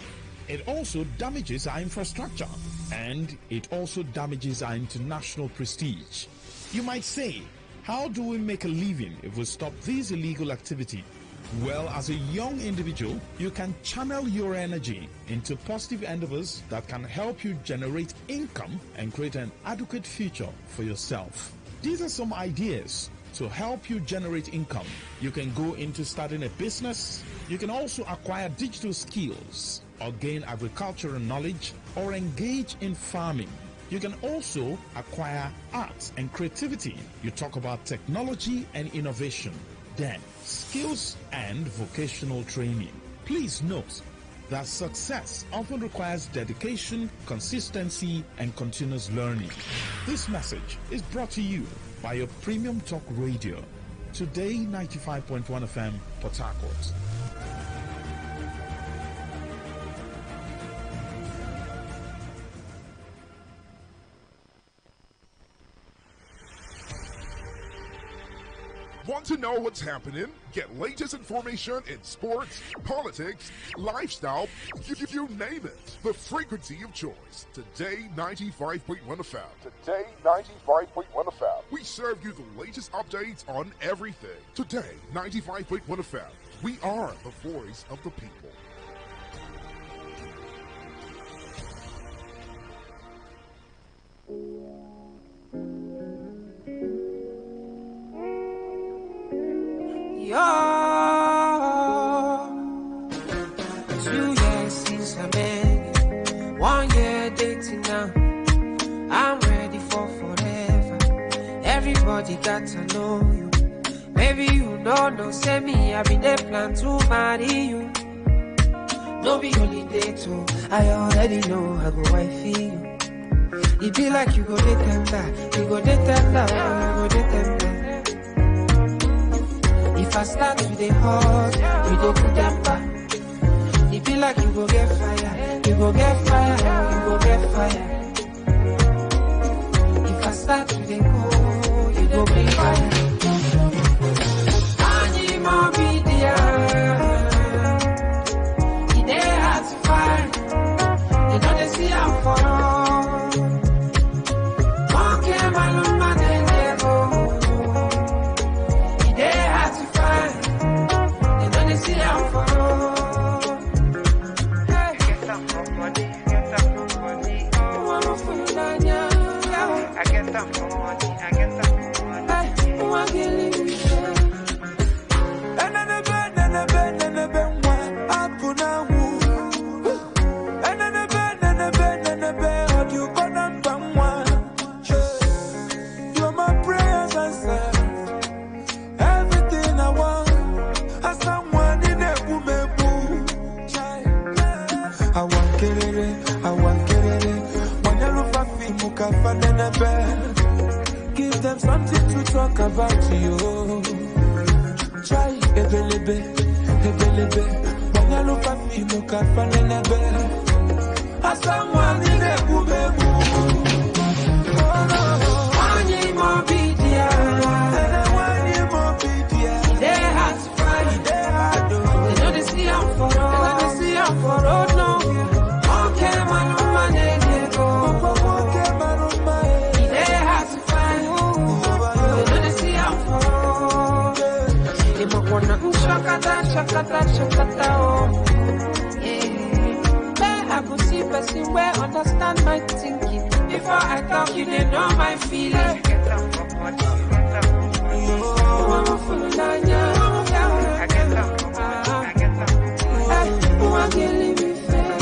It also damages our infrastructure, and it also damages our international prestige. You might say, how do we make a living if we stop this illegal activity? Well, as a young individual, you can channel your energy into positive endeavors that can help you generate income and create an adequate future for yourself. These are some ideas to help you generate income. You can go into starting a business. You can also acquire digital skills or gain agricultural knowledge or engage in farming. You can also acquire arts and creativity. You talk about technology and innovation. Then, skills and vocational training. Please note that success often requires dedication, consistency, and continuous learning. This message is brought to you by your premium talk radio, Today 95.1 FM, Port Harcourt. Want to know what's happening? Get latest information in sports, politics, lifestyle, you name it. The frequency of choice. Today 95.1 FM. Today 95.1 FM. We serve you the latest updates on everything. Today 95.1 FM. We are the voice of the people. Yo, 2 years since I met you, 1 year dating now. I'm ready for forever. Everybody got to know you. Maybe you know, say me, I been there plan to marry you. No be only day too, I already know I go wife you. It be like you go date them back, you go date them down, you go date them back. If I start with the hot, we go put them back. It be like you go get fire, you go get fire, you go get fire. If I start with the cold, you go bring fire. Anima be there. It ain't hard to find. You know they see how far. Okay, my love, my devil. It ain't hard to find. You know they see how far. Get some for money, get some for money. I get some for money. ebelebe, ebelebe. Wanyalu papi muka fanenebe. Asamwani nebubebu. Wanyi mobidia, wanyi mobidia. They has fight, they had do. They know they see I'm for road, they know they see I'm for road no. Okay, man, they go. Okay, man, they has fight. They know they see I'm for road. They might wanna shakata, shakata, shakata, oh. I could see person where understand my thinking. Before I talk, you they know my feeling. I'm a fool, I can't leave you fair.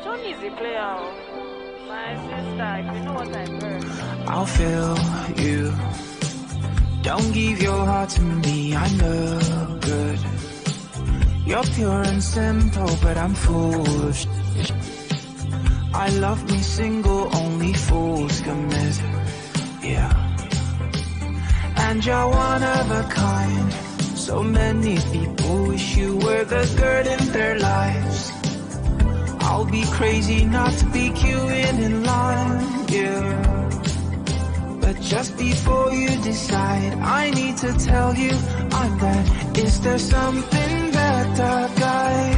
Johnny is a player. My sister, if you know what I heard. I'll feel you. Don't give your heart to me, I look good. You're pure and simple, but I'm foolish. I love me single, only fools commit. Yeah. And you're one of a kind. So many people wish you were the girl in their lives. I'll be crazy not to be queuing in line, yeah. But just before you decide, I need to tell you I'm that. Is there something better, guy?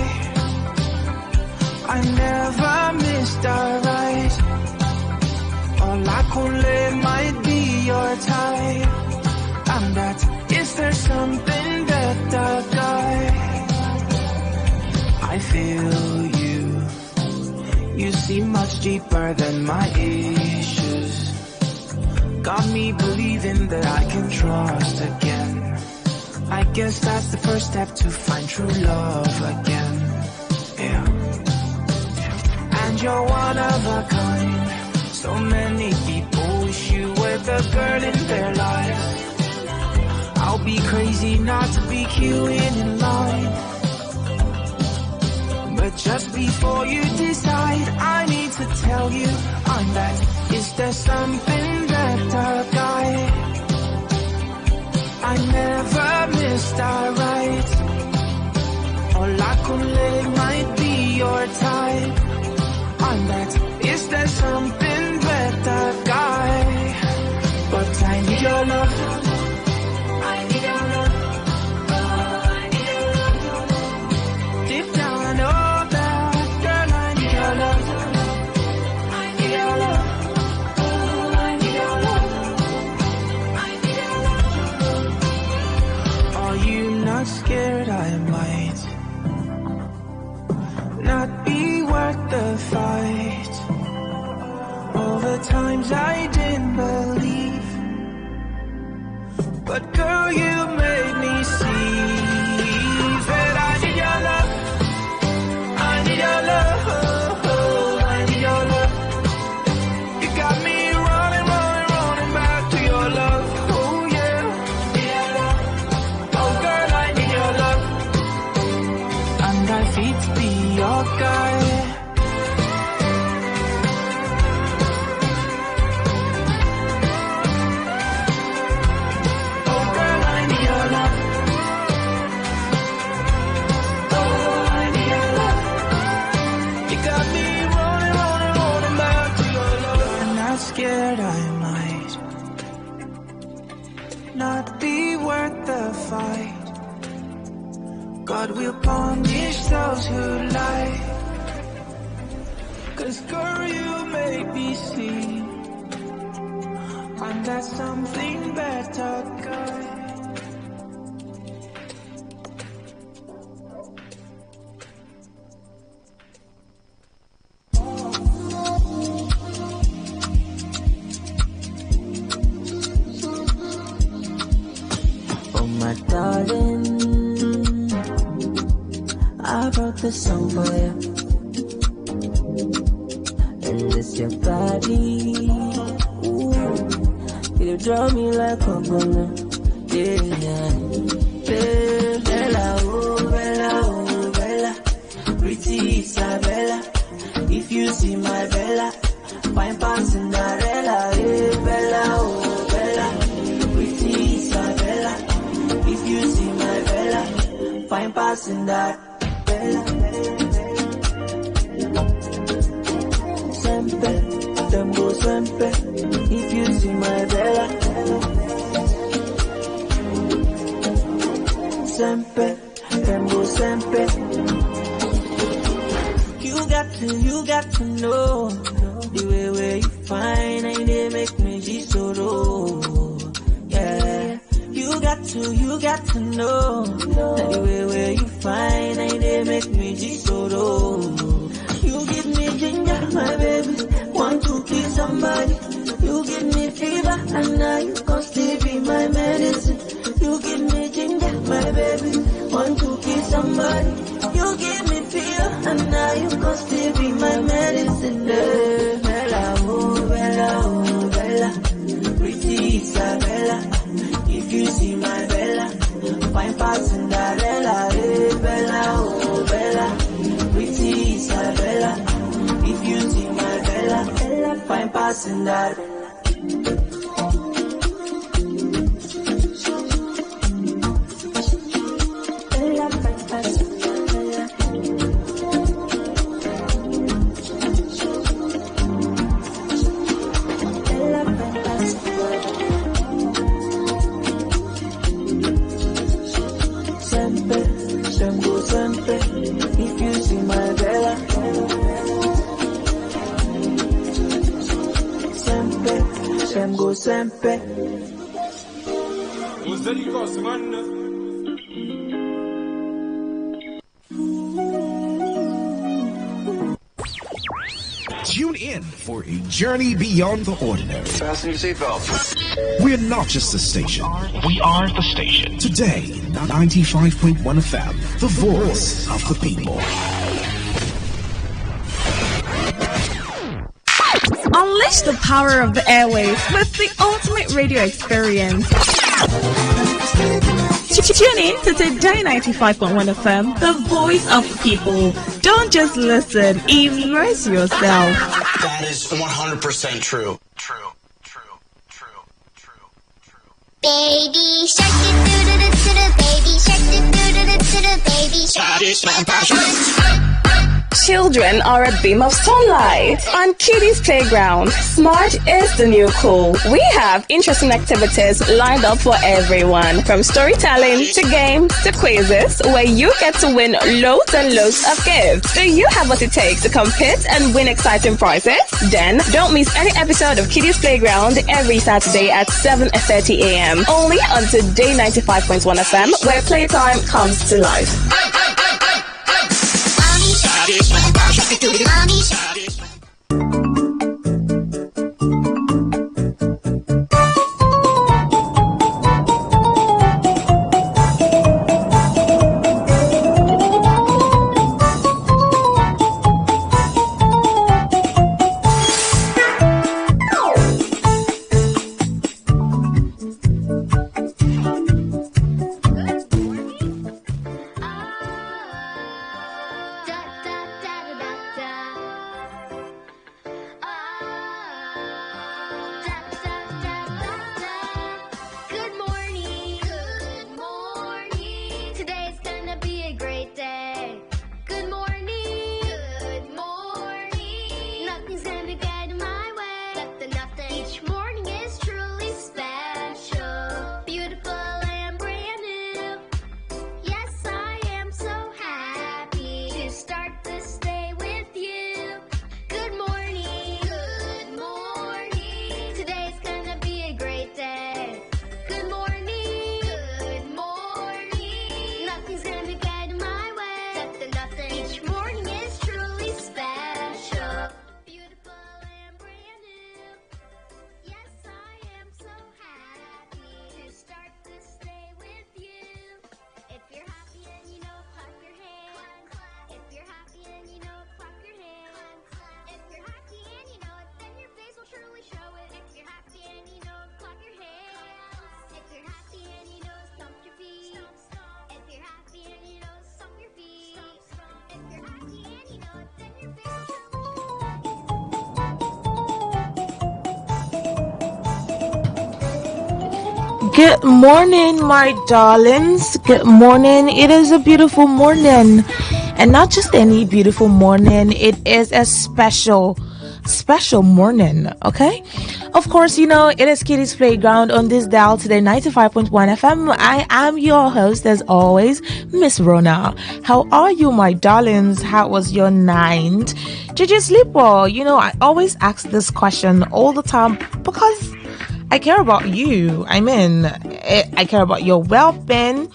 I never missed a ride. Olakule might be your type. I'm that. Is there something better, guy? I feel you. You seem much deeper than my issues. Got me believing that I can trust again. I guess that's the first step to find true love again. Yeah. And you're one of a kind. So many people wish you were the girl in their lives. I'll be crazy not to be queuing in line. But just before you decide, I need to tell you I'm that. Is there something better, guy? I never missed a ride. Olakule might be your type. I'm that. Is there something better, guy? But I need your love. I need your love. Oh, I need your love. Deep down I know that, girl, I need your love. I need your love. Oh, I need your love. I need your love. Are you not scared I might not be worth the fight? All the times I didn't believe. But girl, you made me see that I need your love. I need your love. I need your love. You got me running, running, running back to your love. Oh yeah, need your love. Oh girl, I need your love. And I fit to be your guy. Scared I might not be worth the fight. God will punish those who lie. 'Cause girl, you make me see I'm that something better, guy. Darling, I I wrote this song for you. And it's your body. Ooh, you draw me like a gunner. Yeah. Bella, oh, Bella, oh, Bella. Pretty Isabella. If you see my Bella, fine pants Cinderella. Hey, Bella, oh, Bella. Pretty Isabella. If you see my Bella, fine pants Cinderella. Sempre, tempo sempre. If you see my Bella, sempre, tempo sempre. You got to know the way where you find and they make me so yeah. You got to know the way where you find and they make me so you give me ginger, my baby, want to kill somebody. You give me fever and now you can still be my medicine. You give me ginger, my baby, want to kill somebody. You give me fever and now you can still be my medicine. Bella, oh, Bella, oh, Bella. Pretty Isabella. If you see my Bella, fine past Cinderella. Hey, Bella, oh, Bella. Pretty Isabella. If you see my Bella, fine past Cinderella. If you see my Bella, sempre, sempre. Tune in for a journey beyond the ordinary. Fasten your seatbelts. We're not just a station. We are the station. Today, 95.1 FM, the voice of the people. Unleash the power of the airwaves with the ultimate radio experience. Tune in to Today 95.1 FM, the voice of the people. Don't just listen, immerse yourself. That is 100% true. Baby shark, do-do-do-do-do, baby shark, do-do-do-do-do, baby shark. That is my passion. Children are a beam of sunlight on Kiddies Playground. Smart is the new cool. We have interesting activities lined up for everyone, from storytelling to games to quizzes, where you get to win loads and loads of gifts. Do you have what it takes to compete and win exciting prizes? Then don't miss any episode of Kiddies Playground every Saturday at 7:30 a.m. only on Today 95.1 FM, where playtime comes to life. Good morning, my darlings. Good morning. It is a beautiful morning. And not just any beautiful morning, it is a special morning, okay? Of course, you know, it is Kitty's Playground on this dial today, 95.1 FM. I am your host, as always, Miss Rona. How are you, my darlings? How was your night? Did you sleep well? You know, I always ask this question all the time because I care about you. I care about your well-being,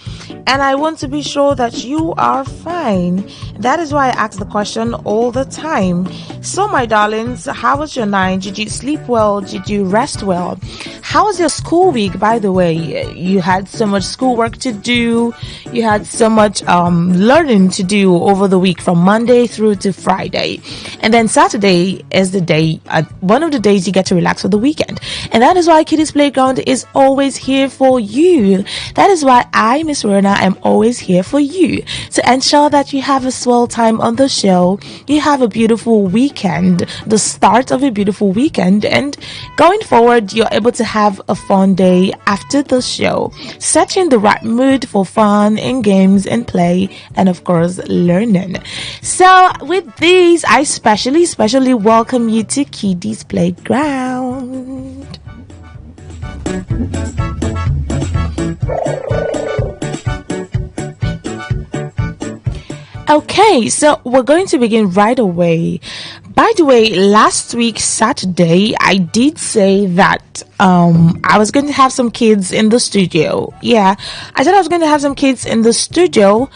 and I want to be sure that you are fine. That is why I ask the question all the time. So, my darlings, how was your night? Did you sleep well? Did you rest well? How was your school week, by the way? You had so much schoolwork to do. You had so much learning to do over the week from Monday through to Friday. And then Saturday is the day, one of the days you get to relax for the weekend. And that is why Kitty's Playground is always here for you. That is why I, Miss Rona, am always here for you to ensure that you have a swell time on the show. You have a beautiful weekend, the start of a beautiful weekend, and going forward, you're able to have a fun day after the show, setting the right mood for fun and games and play, and of course, learning. So, with these, I specially welcome you to Kitty's Playground. Okay, so we're going to begin right away. By the way, last week, Saturday, I did say that I was going to have some kids in the studio. Yeah, I said I was going to have some kids in the studio,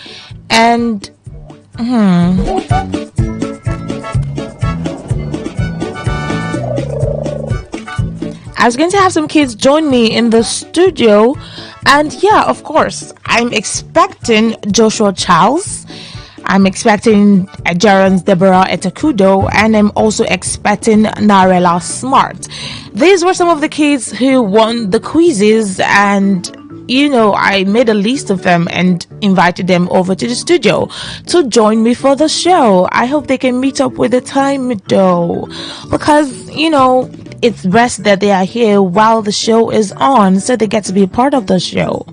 and I was going to have some kids join me in the studio, and yeah, of course, I'm expecting Joshua Charles, I'm expecting Jaron's Deborah Etakudo, and I'm also expecting Narella Smart. These were some of the kids who won the quizzes, and you know, I made a list of them and invited them over to the studio to join me for the show. I hope they can meet up with the time though, because you know, it's best that they are here while the show is on, so they get to be a part of the show.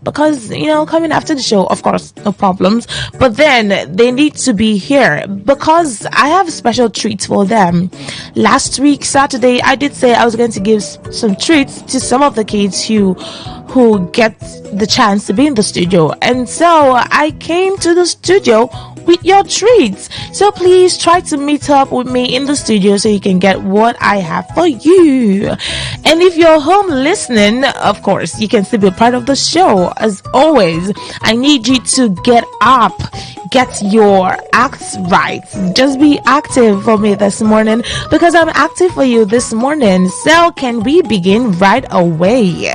Because, you know, coming after the show, of course, no problems, but then they need to be here because I have special treats for them. Last week, Saturday, I did say I was going to give some treats to some of the kids who get the chance to be in the studio, and so I came to the studio with your treats. So please try to meet up with me in the studio so you can get what I have for you. And if you're home listening, of course, you can still be a part of the show. As always, I need you to get up, get your acts right. Just be active for me this morning because I'm active for you this morning. So can we begin right away?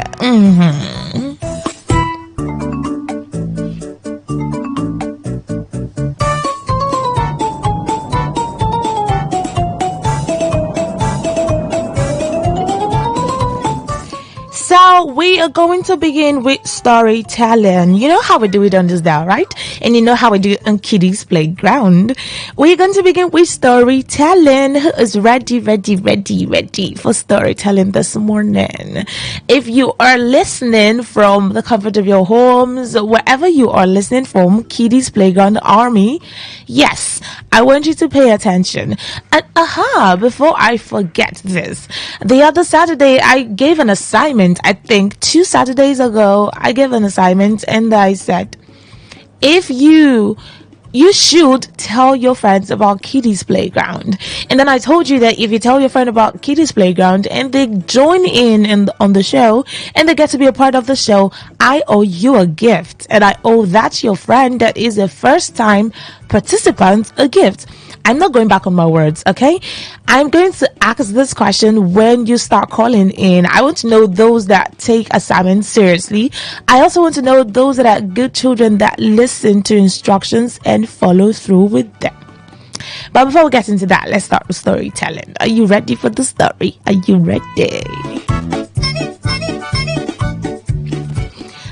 So we are going to begin with storytelling. You know how we do it on this dial, right? And you know how we do it on Kitty's Playground. We're going to begin with storytelling. Who is ready for storytelling this morning? If you are listening from the comfort of your homes, wherever you are listening from, Kitty's Playground Army, yes, I want you to pay attention. And before I forget this, the other Saturday I gave an assignment. I think 2 Saturdays ago, I gave an assignment and I said, if you should tell your friends about Kitty's Playground. And then I told you that if you tell your friend about Kitty's Playground and they join in on the show and they get to be a part of the show, I owe you a gift. And I owe that your friend that is a first time participant a gift. I'm not going back on my words, okay? I'm going to ask this question when you start calling in. I want to know those that take assignments seriously. I also want to know those that are good children that listen to instructions and follow through with them. But before we get into that, let's start with storytelling. Are you ready for the story? Are you ready?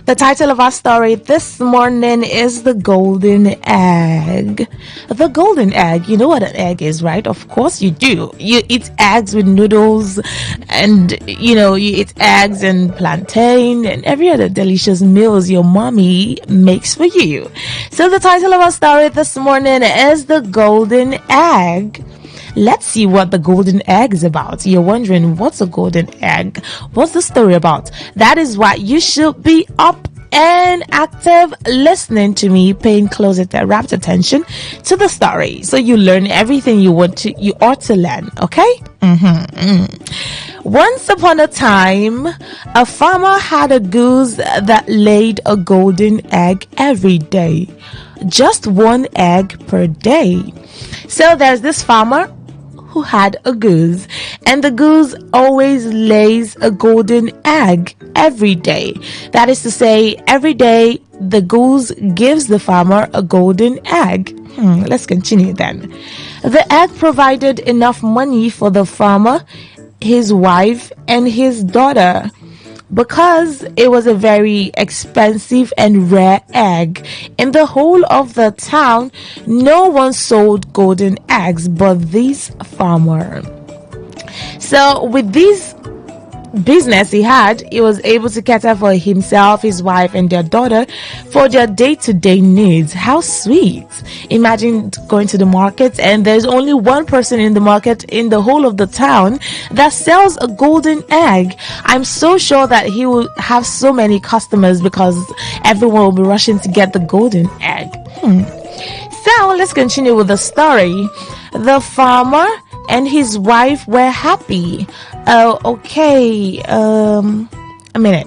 The title of our story this morning is The Golden Egg. The golden egg. You know what an egg is, right? Of course you do. You eat eggs with noodles, and you eat eggs and plantain and every other delicious meals your mommy makes for you. So the title of our story this morning is The Golden Egg. Let's see what the golden egg is about. You're wondering, what's a golden egg? What's the story about? That is why you should be up and active, listening to me, paying rapt attention to the story, so you learn everything you ought to learn. Okay? Once upon a time, a farmer had a goose that laid a golden egg every day. Just one egg per day. So there's this farmer who had a goose, and the goose always lays a golden egg every day. That is to say, every day the goose gives the farmer a golden egg. Let's continue then. The egg provided enough money for the farmer, his wife, and his daughter. Because it was a very expensive and rare egg, in the whole of the town, no one sold golden eggs but this farmer. So with this business he had, he was able to cater for himself, his wife, and their daughter for their day-to-day needs. How sweet. Imagine going to the market and there's only one person in the market in the whole of the town that sells a golden egg. I'm so sure that he will have so many customers because everyone will be rushing to get the golden egg. So let's continue with the story. The farmer and his wife were happy. Okay. A minute.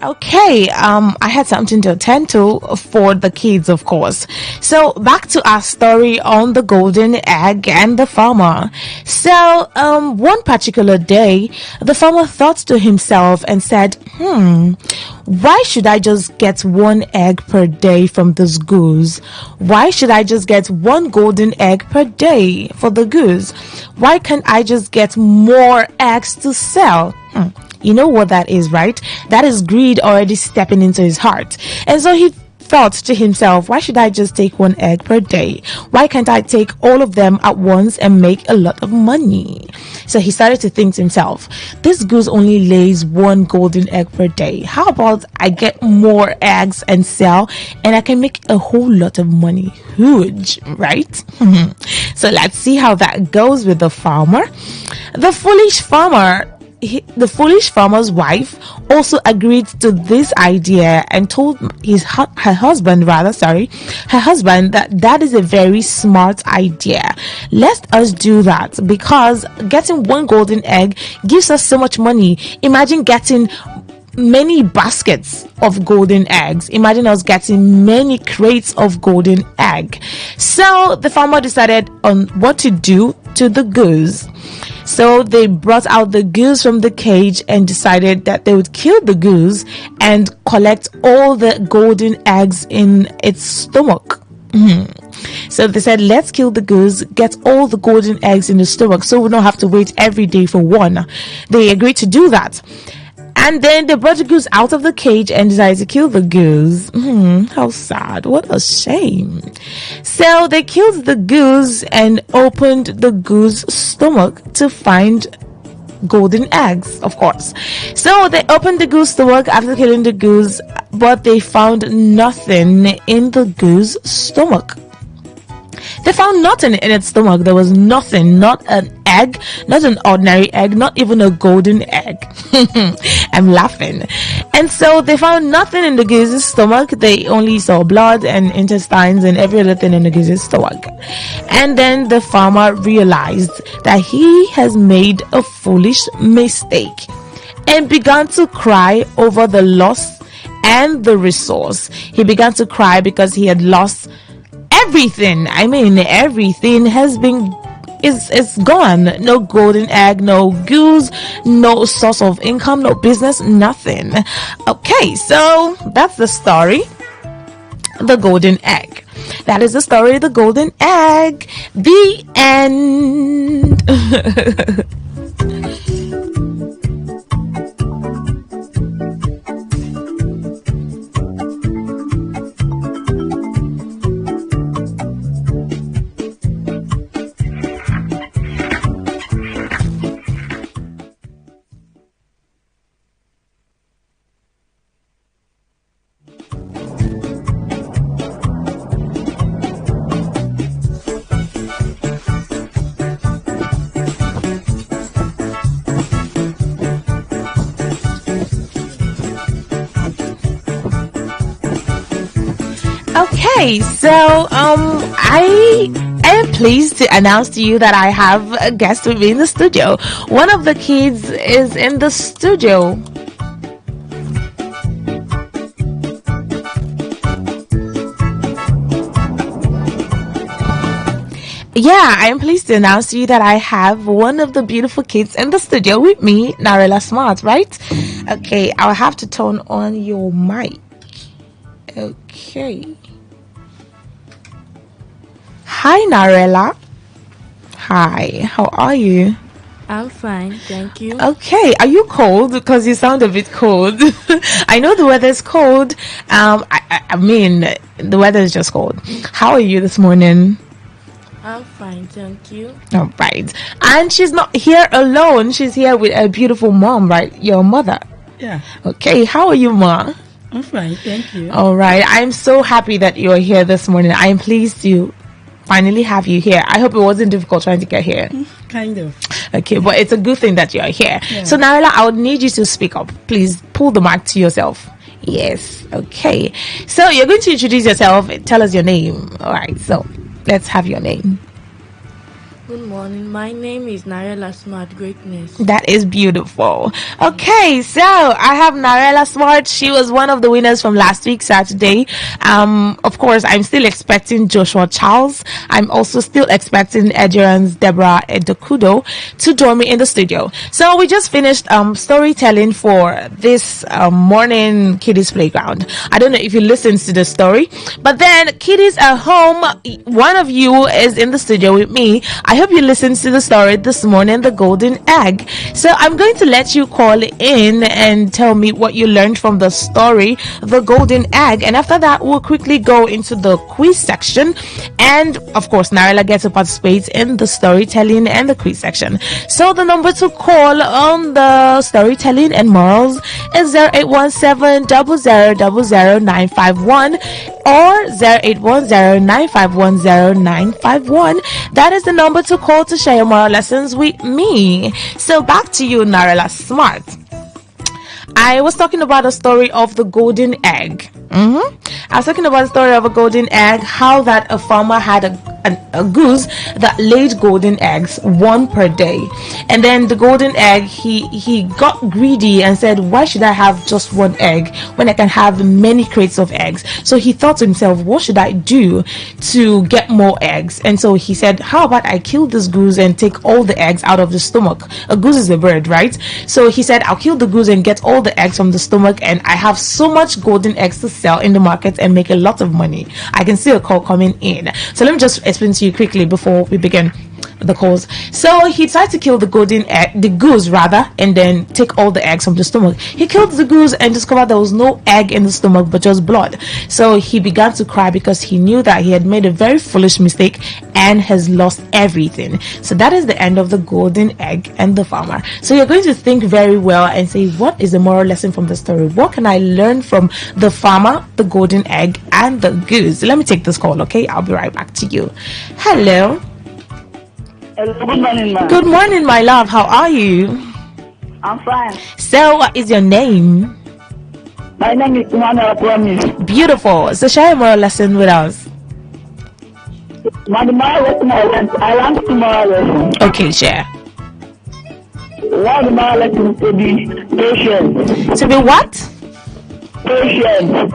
Okay, I had something to attend to for the kids, of course. So back to our story on the golden egg and the farmer. So one particular day, the farmer thought to himself and said, why should I just get one egg per day from this goose? Why should I just get one golden egg per day for the goose? Why can't I just get more eggs to sell? You know what that is, right? That is greed already stepping into his heart. And so he thought to himself, why should I just take one egg per day? Why can't I take all of them at once and make a lot of money? So he started to think to himself, this goose only lays one golden egg per day. How about I get more eggs and sell, and I can make a whole lot of money? Huge, right? So let's see how that goes with the farmer. The foolish farmer's wife also agreed to this idea and told her husband that is a very smart idea. Let us do that, because getting one golden egg gives us so much money. Imagine getting many baskets of golden eggs. Imagine us getting many crates of golden egg. So the farmer decided on what to do to the goose. So they brought out the goose from the cage and decided that they would kill the goose and collect all the golden eggs in its stomach. So they said, let's kill the goose, get all the golden eggs in the stomach, so we don't have to wait every day for one. They agreed to do that. And then they brought the goose out of the cage and decided to kill the goose. How sad. What a shame. So they killed the goose and opened the goose's stomach to find golden eggs, of course. So they opened the goose stomach after killing the goose, but they found nothing in the goose's stomach. They found nothing in its stomach. There was nothing, not an egg, not an ordinary egg, not even a golden egg. I'm laughing. And so they found nothing in the goose's stomach. They only saw blood and intestines and every other thing in the goose's stomach. And then the farmer realized that he has made a foolish mistake and began to cry over the loss and the resource. He began to cry because he had lost everything. I mean, everything has been is gone. No golden egg, no goose, no source of income, no business, nothing. Okay, so that's the story. The golden egg. That is the story of the golden egg. The end. Okay, so I am pleased to announce to you that I have a guest with me in the studio. One of the kids is in the studio. Yeah, I am pleased to announce to you that I have one of the beautiful kids in the studio with me, Narela Smart, right? Okay, I'll have to turn on your mic. Okay. Hi, Narela. Hi, how are you? I'm fine, thank you. Okay, are you cold? Because you sound a bit cold. I know the weather is cold. I mean, the weather is just cold. How are you this morning? I'm fine, thank you. All right. And she's not here alone. She's here with a beautiful mom, right? Your mother. Yeah. Okay, how are you, Ma? I'm fine, thank you. All right. I'm so happy that you're here this morning. I am pleased to finally have you here. I hope it wasn't difficult trying to get here. Kind of. Okay, but it's a good thing that you're here. Yeah. So, Narela, I would need you to speak up. Please pull the mic to yourself. Yes. Okay. So, you're going to introduce yourself. Tell us your name. All right. So, let's have your name. Good morning. My name is Narela Smart Greatness. That is beautiful. Okay, so I have Narela Smart. She was one of the winners from last week, Saturday. Of course, I'm still expecting Joshua Charles. I'm also still expecting Edgerans Deborah Edokudo to join me in the studio. So we just finished storytelling for this morning Kiddies Playground. I don't know if you listened to the story, but then kiddies at home, one of you is in the studio with me. I hope you listened to the story this morning, the golden egg. So I'm going to let you call in and tell me what you learned from the story, the golden egg. And after that, we'll quickly go into the quiz section. And of course, Narela gets to participate in the storytelling and the quiz section. So the number to call on the storytelling and morals is 0817-0000-951 or 0810-951-0951. That is the number to call to share your moral lessons with me. So back to you, Narela Smart. I was talking about the story of the golden egg. I was talking about the story of a golden egg, how that a farmer had a goose that laid golden eggs, one per day. And then the golden egg, he got greedy and said, why should I have just one egg when I can have many crates of eggs? So he thought to himself, what should I do to get more eggs? And so he said, how about I kill this goose and take all the eggs out of the stomach? A goose is a bird, right? So he said, I'll kill the goose and get all the eggs from the stomach, and I have so much golden eggs to sell in the market and make a lot of money. I can see a call coming in. So let me just explain to you quickly before we begin. the calls. So he tried to kill the goose rather, and then take all the eggs from the stomach. He killed the goose and discovered there was no egg in the stomach but just blood. So he began to cry because he knew that he had made a very foolish mistake and has lost everything. So that is the end of the golden egg and the farmer. So you're going to think very well and say, what is the moral lesson from the story? What can I learn from the farmer, the golden egg, and the goose? Let me take this call, okay? I'll be right back to you. Hello. Hello, good morning, ma'am. Good morning, my love. How are you? I'm fine. So, what is your name? My name is Emmanuel Promise. Beautiful. So, share a moral lesson with us. My moral lesson I learned tomorrow lesson. Okay, share. What the moral lesson to be patient. To be what? Patient.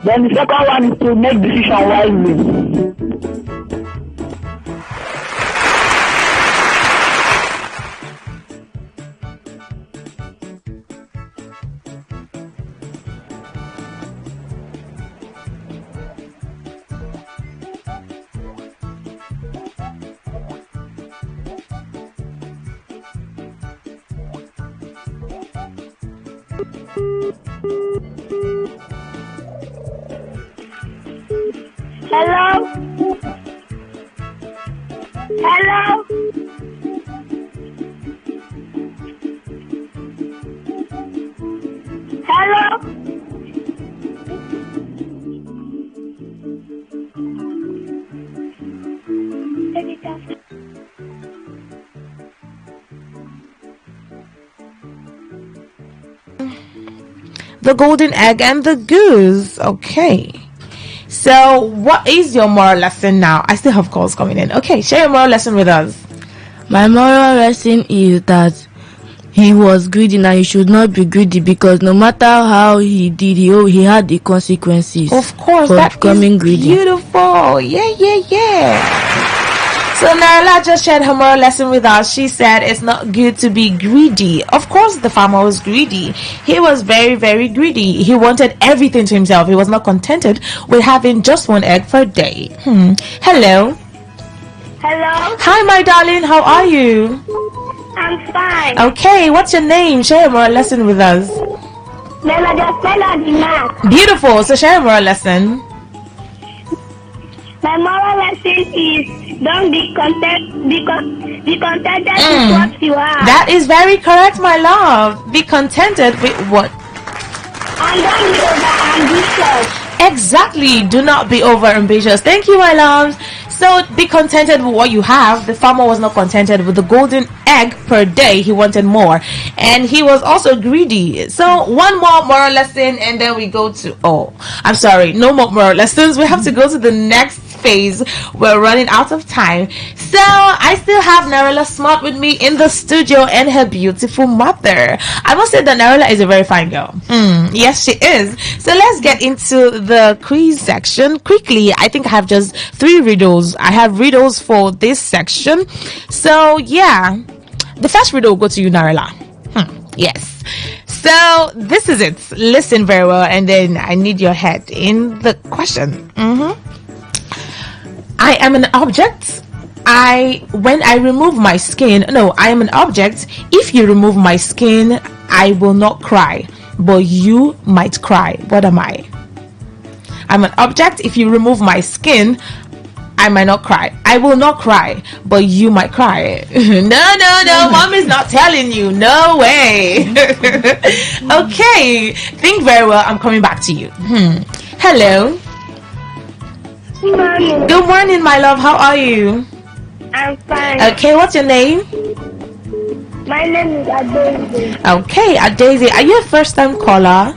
Then the second one is to make decision wisely. Hello? Hello? Hello? The golden egg and the goose. Okay. So, what is your moral lesson now? I still have calls coming in. Okay, share your moral lesson with us. My moral lesson is that he was greedy and he should not be greedy, because no matter how he did, he had the consequences. Of course, for that becoming is greedy. Beautiful. Yeah. So Narla just shared her moral lesson with us. She said it's not good to be greedy. Of course, the farmer was greedy. He was very, very greedy. He wanted everything to himself. He was not contented with having just one egg per day. Hello. Hello? Hi, my darling. How are you? I'm fine. Okay, what's your name? Share your moral lesson with us. Beautiful. So share your moral lesson. My moral lesson is don't be contented with what you have. That is very correct, my love. Be contented with what. And don't be over ambitious. Exactly. Do not be over ambitious. Thank you, my love. So be contented with what you have. The farmer was not contented with the golden egg per day. He wanted more, and he was also greedy. So one more moral lesson, and then we go to no more moral lessons. We have to go to the next phase. We're running out of time. So I still have Narela Smart with me in the studio and her beautiful mother. I must say that Narela is a very fine girl. Yes, she is. So let's get into the quiz section quickly. I think I have just 3 riddles. I have riddles for this section. So yeah, the first riddle will go to you, Narela. Yes. So this is it. Listen very well, and then I need your head in the question. I am an object. When I remove my skin, I am an object. If you remove my skin, I will not cry, but you might cry. What am I? I'm an object. If you remove my skin, I might not cry. I will not cry, but you might cry. No. Mom is not telling you. No way. Okay. Think very well. I'm coming back to you. Hello. Good morning. Good morning, my love. How are you? I'm fine. Okay, what's your name? My name is Adaisy. Okay, Adaisy. Are you a first-time caller?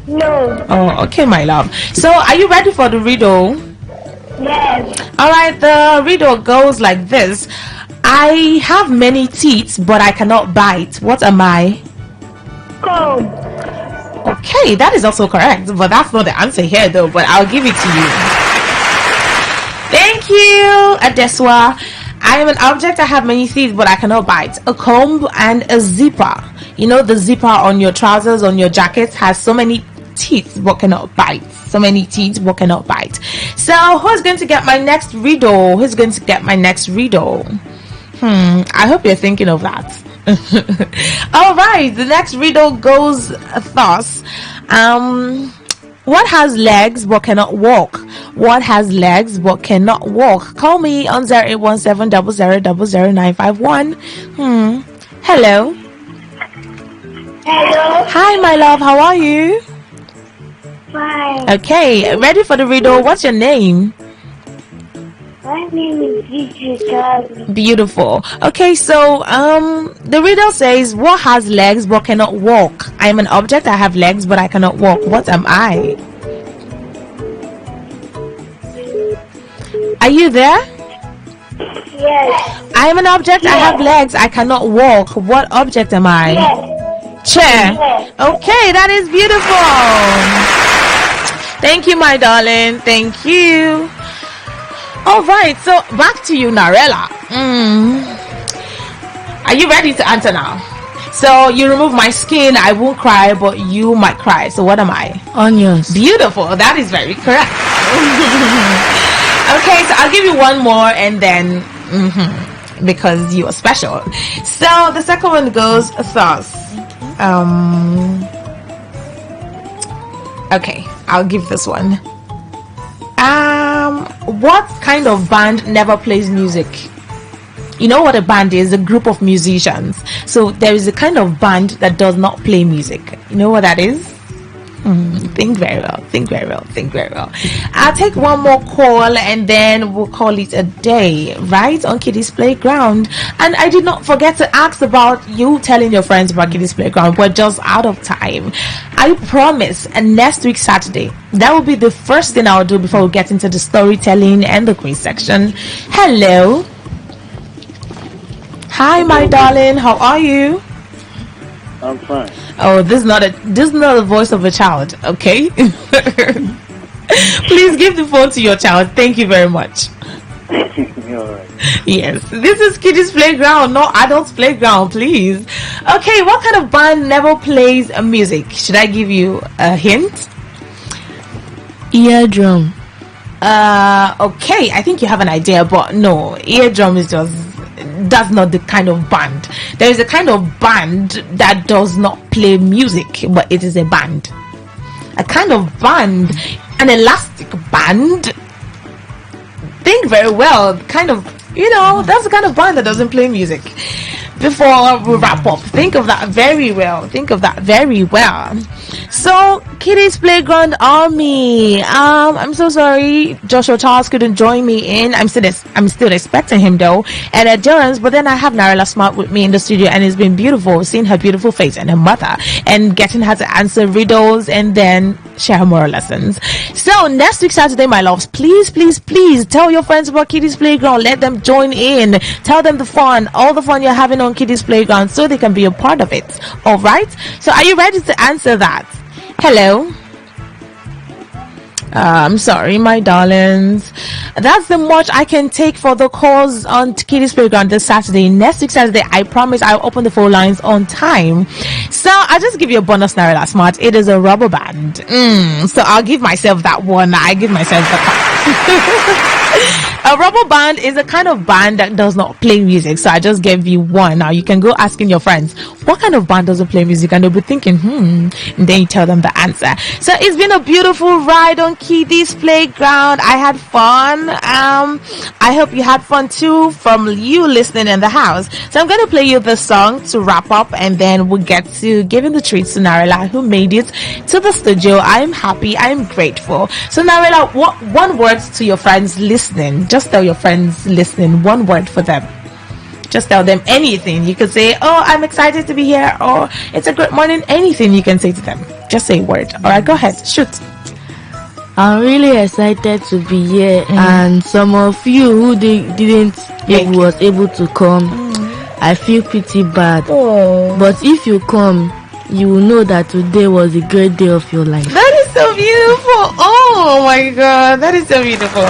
No. Oh, okay, my love. So, are you ready for the riddle? Yes. Alright, the riddle goes like this. I have many teeth, but I cannot bite. What am I? Comb. Okay, that is also correct, but that's not the answer here though, but I'll give it to you. Thank you, Adeswa. I am an object. I have many teeth, but I cannot bite. A comb and a zipper. You know, the zipper on your trousers, on your jacket has so many teeth but cannot bite. So many teeth but cannot bite. So who's going to get my next riddle? Who's going to get my next riddle? I hope you're thinking of that. All right, the next riddle goes thus. What has legs but cannot walk? What has legs but cannot walk? Call me on 0817 00951. Hello. Hello. Hi, my love. How are you? Fine. Okay, ready for the riddle? What's your name? My name is Gigi. Beautiful. Okay, so the riddle says, what has legs but cannot walk? I am an object. I have legs but I cannot walk. What am I? Are you there? Yes. I am an object. I have legs. I cannot walk. What object am I? Yes. Chair. Yes. Okay, that is beautiful. Thank you, my darling. Thank you. All right, so back to you, Narella. Are you ready to answer now? So you remove my skin, I won't cry, but you might cry. So what am I? Onions. Beautiful. That is very correct. Okay, so I'll give you one more, and then because you are special. So the second one goes thus. Okay, I'll give this one. What kind of band never plays music? You know what a band is? A group of musicians. So there is a kind of band that does not play music. You know what that is? Think very well. Think very well. Think very well. I'll take one more call and then we'll call it a day, right? On Kiddies Playground. And I did not forget to ask about you telling your friends about Kiddies Playground. We're just out of time. I promise. And next week, Saturday, that will be the first thing I'll do before we get into the storytelling and the quiz section. Hello. Hi, my darling. How are you? I'm fine. Oh, this is not the voice of a child, okay? Please give the phone to your child. Thank you very much. Right. Yes, this is Kiddies Playground, not Adults Playground, please. Okay, what kind of band never plays music? Should I give you a hint? Eardrum. Okay, I think you have an idea, but no, eardrum is that's not the kind of band. There is a kind of band that does not play music, but it is a band. A kind of band, an elastic band. Think very well. Kind of, that's the kind of band that doesn't play music. Before we wrap up, think of that very well. So, Kiddies Playground Army. I'm so sorry Joshua Charles couldn't join me in. I'm still expecting him though, and endurance. But then I have Narella Smart with me in the studio, and it's been beautiful seeing her beautiful face and her mother, and getting her to answer riddles and then share her moral lessons. So next week Saturday, my loves, please tell your friends about Kiddies Playground. Let them join in. Tell them all the fun you're having on Kiddies Playground, so they can be a part of it. All right. So are you ready to answer that? Hello. I'm sorry, my darlings. That's the much I can take for the calls on Kiddies Playground this Saturday. Next week Saturday, I promise I'll open the phone lines on time. So I'll just give you a bonus, Narella Smart. It is a rubber band. So I'll give myself that one. I give myself the A rubber band is a kind of band that does not play music. So I just gave you one. Now you can go asking your friends, what kind of band doesn't play music? And they'll be thinking, and then you tell them the answer. So it's been a beautiful ride on Kiddies Playground. I had fun. I hope you had fun too from you listening in the house. So I'm going to play you this song to wrap up, and then we'll get to giving the treats to Narella, who made it to the studio. I'm happy. I'm grateful. So Narella, what one word to your friends listening? Just tell your friends listening one word for them. Just tell them anything. You could say, oh, I'm excited to be here, or it's a great morning. Anything you can say to them. Just say a word. All right, go ahead. Shoot. I'm really excited to be here, and some of you who was able to come, I feel pretty bad. But if you come, you will know that today was a great day of your life. That is so beautiful. Oh my God, that is so beautiful.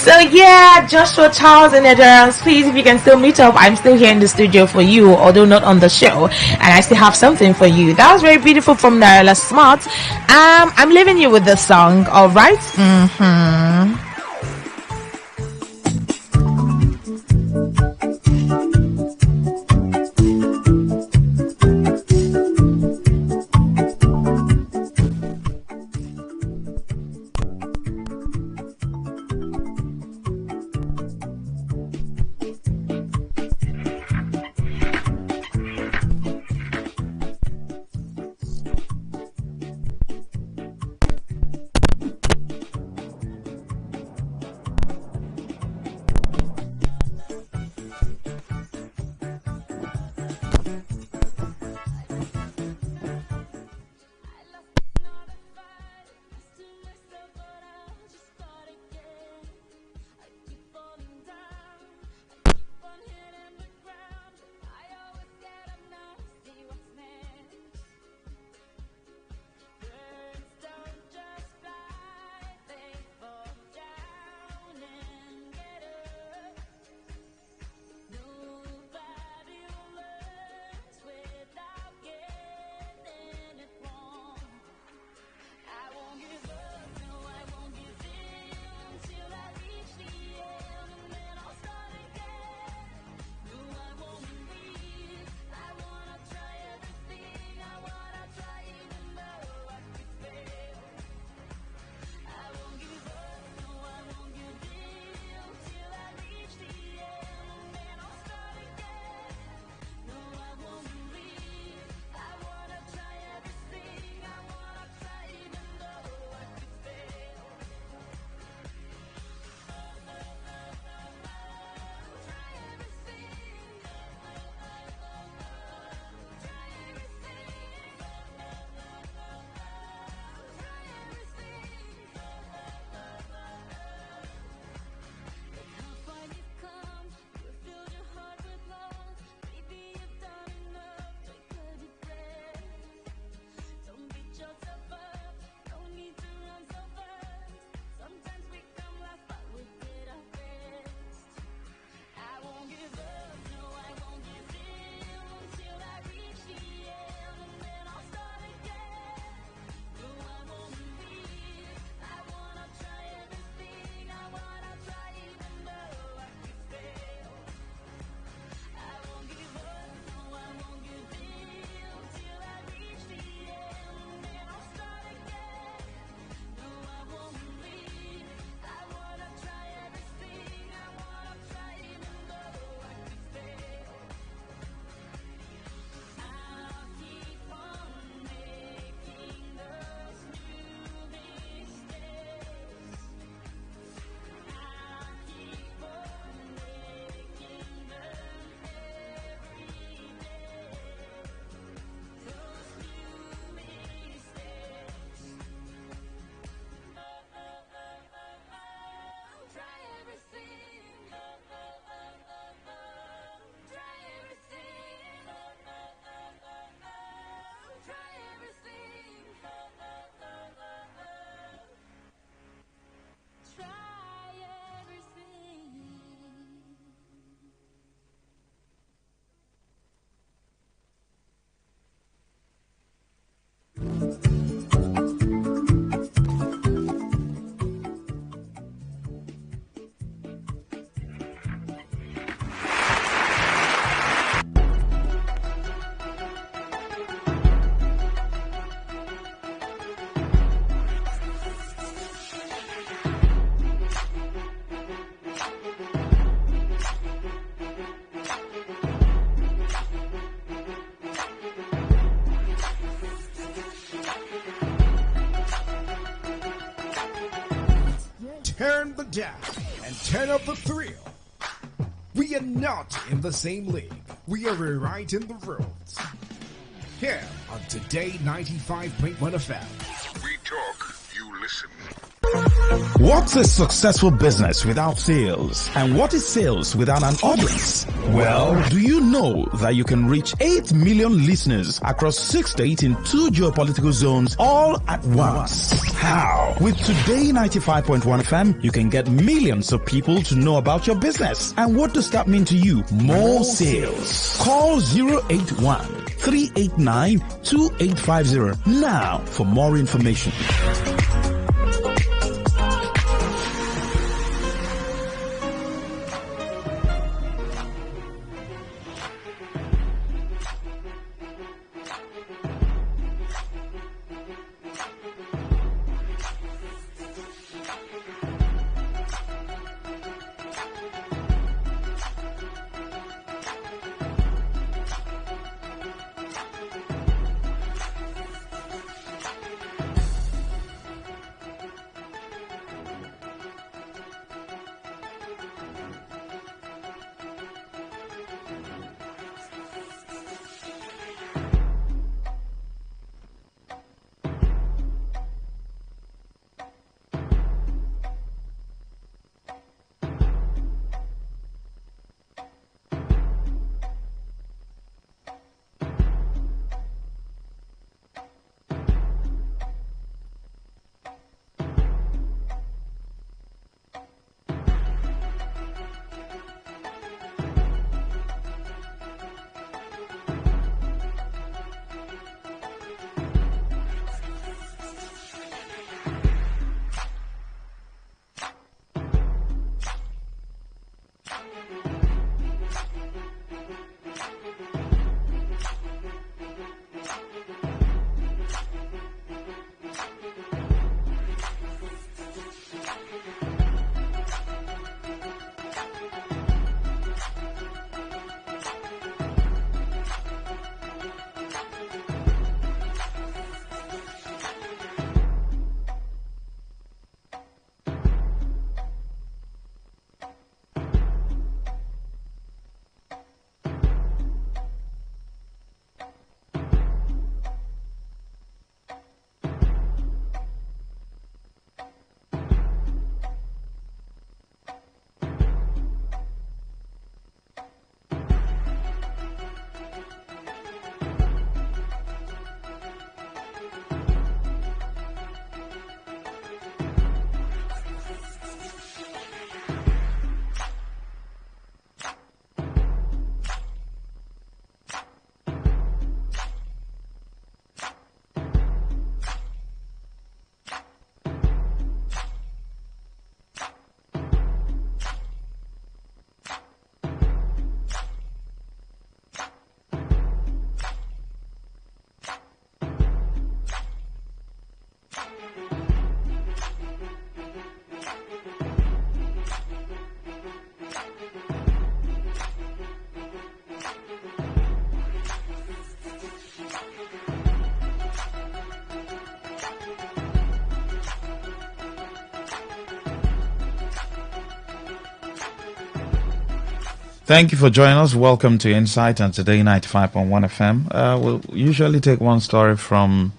So yeah, Joshua, Charles, and Edwards, please, if you can still meet up, I'm still here in the studio for you, although not on the show, and I still have something for you. That was very beautiful from Naila Smart. I'm leaving you with the song, all right? Turn the dial and turn up the thrill. We are not in the same league. We are rewriting the rules. Here on Today 95.1 FM. We talk, you listen. What's a successful business without sales? And what is sales without an audience? Well, do you know that you can reach 8 million listeners across 6 states in 2 geopolitical zones all at once? How? With Today 95.1 FM, you can get millions of people to know about your business. And what does that mean to you? More sales. Call 081 389 2850 now for more information. Thank you for joining us. Welcome to Insight on Today 95.1 FM. We'll usually take one story from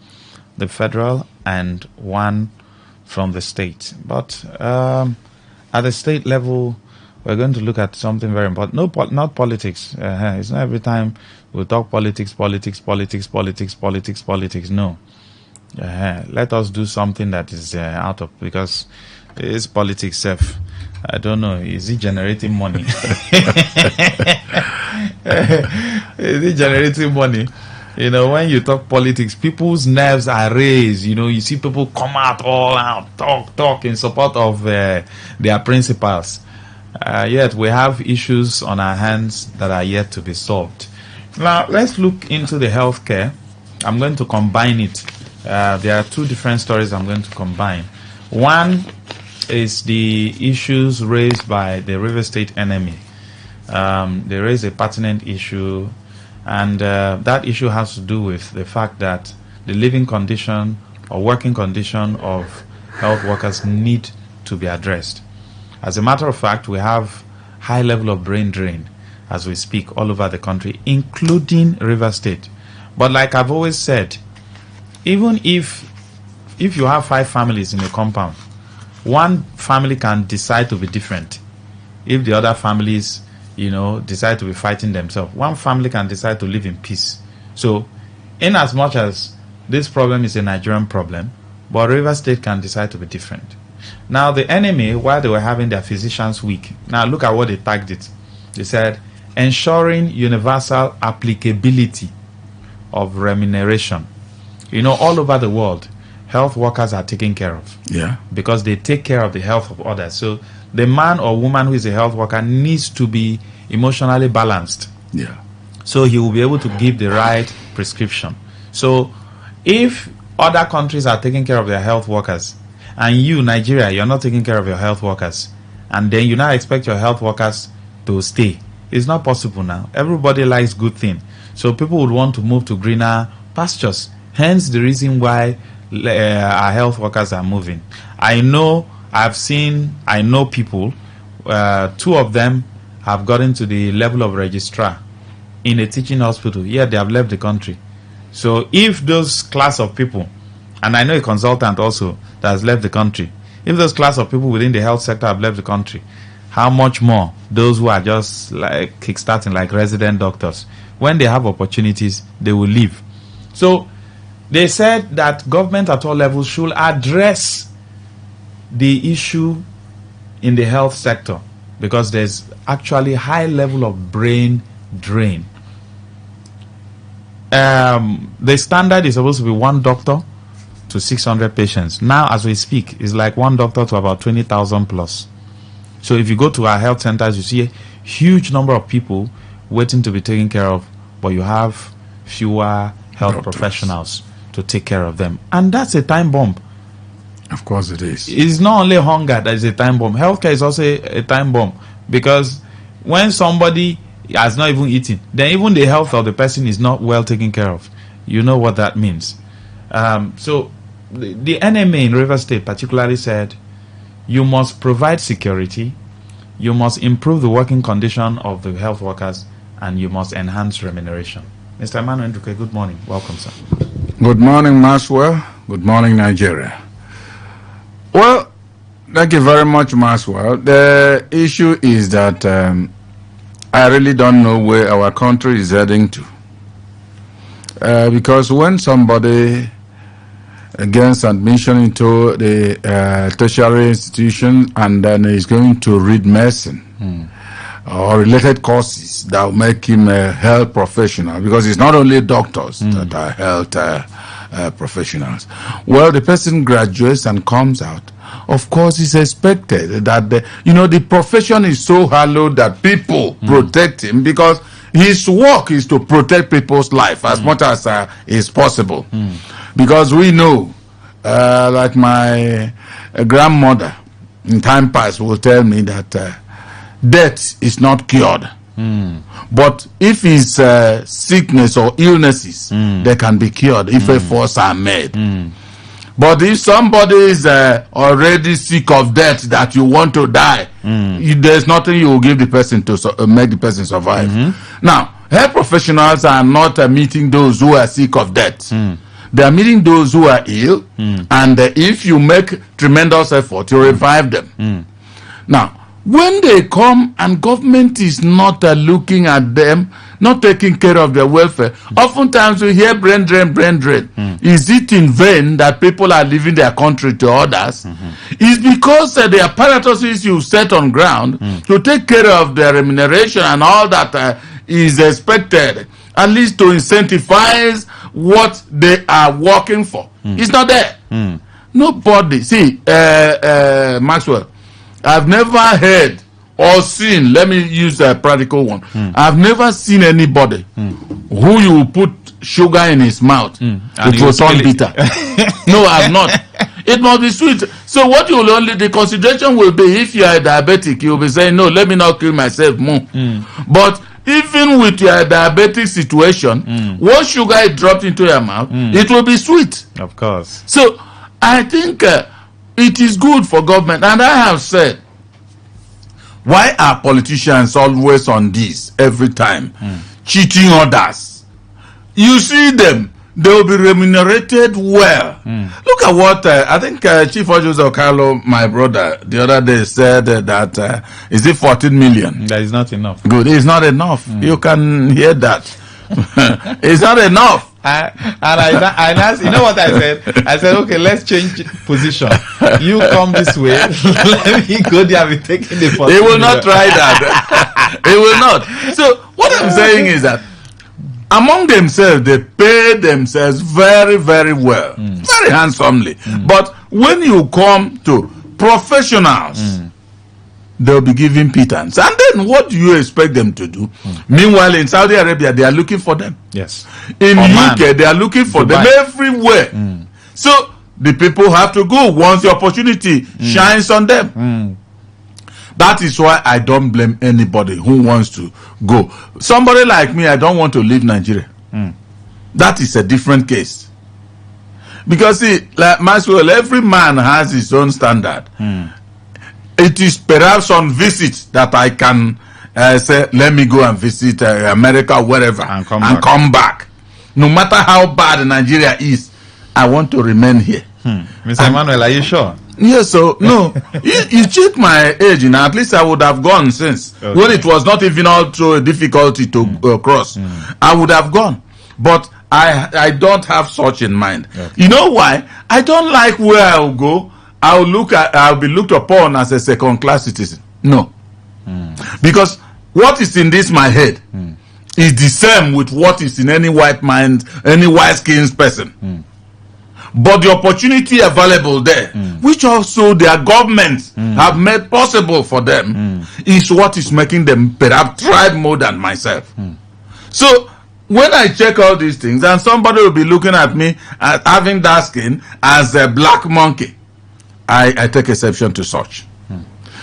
the federal and one from the state. But at the state level, we're going to look at something very important. Not politics. It's not every time we talk politics. No. Let us do something that is out of, because it's politics self. I don't know. Is it generating money? Is it generating money? You know, when you talk politics, people's nerves are raised. You know, you see people come out all out, talk in support of their principles. Yet we have issues on our hands that are yet to be solved. Now, let's look into the healthcare. I'm going to combine it. There are two different stories I'm going to combine. One is the issues raised by the River State enemy. They raised a pertinent issue, and that issue has to do with the fact that the living condition or working condition of health workers need to be addressed. As a matter of fact, we have high level of brain drain as we speak all over the country, including River State. But like I've always said, even if you have 5 families in a compound, one family can decide to be different. If the other families, decide to be fighting themselves, one family can decide to live in peace. So, in as much as this problem is a Nigerian problem, but Rivers State can decide to be different. Now, the enemy, while they were having their physicians week, now look at what they tagged it. They said, ensuring universal applicability of remuneration. All over the world, health workers are taken care of. Yeah. Because they take care of the health of others. So the man or woman who is a health worker needs to be emotionally balanced. Yeah. So he will be able to give the right prescription. So if other countries are taking care of their health workers, and you, Nigeria, you're not taking care of your health workers, and then you now expect your health workers to stay, it's not possible now. Everybody likes good things. So people would want to move to greener pastures. Hence the reason why our health workers are moving. I know people, 2 of them have gotten to the level of registrar in a teaching hospital. Yeah, they have left the country. So if those class of people, and I know a consultant also that has left the country, if those class of people within the health sector have left the country, how much more those who are just like kickstarting, like resident doctors, when they have opportunities, they will leave. So they said that government at all levels should address the issue in the health sector because there's actually high level of brain drain. The standard is supposed to be 1 doctor to 600 patients. Now, as we speak, it's like 1 doctor to about 20,000 plus. So if you go to our health centers, you see a huge number of people waiting to be taken care of, but you have fewer health professionals to take care of them. And that's a time bomb. Of course it is. It's not only hunger that is a time bomb. Healthcare is also a time bomb because when somebody has not even eaten, then even the health of the person is not well taken care of. You know what that means. So the NMA in Rivers State particularly said, you must provide security, you must improve the working condition of the health workers, and you must enhance remuneration. Mr. Emmanuel Nduke, good morning. Welcome, sir. Good morning, Maswell. Good morning, Nigeria. Well, thank you very much, Maswell. The issue is that I really don't know where our country is heading to. Because when somebody against admission into the tertiary institution and then is going to read medicine or related courses that will make him a health professional, because it's not only doctors that are health professionals. Well, the person graduates and comes out. Of course, it's expected that the profession is so hallowed that people protect him because his work is to protect people's life as much as is possible. Because we know, like my grandmother in time past will tell me that death is not cured. But if it's sickness or illnesses, they can be cured if efforts are made. But if somebody is already sick of death that you want to die, there's nothing you will give the person to make the person survive. Now, health professionals are not meeting those who are sick of death. They are meeting those who are ill, and if you make tremendous effort, you revive them. Now, when they come and government is not looking at them, not taking care of their welfare, oftentimes we hear brain drain. Is it in vain that people are leaving their country to others? It's because the apparatuses you set on ground to take care of their remuneration and all that is expected, at least to incentivize what they are working for. It's not there. Nobody. See, Maxwell, I've never heard or seen, let me use a practical one. I've never seen anybody who you put sugar in his mouth, it will turn bitter. No, I've not. It must be sweet. So what you will only, the consideration will be, if you are a diabetic, you'll be saying, no, let me not kill myself more. But even with your diabetic situation, what sugar is dropped into your mouth, it will be sweet. Of course. So I think it is good for government. And I have said, why are politicians always on this every time? Cheating others. You see them, they will be remunerated well. Look at what I think Chief Ojuzo Carlo, my brother, the other day said that is it 14 million? That is not enough. Good, it's not enough. You can hear that. It's not enough. And I asked, you know what I said? I said, okay, let's change position. You come this way. Let me go there and be taking the 14 He will million. not try that. He will not. So what I'm saying is that among themselves, they pay themselves very, very well, very handsomely. But when you come to professionals, they'll be giving pittance. And then what do you expect them to do? Meanwhile, in Saudi Arabia, they are looking for them. Yes. In Oman, UK, they are looking for them Dubai. everywhere. So the people have to go once the opportunity shines on them. That is why I don't blame anybody who wants to go. Somebody like me, I don't want to leave Nigeria. That is a different case. Because see, like Maxwell, every man has his own standard. It is perhaps on visit that I can say, let me go and visit America or wherever and come back. No matter how bad Nigeria is, I want to remain here. Mr. Emmanuel, are you sure? Yes, so no, you check my age, and at least I would have gone since when it was not even also a difficulty to cross. I would have gone, but I don't have such in mind. You know why? I don't like where I will go. I'll be looked upon as a second-class citizen. No, because what is in this my head is the same with what is in any white mind, any white-skinned person. But the opportunity available there, which also their governments have made possible for them, is what is making them perhaps thrive more than myself. So when I check all these things, and somebody will be looking at me as having dark skin as a black monkey, I take exception to such.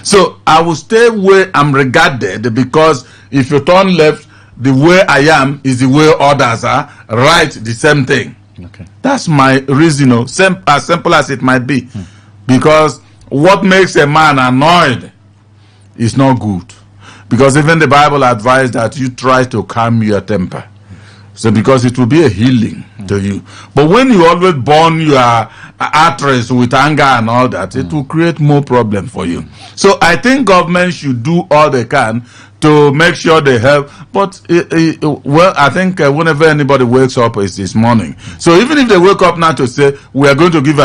So I will stay where I'm regarded, because if you turn left, the way I am is the way others are. Right, the same thing. Okay. That's my reason, as simple as it might be. Because what makes a man annoyed is not good. Because even the Bible advised that you try to calm your temper. So because it will be a healing to you. But when you always burn your arteries with anger and all that, it will create more problem for you. So I think government should do all they can to make sure they help. But, well, I think whenever anybody wakes up, it's this morning. So even if they wake up now to say, we are going to give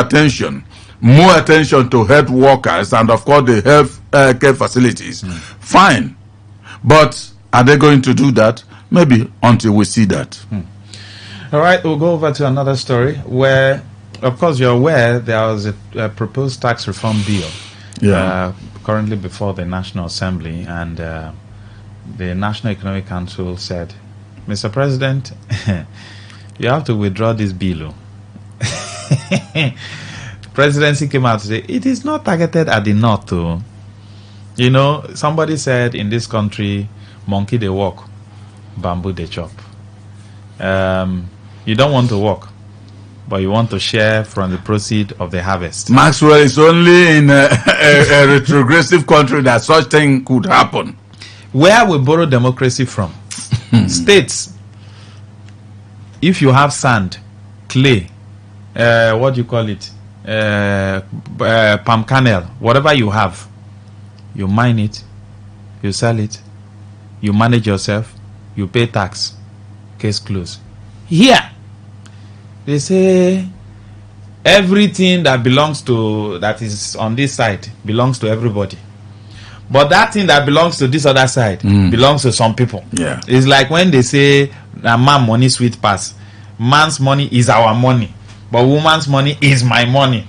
more attention to health workers and, of course, the health care facilities, fine. But are they going to do that? Maybe until we see that. All right, we'll go over to another story where, of course, you're aware there was a proposed tax reform bill currently before the National Assembly, and the National Economic Council said, Mr. President, you have to withdraw this bill. Presidency came out to say, it is not targeted at the North, though. You know, somebody said in this country, monkey they walk, bamboo they chop. You don't want to work, but you want to share from the proceed of the harvest. Maxwell, is only in a retrogressive country that such thing could happen. Where we borrow democracy from? States. If you have sand, clay, what do you call it? Palm kernel, whatever you have, you mine it, you sell it, you manage yourself, you pay tax, case closed. Here, they say everything that is on this side belongs to everybody. But that thing that belongs to this other side belongs to some people. Yeah. It's like when they say that man money sweet pass. Man's money is our money, but woman's money is my money.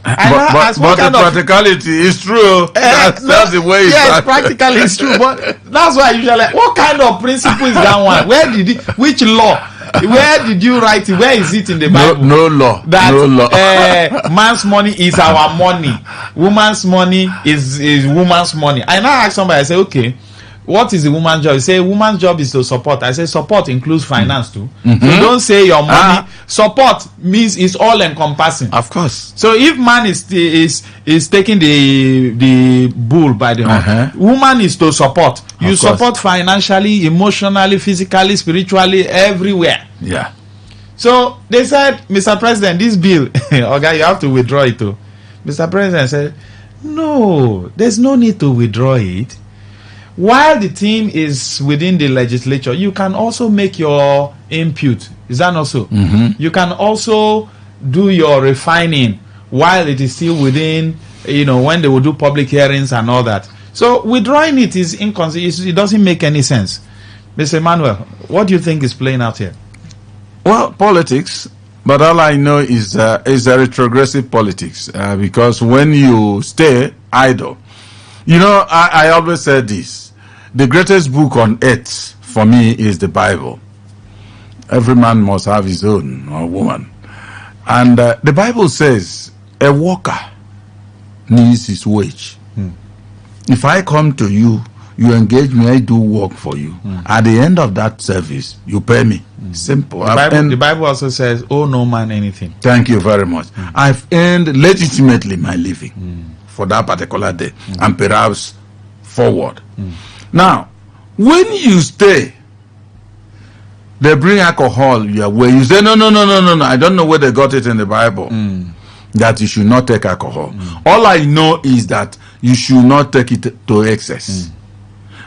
But the practicality is true. That's the way it's yes, practically it's true. But that's why I usually like, what kind of principle is that one? Which law? Where did you write it? Where is it in the Bible? No law. Man's money is our money. Woman's money is woman's money. I now ask somebody, I say, okay, what is the woman's job? You say woman's job is to support. I say support includes finance too. So don't say your money. Support means it's all encompassing. Of course. So if man is taking the bull by the horn, woman is to support. You support financially, emotionally, physically, spiritually, everywhere. Yeah. So they said, Mr. President, this bill, okay, you have to withdraw it too. Mr. President said, no, there's no need to withdraw it. While the team is within the legislature, you can also make your input. Is that not so? You can also do your refining while it is still within, when they will do public hearings and all that. So withdrawing it is inconsistent. It doesn't make any sense. Mr. Emmanuel, what do you think is playing out here? Well, politics, but all I know is a retrogressive politics, because when you stay idle, I always said this. The greatest book on earth for me is the Bible. Every man must have his own, or woman. And the Bible says a worker needs his wage. If I come to you, you engage me, I do work for you. At the end of that service, you pay me. Simple. The Bible also says, owe no man anything. Thank you very much. I've earned legitimately my living for that particular day, and perhaps forward. Now, when you stay, they bring alcohol your way. You say, no. I don't know where they got it in the Bible that you should not take alcohol. All I know is that you should not take it to excess.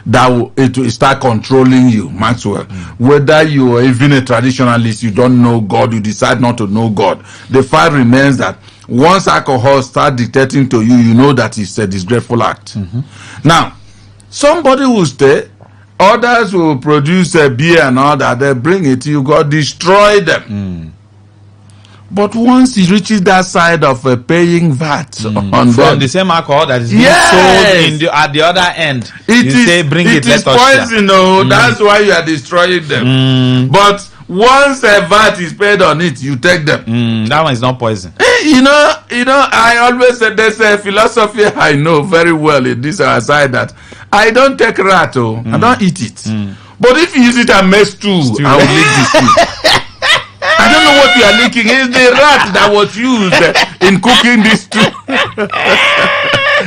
It will start controlling you, Maxwell. Whether you are even a traditionalist, you don't know God, you decide not to know God. The fact remains that once alcohol starts dictating to you, you know that it's a disgraceful act. Now, somebody will stay, others will produce a beer and all that, they bring it, you go destroy them. But once it reaches that side of paying VAT on from the same alcohol that is being sold at the other end, it is poison. That's why you are destroying them. But once a VAT is paid on it, you take them. That one is not poison. I always said there's a philosophy I know very well in this side that I don't take rat, I don't eat it. But if you use it and make stew, I will lick the stew. I don't know what you are licking. It's the rat that was used in cooking this stew.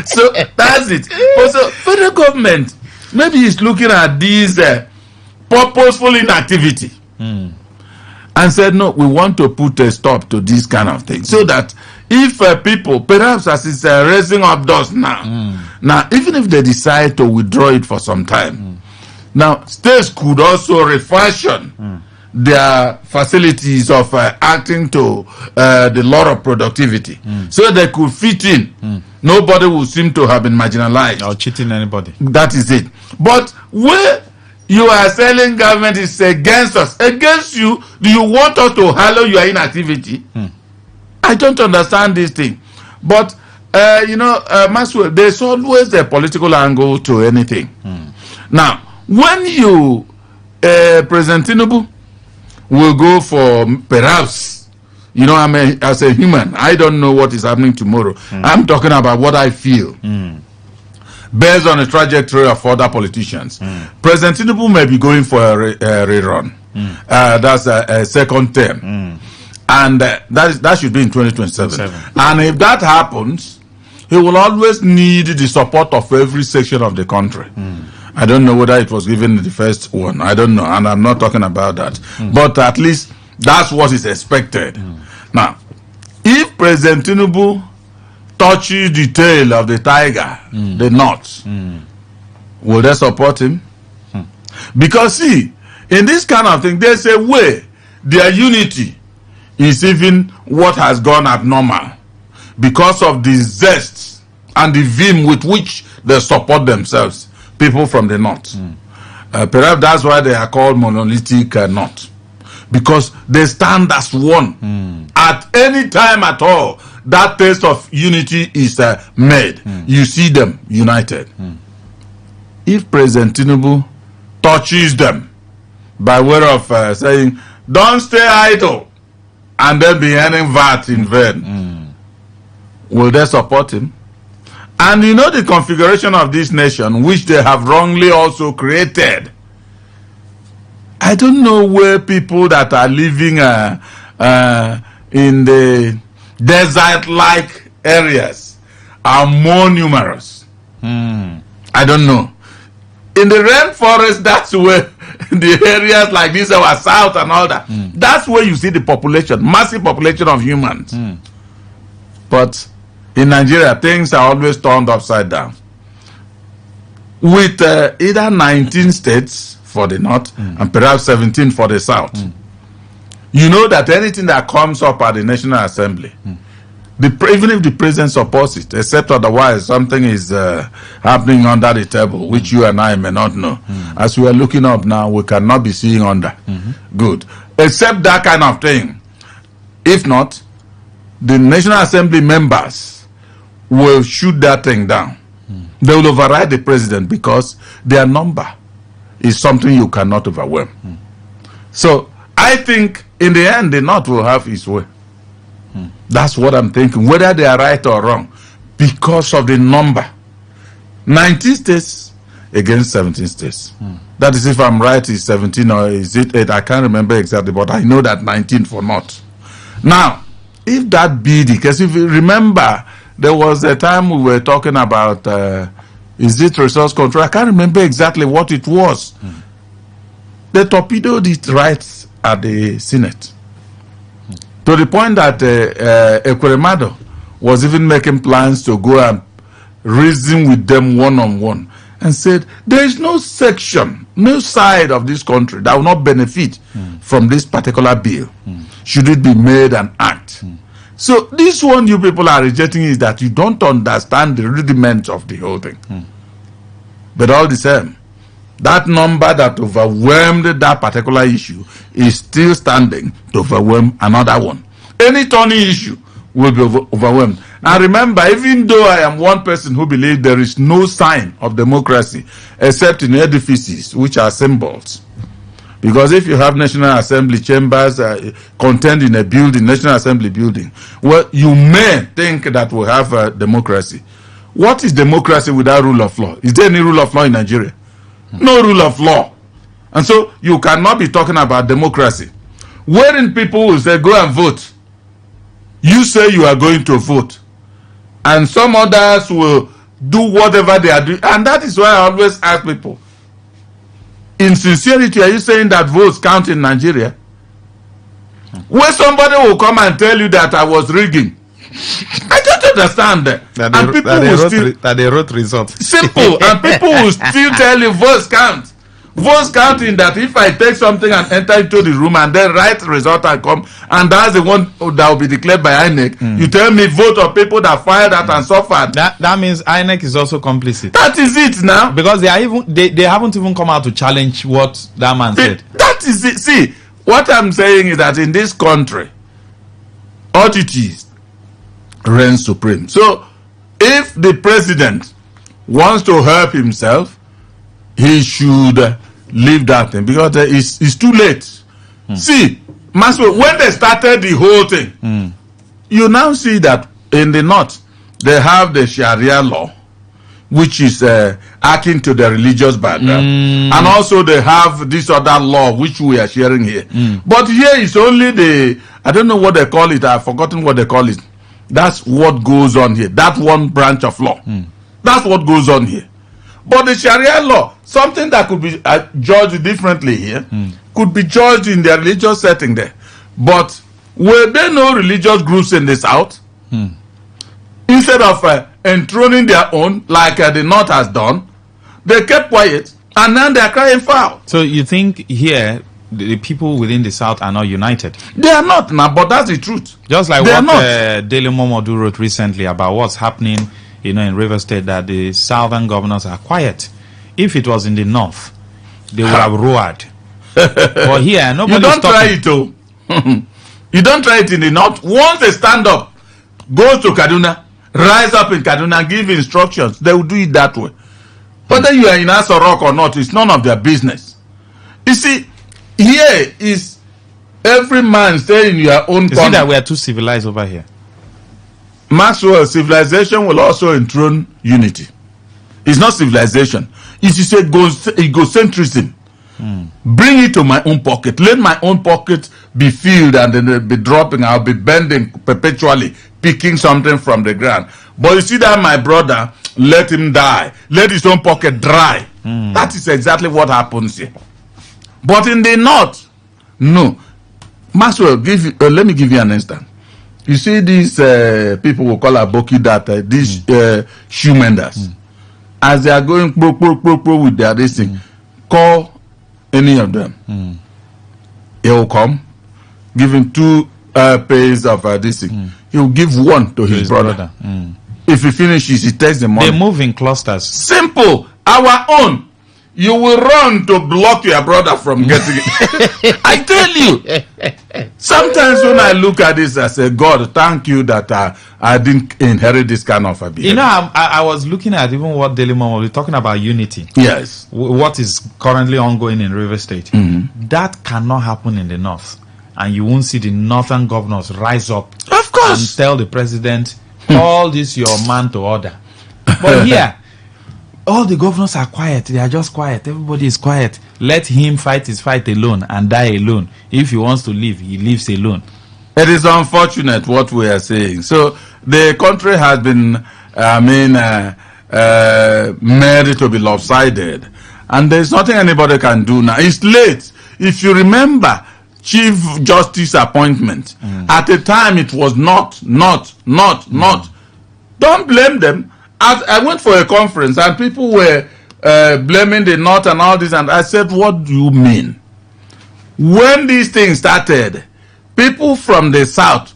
So that's it. Also, federal government maybe is looking at this purposeful inactivity and said, no, we want to put a stop to this kind of thing, so that if people, perhaps as it's raising up dust now, even if they decide to withdraw it for some time, now states could also refashion their facilities of acting to the law of productivity, so they could fit in. Nobody will seem to have been marginalized or cheating anybody. That is it. But where you are saying government is against us, against you, do you want us to hallow your inactivity? I don't understand this thing. But Maxwell, there's always a political angle to anything. Now, when you President Tinubu will go for, perhaps, as a human, I don't know what is happening tomorrow. I'm talking about what I feel. Based on the trajectory of other politicians. President Tinubu may be going for a rerun. That's a second term. And that should be in 2027. And if that happens, he will always need the support of every section of the country. I don't know whether it was given in the first one. I don't know, and I'm not talking about that. But at least that's what is expected. Now, if President Tinubu touches the tail of the tiger, the knot, will they support him? Because see, in this kind of thing, there's a way their unity is even what has gone abnormal because of the zest and the vim with which they support themselves. People from the north. Perhaps that's why they are called monolithic north. Because they stand as one. At any time at all, that taste of unity is made. You see them united. If President Tinubu touches them by way of saying, don't stay idle, and then be earning VAT in vain, will they support him? And the configuration of this nation, which they have wrongly also created. I don't know where people that are living in the desert-like areas are more numerous. I don't know. In the rainforest, that's where the areas like this, our south and all that. That's where you see the population, massive population of humans. But in Nigeria, things are always turned upside down. With either 19 states for the north and perhaps 17 for the south. You know that anything that comes up at the National Assembly, even if the president supports it, except otherwise something is happening under the table, which you and I may not know. As we are looking up now, we cannot be seeing under. Good. Except that kind of thing. If not, the National Assembly members will shoot that thing down. They will override the president because their number is something you cannot overwhelm. So I think in the end, the North will have its way. That's what I'm thinking, whether they are right or wrong, because of the number. 19 states against 17 states. That is, if I'm right, is 17 or is it 8? I can't remember exactly, but I know that 19 for North. Now, if that be the case, if you remember, there was a time we were talking about, is it resource control? I can't remember exactly what it was. They torpedoed it right at the Senate. To the point that Ekweremadu was even making plans to go and reason with them one-on-one and said, there is no section, no side of this country that will not benefit from this particular bill. Should it be made an act? So this one you people are rejecting is that you don't understand the rudiments of the whole thing. But all the same, that number that overwhelmed that particular issue is still standing to overwhelm another one. Any turning issue will be overwhelmed. And remember, even though I am one person who believes there is no sign of democracy except in edifices, which are symbols. Because if you have National Assembly chambers contained in a building, National Assembly building, well, you may think that we have democracy. What is democracy without rule of law? Is there any rule of law in Nigeria? No rule of law. And so you cannot be talking about democracy. Wherein people will say, go and vote. You say you are going to vote. And some others will do whatever they are doing. And that is why I always ask people, in sincerity, are you saying that votes count in Nigeria? Where somebody will come and tell you that I was rigging. I don't understand that. They wrote results. Simple. And people will still tell you votes count. Votes count in that if I take something and enter into the room and then write result and come, and that's the one that will be declared by INEC, you tell me vote of people that fired that and suffered. That means INEC is also complicit. That is it now. Because they haven't even come out to challenge what that man said. That is it. See, what I'm saying is that in this country, oddities reign supreme. So if the president wants to help himself, he should leave that thing, because it's too late. See, Maxwell, when they started the whole thing, you now see that in the north they have the Sharia law, which is akin to the religious background, and also they have this other law which we are sharing here. But here is only the, I don't know what they call it, I've forgotten what they call it. That's what goes on here. That one branch of law. That's what goes on here. But the Sharia law, something that could be judged differently here, could be judged in their religious setting there. But were there no religious groups in the south? Instead of enthroning their own, like the north has done, they kept quiet, and now they are crying foul. So you think here the people within the south are not united? They are not now, but that's the truth. Just like what Daily Momodu wrote recently about what's happening, in River State, that the southern governors are quiet. If it was in the north, they would have roared. But here, nobody. You don't try it, though. You don't try it in the north. Once they stand up, go to Kaduna, rise up in Kaduna, give instructions, they will do it that way. Whether you are in Aso Rock or not, it's none of their business. You see, here is every man stay in your own corner. You see that we are too civilized over here. Maxwell, civilization will also enthrone unity. It's not civilization. It is egocentrism. Bring it to my own pocket. Let my own pocket be filled and then be dropping. I'll be bending perpetually, picking something from the ground. But you see that my brother, let him die. Let his own pocket dry. That is exactly what happens here. But in the north, no. Maxwell, let me give you an instance. You see these people will call Aboki that these shoe menders. As they are going pro with their racing, call any of them. He will come, give him 2 pairs of this thing. He will give one to his brother. If he finishes, he takes the money. They move in clusters. Simple. Our own. You will run to block your brother from getting it. I tell you. Sometimes when I look at this, I say, God, thank you that I didn't inherit this kind of behavior. You know, I was looking at even what Daily Mom was talking about unity. Yes. What is currently ongoing in River State. That cannot happen in the north. And you won't see the northern governors rise up. Of course. And tell the president, call this your man to order. But here, all the governors are quiet. They are just quiet. Everybody is quiet. Let him fight his fight alone and die alone. If he wants to live, he lives alone. It is unfortunate what we are saying. So the country has been, made to be lopsided. And there's nothing anybody can do now. It's late. If you remember, Chief Justice appointment, at the time it was not. Don't blame them. I went for a conference and people were blaming the North and all this, and I said, what do you mean? When these things started, people from the South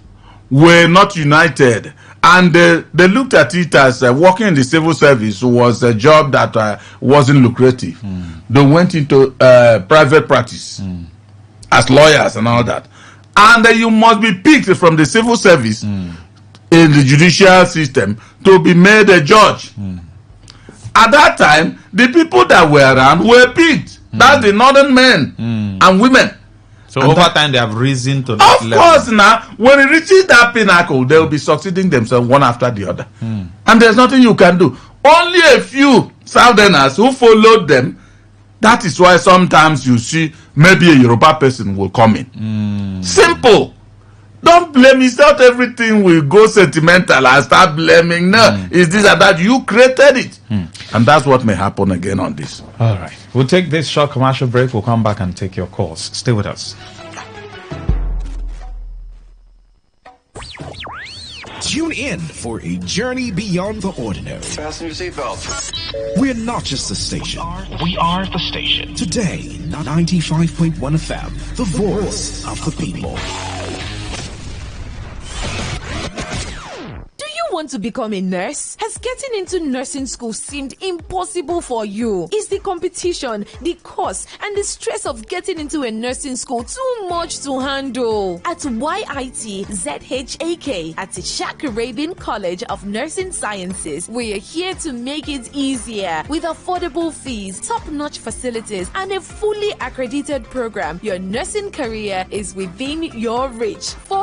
were not united, and they looked at it as working in the civil service was a job that wasn't lucrative. They went into private practice as lawyers and all that. And you must be picked from the civil service in the judicial system to be made a judge. At that time, the people that were around were picked. That's the northern men and women. So and over time, they have risen to that level. Of course, now, when it reaches that pinnacle, they will be succeeding themselves one after the other. And there's nothing you can do. Only a few Southerners who followed them. That is why sometimes you see maybe a Yoruba person will come in. Simple. Don't blame. It's not everything will go sentimental and start blaming. No, it's this and that. You created it. And that's what may happen again on this. All right. We'll take this short commercial break. We'll come back and take your calls. Stay with us. Tune in for a journey beyond the ordinary. Fasten your seatbelts. We're not just a station. We are the station. Today, 95.1 FM, the voice of the people. Want to become a nurse? Has getting into nursing school seemed impossible for you? Is the competition, the cost, and the stress of getting into a nursing school too much to handle? At YIT ZHAK at Ishaq Arabian College of Nursing Sciences, we are here to make it easier. With affordable fees, top-notch facilities, and a fully accredited program, your nursing career is within your reach. For